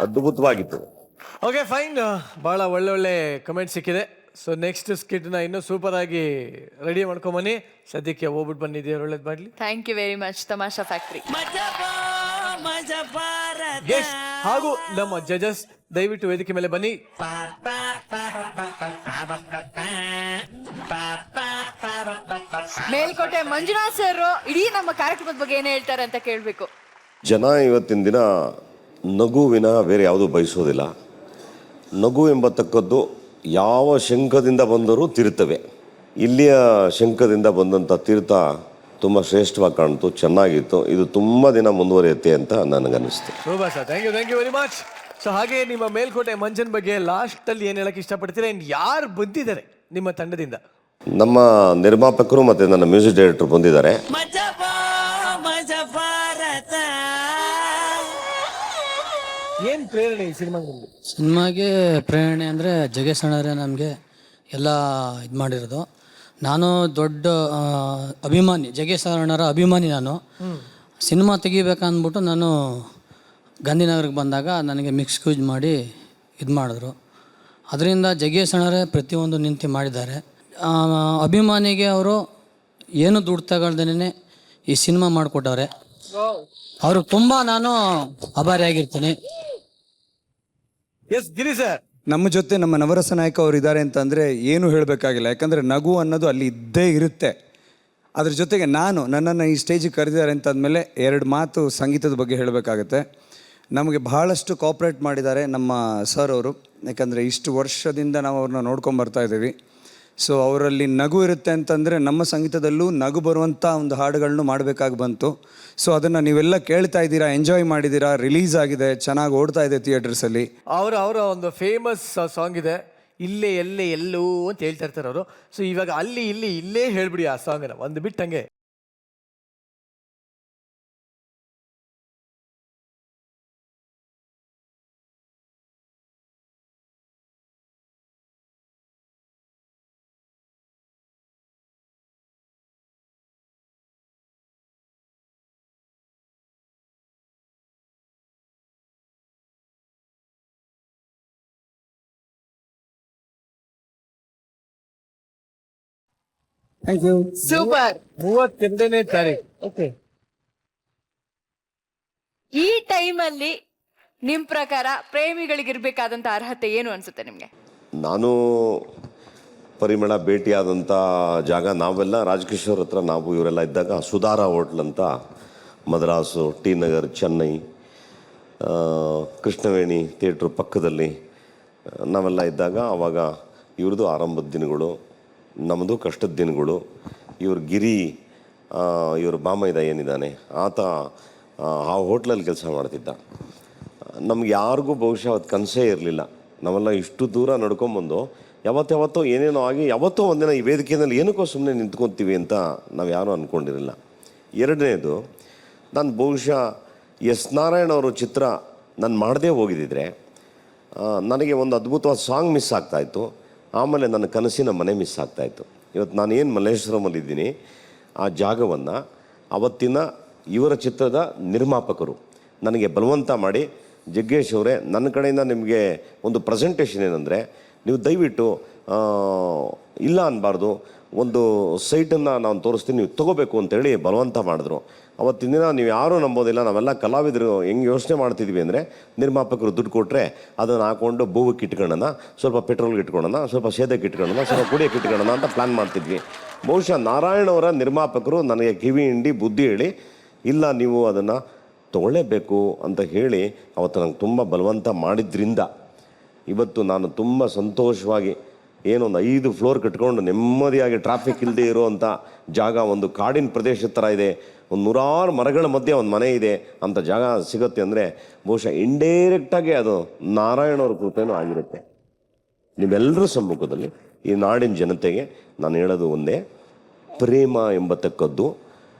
ಅದ್ಭುತವಾಗಿತ್ತು. Okay fine. ಭಾಳ ಒಳ್ಳೊಳ್ಳೆ ಕಮೆಂಟ್ ಸಿಕ್ಕಿದೆ. ಸೊ ನೆಕ್ಸ್ಟ್ ಸ್ಕಿಟ್ನ ಇನ್ನೂ ಸೂಪರ್ ಆಗಿ ರೆಡಿ ಮಾಡ್ಕೊಂಬನ್ನಿ. ಸದ್ಯಕ್ಕೆ ಹೋಗ್ಬಿಟ್ಟು ಬಂದಿದ್ದೀವಿ, ಒಳ್ಳೇದು ಮಾಡಲಿ. Thank you very much Tamasha factory. Guest ಹಾಗೂ ನಮ್ಮ ಜಜಸ್ ದಯವಿಟ್ಟು ವೇದಿಕೆ ಮೇಲೆ ಬನ್ನಿ. ಮೇಲ್ಕೋಟೆ ಮಂಜುನಾಥ್ ಸರ್ ಇಡೀ ನಮ್ಮ ಕಾರ್ಯಕ್ರಮದ ಬಗ್ಗೆ ಏನ್ ಹೇಳ್ತಾರೆ ಅಂತ ಕೇಳಬೇಕು. ಜನ ಇವತ್ತಿನ ದಿನ ನಗುವಿನ ಬೇರೆ ಯಾವುದೂ ಬಯಸೋದಿಲ್ಲ. ನಗು ಎಂಬತಕ್ಕದ್ದು ಯಾವ ಶಂಖದಿಂದ ಬಂದರೂ ತೀರ್ಥವೇ. ಇಲ್ಲಿಯ ಶಂಖದಿಂದ ಬಂದಂಥ ತೀರ್ಥ ತುಂಬ ಶ್ರೇಷ್ಠವಾಗಿ ಕಾಣ್ತು, ಚೆನ್ನಾಗಿತ್ತು. ಇದು ತುಂಬ ದಿನ ಮುಂದುವರಿಯುತ್ತೆ ಅಂತ ನನಗನ್ನಿಸ್ತು. Super sir, thank you very much. So ಹಾಗೆ ನಿಮ್ಮ ಮೇಲ್ಕೋಟೆ ಮಂಜನ್ ಬಗ್ಗೆ ಲಾಸ್ಟಲ್ಲಿ ಏನು ಹೇಳಕ್ಕೆ ಇಷ್ಟಪಡ್ತೀರಾ? ಇನ್ನು ಯಾರು ಬಂದಿದ್ದಾರೆ ನಿಮ್ಮ ತಂಡದಿಂದ? ನಮ್ಮ ನಿರ್ಮಾಪಕರು ಮತ್ತು ನನ್ನ ಮ್ಯೂಸಿಕ್ ಡೈರೆಕ್ಟರ್ ಬಂದಿದ್ದಾರೆ. ಏನು ಪ್ರೇರಣೆ ಈ ಸಿನಿಮಾಗೆ ಪ್ರೇರಣೆ ಅಂದರೆ ಜಗೇಶ್ ಅಣ್ಣರೇ ನಮಗೆ ಎಲ್ಲ ಇದು ಮಾಡಿರೋದು. ನಾನು ದೊಡ್ಡ ಅಭಿಮಾನಿ, ಜಗೇಶ್ ಅಣ್ಣರ ಅಭಿಮಾನಿ. ನಾನು ಸಿನಿಮಾ ತೆಗಿಬೇಕಂದ್ಬಿಟ್ಟು ನಾನು ಗಾಂಧಿನಗರಕ್ಕೆ ಬಂದಾಗ ನನಗೆ ಮಿಕ್ಸ್ ಯೂಸ್ ಮಾಡಿ ಇದು ಮಾಡಿದ್ರು. ಅದರಿಂದ ಜಗೇಶ್ ಅಣ್ಣರೇ ಪ್ರತಿಯೊಂದು ನಿಂತು ಮಾಡಿದ್ದಾರೆ. ಅಭಿಮಾನಿಗೆ ಅವರು ಏನು ದುಡ್ಡು ತಗೊಳ್ದೇನೆ ಈ ಸಿನಿಮಾ ಮಾಡಿಕೊಟ್ಟವ್ರೆ. ಅವ್ರಿಗೆ ತುಂಬ ನಾನು ಆಭಾರಿಯಾಗಿರ್ತೀನಿ. ಎಸ್ ಗಿರಿ ಸರ್, ನಮ್ಮ ಜೊತೆ ನಮ್ಮ ನವರಸ ನಾಯಕ ಅವರು ಇದ್ದಾರೆ ಅಂತಂದರೆ ಏನು ಹೇಳಬೇಕಾಗಿಲ್ಲ. ಯಾಕಂದರೆ ನಗು ಅನ್ನೋದು ಅಲ್ಲಿ ಇದ್ದೇ ಇರುತ್ತೆ. ಅದ್ರ ಜೊತೆಗೆ ನನ್ನನ್ನು ಈ ಸ್ಟೇಜಿಗೆ ಕರೆದಿದ್ದಾರೆ ಅಂತಂದಮೇಲೆ 2 ಮಾತು ಸಂಗೀತದ ಬಗ್ಗೆ ಹೇಳಬೇಕಾಗತ್ತೆ. ನಮಗೆ ಬಹಳಷ್ಟು ಕೋಆಪ್ರೇಟ್ ಮಾಡಿದ್ದಾರೆ ನಮ್ಮ ಸರ್ ಅವರು. ಯಾಕಂದರೆ ಇಷ್ಟು ವರ್ಷದಿಂದ ನಾವು ಅವ್ರನ್ನ ನೋಡ್ಕೊಂಬರ್ತಾ ಇದ್ದೀವಿ. ಸೊ ಅವರಲ್ಲಿ ನಗು ಇರುತ್ತೆ ಅಂತಂದರೆ ನಮ್ಮ ಸಂಗೀತದಲ್ಲೂ ನಗು ಬರುವಂಥ ಒಂದು ಹಾಡುಗಳನ್ನು ಮಾಡಬೇಕಾಗಿ ಬಂತು. ಸೊ ಅದನ್ನು ನೀವೆಲ್ಲ ಕೇಳ್ತಾ ಇದ್ದೀರಾ, ಎಂಜಾಯ್ ಮಾಡಿದ್ದೀರಾ. ರಿಲೀಸ್ ಆಗಿದೆ, ಚೆನ್ನಾಗಿ ಓಡ್ತಾ ಇದೆ ಥಿಯೇಟರ್ಸಲ್ಲಿ. ಅವರ ಒಂದು ಫೇಮಸ್ ಸಾಂಗ್ ಇದೆ, ಇಲ್ಲೇ ಎಲ್ಲೇ ಎಲ್ಲೂ ಅಂತ ಹೇಳ್ತಾ ಇರ್ತಾರೆ ಅವರು. ಸೊ ಇವಾಗ ಅಲ್ಲಿ ಇಲ್ಲಿ ಇಲ್ಲೇ ಹೇಳ್ಬಿಡಿ ಆ ಸಾಂಗ್ನ ಒಂದು ಬಿಟ್ಟು ಹಂಗೆ. Thank you. ಸೂಪರ್. 32ನೇ ತಾರೀಕು. ಓಕೆ, ಈ ಟೈಮಲ್ಲಿ ನಿಮ್ ಪ್ರಕಾರ ಪ್ರೇಮಿಗಳಿಗಿರ್ಬೇಕಾದಂತ ಅರ್ಹತೆ ಏನು ಅನ್ಸುತ್ತೆ ನಿಮ್ಗೆ? ನಾನು ಪರಿಮಳ ಭೇಟಿಯಾದಂಥ ಜಾಗ ನಾವೆಲ್ಲ ರಾಜಕಿಶೋರ್ ಹತ್ರ ನಾವು ಇವರೆಲ್ಲ ಇದ್ದಾಗ ಸುಧಾರ ಹೋಟ್ಲ್ ಅಂತ ಮದ್ರಾಸು, ಟಿ ನಗರ್, ಚೆನ್ನೈ, ಕೃಷ್ಣವೇಣಿ ಥಿಯೇಟ್ರ್ ಪಕ್ಕದಲ್ಲಿ ನಾವೆಲ್ಲ ಇದ್ದಾಗ ಆವಾಗ ಇವ್ರದ್ದು ಆರಂಭದ ದಿನಗಳು, ನಮ್ಮದು ಕಷ್ಟದ ದಿನಗಳು. ಇವ್ರ ಗಿರಿ, ಇವ್ರ ಬಾಮೈದ ಏನಿದ್ದಾನೆ ಆತ ಆ ಹೋಟ್ಲಲ್ಲಿ ಕೆಲಸ ಮಾಡ್ತಿದ್ದ. ನಮ್ಗೆ ಯಾರಿಗೂ ಬಹುಶಃ ಅವತ್ತು ಕನಸೇ ಇರಲಿಲ್ಲ. ನಾವೆಲ್ಲ ಇಷ್ಟು ದೂರ ನಡ್ಕೊಂಬಂದು ಯಾವತ್ತೋ ಏನೇನೋ ಆಗಿ ಯಾವತ್ತೋ ಒಂದಿನ ಈ ವೇದಿಕೆಯಲ್ಲಿ ಏನಕ್ಕೋ ಸುಮ್ಮನೆ ನಿಂತ್ಕೊತೀವಿ ಅಂತ ನಾವು ಯಾರೂ ಅಂದ್ಕೊಂಡಿರಲಿಲ್ಲ. ಎರಡನೇದು, ನಾನು ಬಹುಶಃ ಎಸ್ ನಾರಾಯಣ್ ಅವರು ಚಿತ್ರ ನಾನು ಮಾಡದೇ ಹೋಗಿದ್ದಿದ್ರೆ ನನಗೆ ಒಂದು ಅದ್ಭುತವಾದ ಸಾಂಗ್ ಮಿಸ್ ಆಗ್ತಾಯಿತ್ತು. ಆಮೇಲೆ ನನ್ನ ಕನಸಿನ ಮನೆ ಮಿಸ್ ಆಗ್ತಾಯಿತ್ತು. ಇವತ್ತು ನಾನೇನು ಮಲ್ಲೇಶ್ವರಮಲ್ಲಿದ್ದೀನಿ, ಆ ಜಾಗವನ್ನು ಅವತ್ತಿನ ಇವರ ಚಿತ್ರದ ನಿರ್ಮಾಪಕರು ನನಗೆ ಬಲವಂತ ಮಾಡಿ, ಜಗ್ಗೇಶ್ ಅವರೇ, ನನ್ನ ಕಡೆಯಿಂದ ನಿಮಗೆ ಒಂದು ಪ್ರೆಸೆಂಟೇಷನ್ ಏನಂದರೆ, ನೀವು ದಯವಿಟ್ಟು ಇಲ್ಲ ಅನ್ನಬಾರ್ದು, ಒಂದು ಸೈಟನ್ನು ನಾನು ತೋರಿಸ್ತೀನಿ, ನೀವು ತೊಗೋಬೇಕು ಅಂತೇಳಿ ಬಲವಂತ ಮಾಡಿದ್ರು. ಅವತ್ತಿನ ದಿನ ನೀವು ಯಾರೂ ನಂಬೋದಿಲ್ಲ, ನಾವೆಲ್ಲ ಕಲಾವಿದರು ಹೆಂಗೆ ಯೋಚನೆ ಮಾಡ್ತಿದ್ವಿ ಅಂದರೆ, ನಿರ್ಮಾಪಕರು ದುಡ್ಡು ಕೊಟ್ಟರೆ ಅದನ್ನು ಹಾಕ್ಕೊಂಡು ಬೂವಕ್ಕೆ ಇಟ್ಕೊಳ್ಳೋಣ, ಸ್ವಲ್ಪ ಪೆಟ್ರೋಲ್ಗೆ ಇಟ್ಕೊಳ್ಳೋಣ, ಸ್ವಲ್ಪ ಸೇದಕ್ಕೆ ಇಟ್ಕೊಳ್ಳೋಣ, ಸ್ವಲ್ಪ ಕುಡಿಯೋಕ್ಕೆ ಇಟ್ಕೊಳ್ಳೋಣ ಅಂತ ಪ್ಲ್ಯಾನ್ ಮಾಡ್ತಿದ್ವಿ. ಬಹುಶಃ ನಾರಾಯಣ್ ಅವರ ನಿರ್ಮಾಪಕರು ನನಗೆ ಕಿವಿ ಹಿಂಡಿ ಬುದ್ಧಿ ಹೇಳಿ, ಇಲ್ಲ ನೀವು ಅದನ್ನು ತೊಗೊಳ್ಳೇಬೇಕು ಅಂತ ಹೇಳಿ ಅವತ್ತು ನಂಗೆ ತುಂಬ ಬಲವಂತ ಮಾಡಿದ್ರಿಂದ ಇವತ್ತು ನಾನು ತುಂಬ ಸಂತೋಷವಾಗಿ ಏನೊಂದು 5 ಫ್ಲೋರ್ ಕಟ್ಕೊಂಡು ನೆಮ್ಮದಿಯಾಗಿ ಟ್ರಾಫಿಕ್ ಇಲ್ಲದೆ ಇರೋವಂಥ ಜಾಗ, ಒಂದು ಕಾಡಿನ ಪ್ರದೇಶದ ಥರ ಇದೆ, ಒಂದು 100 ಮರಗಳ ಮಧ್ಯೆ ಒಂದು ಮನೆ ಇದೆ ಅಂತ ಜಾಗ ಸಿಗುತ್ತೆ ಅಂದರೆ ಬಹುಶಃ ಇಂಡೈರೆಕ್ಟಾಗಿ ಅದು ನಾರಾಯಣವ್ರ ಕೃಪೆನೂ ಆಗಿರುತ್ತೆ. ನೀವೆಲ್ಲರ ಸಮ್ಮುಖದಲ್ಲಿ ಈ ನಾಡಿನ ಜನತೆಗೆ ನಾನು ಹೇಳೋದು ಒಂದೇ, ಪ್ರೇಮ ಎಂಬತಕ್ಕದ್ದು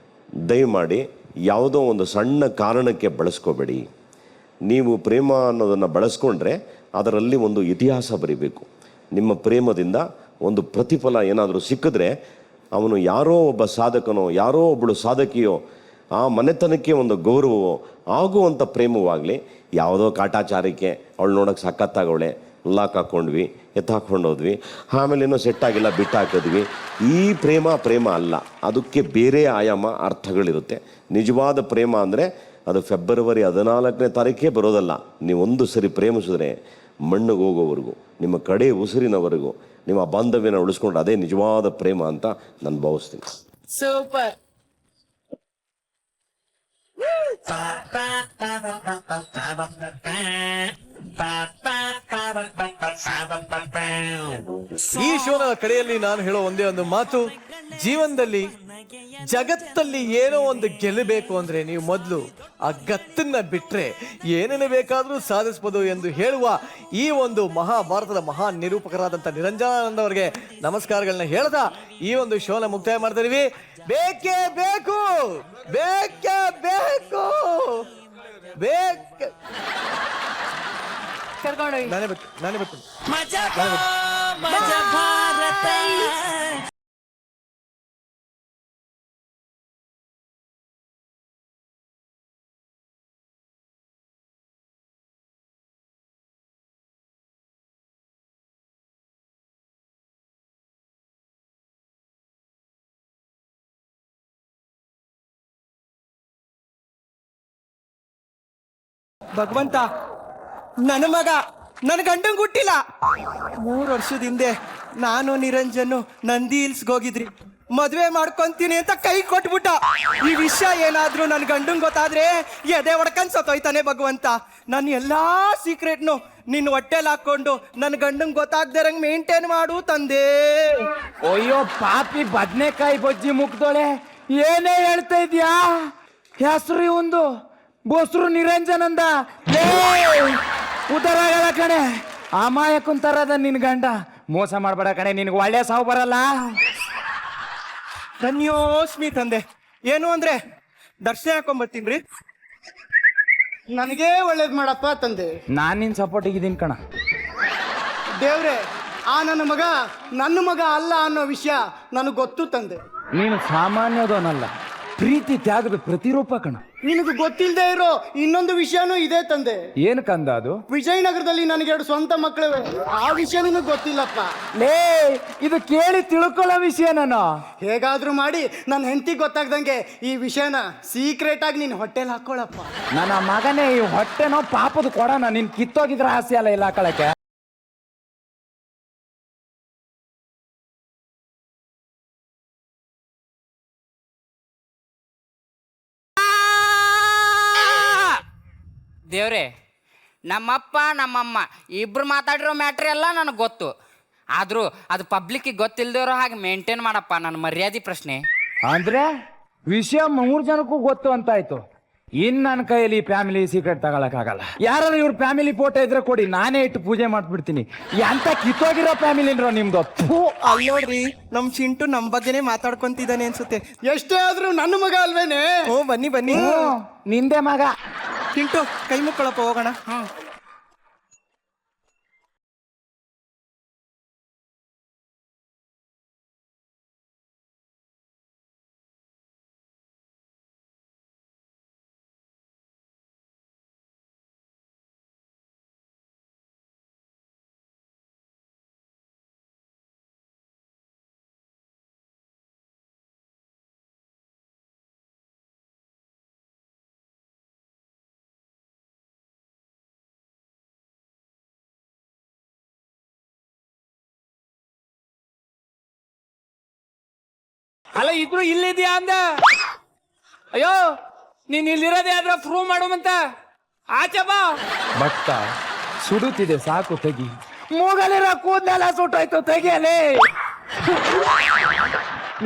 ದಯಮಾಡಿ ಯಾವುದೋ ಒಂದು ಸಣ್ಣ ಕಾರಣಕ್ಕೆ ಬಳಸ್ಕೋಬೇಡಿ. ನೀವು ಪ್ರೇಮ ಅನ್ನೋದನ್ನು ಬಳಸ್ಕೊಂಡ್ರೆ ಅದರಲ್ಲಿ ಒಂದು ಇತಿಹಾಸ ಬರೀಬೇಕು. ನಿಮ್ಮ ಪ್ರೇಮದಿಂದ ಒಂದು ಪ್ರತಿಫಲ ಏನಾದರೂ ಸಿಕ್ಕಿದ್ರೆ ಅವನು ಯಾರೋ ಒಬ್ಬ ಸಾಧಕನೋ ಯಾರೋ ಒಬ್ಬಳು ಸಾಧಕಿಯೋ ಆ ಮನೆತನಕ್ಕೆ ಒಂದು ಗೌರವವೋ ಆಗುವಂಥ ಪ್ರೇಮವಾಗಲಿ, ಯಾವುದೋ ಕಾಟಾಚಾರಕ್ಕೆ ಅವಳು ನೋಡೋಕ್ಕೆ ಸಖತ್ತಾಗವಳೆ, ಲಾಕ್ ಹಾಕ್ಕೊಂಡ್ವಿ, ಎತ್ತಾಕೊಂಡೋದ್ವಿ, ಆಮೇಲೆ ಏನೋ ಸೆಟ್ ಆಗಿಲ್ಲ ಬಿಟ್ಟು ಹಾಕಿದ್ವಿ. ಈ ಪ್ರೇಮ ಅಲ್ಲ, ಅದಕ್ಕೆ ಬೇರೆ ಆಯಾಮ ಅರ್ಥಗಳಿರುತ್ತೆ. ನಿಜವಾದ ಪ್ರೇಮ ಅಂದರೆ ಅದು ಫೆಬ್ರವರಿ 14ನೇ ತಾರೀಕೇ ಬರೋದಲ್ಲ. ನೀವೊಂದು ಸರಿ ಪ್ರೇಮಿಸಿದ್ರೆ ಮಣ್ಣಿಗೆ ಹೋಗೋವರೆಗೂ, ನಿಮ್ಮ ಕಡೆ ಉಸಿರಿನವರೆಗೂ ನಿಮ್ಮ ಬಾಂಧವ್ಯನ ಉಳಿಸ್ಕೊಂಡ್ರೆ ಅದೇ ನಿಜವಾದ ಪ್ರೇಮ ಅಂತ ನಾನು ಭಾವಿಸ್ತೀನಿ. ಸೂಪರ್. ಈ ಶೋನ ಕಡೆಯಲ್ಲಿ ನಾನು ಹೇಳೋ ಒಂದೇ ಒಂದು ಮಾತು, ಜೀವನದಲ್ಲಿ ಜಗತ್ತಲ್ಲಿ ಏನೋ ಒಂದು ಗೆಲ್ಲಬೇಕು ಅಂದ್ರೆ ನೀವು ಮೊದಲು ಆ ಗತ್ತನ್ನ ಬಿಟ್ರೆ ಏನೇನು ಬೇಕಾದರೂ ಸಾಧಿಸ್ಬೋದು ಎಂದು ಹೇಳುವ ಈ ಒಂದು ಮಹಾಭಾರತದ ಮಹಾ ನಿರೂಪಕರಾದಂಥ ನಿರಂಜನಾನಂದ ಅವರಿಗೆ ನಮಸ್ಕಾರಗಳನ್ನ ಹೇಳ್ತಾ ಈ ಒಂದು ಶೋನ ಮುಕ್ತಾಯ ಮಾಡ್ತಿದೀವಿ. ಬೇಕೇ ಬೇಕು, ಬೇಕೇ ಬೇಕು, ಕರ್ಕೊಂಡೋಗಿ ನಾನೇ ಬರ್ತೀನಿ. ಭಗವಂತ, ನನ್ನ ಮಗ ನನ್ನ ಗಂಡಂಗೆ ಹುಟ್ಟಿಲ್ಲ. 3 ವರ್ಷದ ಹಿಂದೆ ನಾನು ನಿರಂಜನು ನಂದಿ ಹಿಲ್ಸ್ಗೆ ಹೋಗಿದ್ರಿ, ಮದುವೆ ಮಾಡ್ಕೊಂತೀನಿ ಅಂತ ಕೈ ಕೊಟ್ಬಿಟ್ಟ. ಈ ವಿಷಯ ಏನಾದ್ರೂ ನನ್ನ ಗಂಡಂಗೆ ಗೊತ್ತಾದ್ರೆ ಎದೆ ಹೊಡ್ಕೊಂಡ್ ಸತ್ತೋಯ್ತಾನೆ. ಭಗವಂತ, ನನ್ನ ಎಲ್ಲಾ ಸೀಕ್ರೆಟ್ನು ನಿನ್ನ ಹೊಟ್ಟೆಲ್ ಹಾಕೊಂಡು ನನ್ನ ಗಂಡಂಗೆ ಗೊತ್ತಾಗ್ದಿರಂಗ್ ಮೇಂಟೈನ್ ಮಾಡು ತಂದೆ. ಅಯ್ಯೋ ಪಾಪಿ ಬದ್ನೆಕಾಯಿ ಬಜ್ಜಿ ಮುಗ್ದೋಳೆ, ಏನೇ ಹೇಳ್ತಾ ಇದ್ಯಾ? ಹೆಸರು ಇವಂದು ಬೋಸ್ರು ನಿರಂಜನಂದ. ಉದರ ಕಣೆ, ಅಮಾಯಕುಂತರದ ನಿನ್ ಗಂಡ. ಮೋಸ ಮಾಡ್ಬೇಡ ಕಣೆ, ನಿನ್ಗೆ ಒಳ್ಳೆ ಸಾವು ಬರಲ್ಲ. ಧನ್ಯೋಸ್ಮಿ ತಂದೆ. ಏನು ಅಂದ್ರೆ ದರ್ಶನ ಹಾಕೊಂಬರ್ತೀನ್ರಿ. ನನಗೇ ಒಳ್ಳೇದ್ ಮಾಡಪ್ಪ ತಂದೆ. ನಾನ್ ನಿನ್ ಸಪೋರ್ಟಿಗೆ ಇದೀನಿ ಕಣ. ದೇವ್ರೆ, ಆ ನನ್ನ ಮಗ ಅಲ್ಲ ಅನ್ನೋ ವಿಷಯ ನನಗೆ ಗೊತ್ತು ತಂದೆ. ನೀನು ಸಾಮಾನ್ಯದವನಲ್ಲ, ಪ್ರೀತಿ ತ್ಯಾಗದ ಪ್ರತಿರೂಪ ಕಣ. ನಿನಗೆ ಗೊತ್ತಿಲ್ಲದೆ ಇರೋ ಇನ್ನೊಂದು ವಿಷಯನೂ ಇದೆ ತಂದೆ. ಏನು ಕಂದ ಅದು? ವಿಜಯನಗರದಲ್ಲಿ ನನಗೆ 2 ಸ್ವಂತ ಮಕ್ಕಳಿವೆ. ಆ ವಿಷಯ ನಿನಗೆ ಗೊತ್ತಿಲ್ಲಪ್ಪ. ಲೇ, ಇದು ಕೇಳಿ ತಿಳ್ಕೊಳ್ಳೋ ವಿಷಯ ನಾನು. ಹೇಗಾದ್ರೂ ಮಾಡಿ ನನ್ನ ಹೆಂಡತಿ ಗೊತ್ತಾಗ್ದಂಗೆ ಈ ವಿಷಯನ ಸೀಕ್ರೆಟ್ ಆಗಿ ನೀನ್ ಹೊಟ್ಟೆಲ್ ಹಾಕೊಳ್ಳಪ್ಪ. ನನ್ನ ಮಗನೇ, ಈ ಹೊಟ್ಟೆನೋ ಪಾಪದ ಕೊಡೋಣ, ನೀನ್ ಕಿತ್ತೋಗಿದ್ರ ಆಸೆ ಅಲ್ಲ ಇಲ್ಲ ಹಾಕೊಳಕ್ಕೆ. ದೇವ್ರೆ, ನಮ್ಮಪ್ಪ ನಮ್ಮಮ್ಮ ಇಬ್ರು ಮಾತಾಡಿರೋ ಮ್ಯಾಟ್ರ್ ಎಲ್ಲ ನನಗೆ ಗೊತ್ತು. ಆದರೂ ಅದು ಪಬ್ಲಿಕ್ಕಿಗೆ ಗೊತ್ತಿಲ್ದಿರೋ ಹಾಗೆ ಮೇಂಟೈನ್ ಮಾಡಪ್ಪ ನನ್ನ ಮರ್ಯಾದೆ ಪ್ರಶ್ನೆ. ಅಂದ್ರೆ ವಿಷಯ 3 ಜನಕ್ಕೂ ಗೊತ್ತು ಅಂತಾಯ್ತು. ಇನ್ ನನ್ನ ಕೈಯಲ್ಲಿ ಫ್ಯಾಮಿಲಿ ಸೀಕ್ರೆಟ್ ತಗೊಳಕ್ಕಾಗಲ್ಲ. ಯಾರು ಇವ್ರ ಫ್ಯಾಮಿಲಿ ಫೋಟೋ ಇದ್ರೆ ಕೊಡಿ, ನಾನೇ ಇಟ್ಟು ಪೂಜೆ ಮಾಡ್ಬಿಡ್ತೀನಿ. ಎಂತ ಕಿತ್ತೋಗಿರೋ ಫ್ಯಾಮಿಲಿ ಇರೋ ನಿಮ್ದು. ಅಲ್ಲಿ ನೋಡ್ರಿ, ನಮ್ ಚಿಂಟು ನಮ್ ಬಗ್ಗೆನೇ ಮಾತಾಡ್ಕೊಂತಿದ್ದಾನೆ ಅನ್ಸುತ್ತೆ. ಎಷ್ಟೇ ಆದ್ರೂ ನನ್ನ ಮಗ ಅಲ್ವೇನೆ? ಓ ಬನ್ನಿ ಬನ್ನಿ, ನಿಂದೆ ಮಗ. ಚಿಂಟು ಕೈ ಮುಕ್ಕೊಳಪ್ಪ, ಹೋಗೋಣ. ಅಲ್ಲ, ಇದ್ರು ಇಲ್ಲಿದ್ಯಾ ಅಂದ. ಅಯ್ಯೋ, ನೀನ್ ಇಲ್ಲಿರೋದೇ ಆದ್ರೆ ಪ್ರೂವ್ ಮಾಡುವಂತ. ಆಚೆ ಬಾ. ಭಕ್ತ ಸುಡುತ್ತಿದೆ, ಸಾಕು ತೆಗಿ. ಮೂಗಲಿರೋ ಕೂದಲೆಲ್ಲ ಸುಟ್ಟೋಯ್ತು, ತೆಗಿಯಲೇ.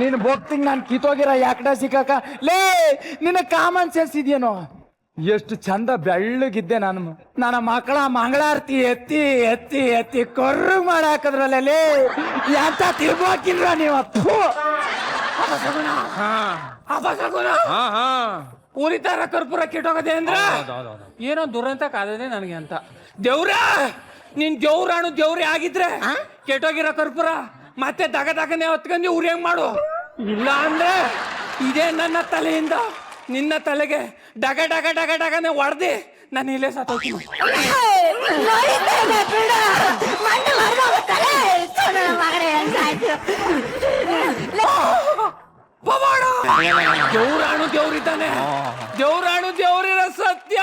ನೀನು ಭಕ್ತಿಗೆ ನಾನು ಕಿತ್ತೋಗಿರೋ ಯಾಕಡ ಸಿಕ್ಕಾಕ. ಲೇ, ನಿನ್ನ ಕಾಮನ್ ಸೆನ್ಸ್ ಇದೆಯೇನೋ? ಎಷ್ಟು ಚಂದ ಬೆಳ್ಳಗಿದ್ದೆ ನಾನು. ನನ್ನ ಮಕ್ಕಳ ಮಂಗಳಾರತಿ ಎತ್ತಿ ಎತ್ತಿ ಎತ್ತಿ ಕೊರ್ರು ಮಾಡಾಕದ್ರಲ್ಲೇ. ಎಂತ ತಿರ್ಬೋಕಿಲ್ರ ನೀವು? ಉರಿತಾರ ಕರ್ಪೂರ ಕೆಟ್ಟೋಗದೆ ಅಂದ್ರ ಏನೋ ದುರಂತ ಕಾದದೆ ನನಗೆ ಅಂತ. ದೇವ್ರ, ನೀನ್ ದೇವ್ರಾಣು ದೇವ್ರೇ ಆಗಿದ್ರೆ ಕೆಟ್ಟೋಗಿರೋ ಕರ್ಪೂರ ಮತ್ತೆ ದಗದಗನೆ ಹೊತ್ಕೊಂಡಿ ಉರಿಯಂಗ್ ಮಾಡು. ಇಲ್ಲ ಅಂದ್ರೆ ಇದೇ ನನ್ನ ತಲೆಯಿಂದ ನಿನ್ನ ತಲೆಗೆ ಡಗ ಡಗ ಡಗ ಡಗನೆ ಹೊಡೆದಿ ನಾನು ಇಲ್ಲೇ ಸತ್ತೋಗ್ತೀನಿ. ದೇವ್ರಾಣು ದೇವ್ರಿದ್ದಾನೆ. ದೇವ್ರಾಣು ದೇವ್ರಿರೋ ಸತ್ಯ.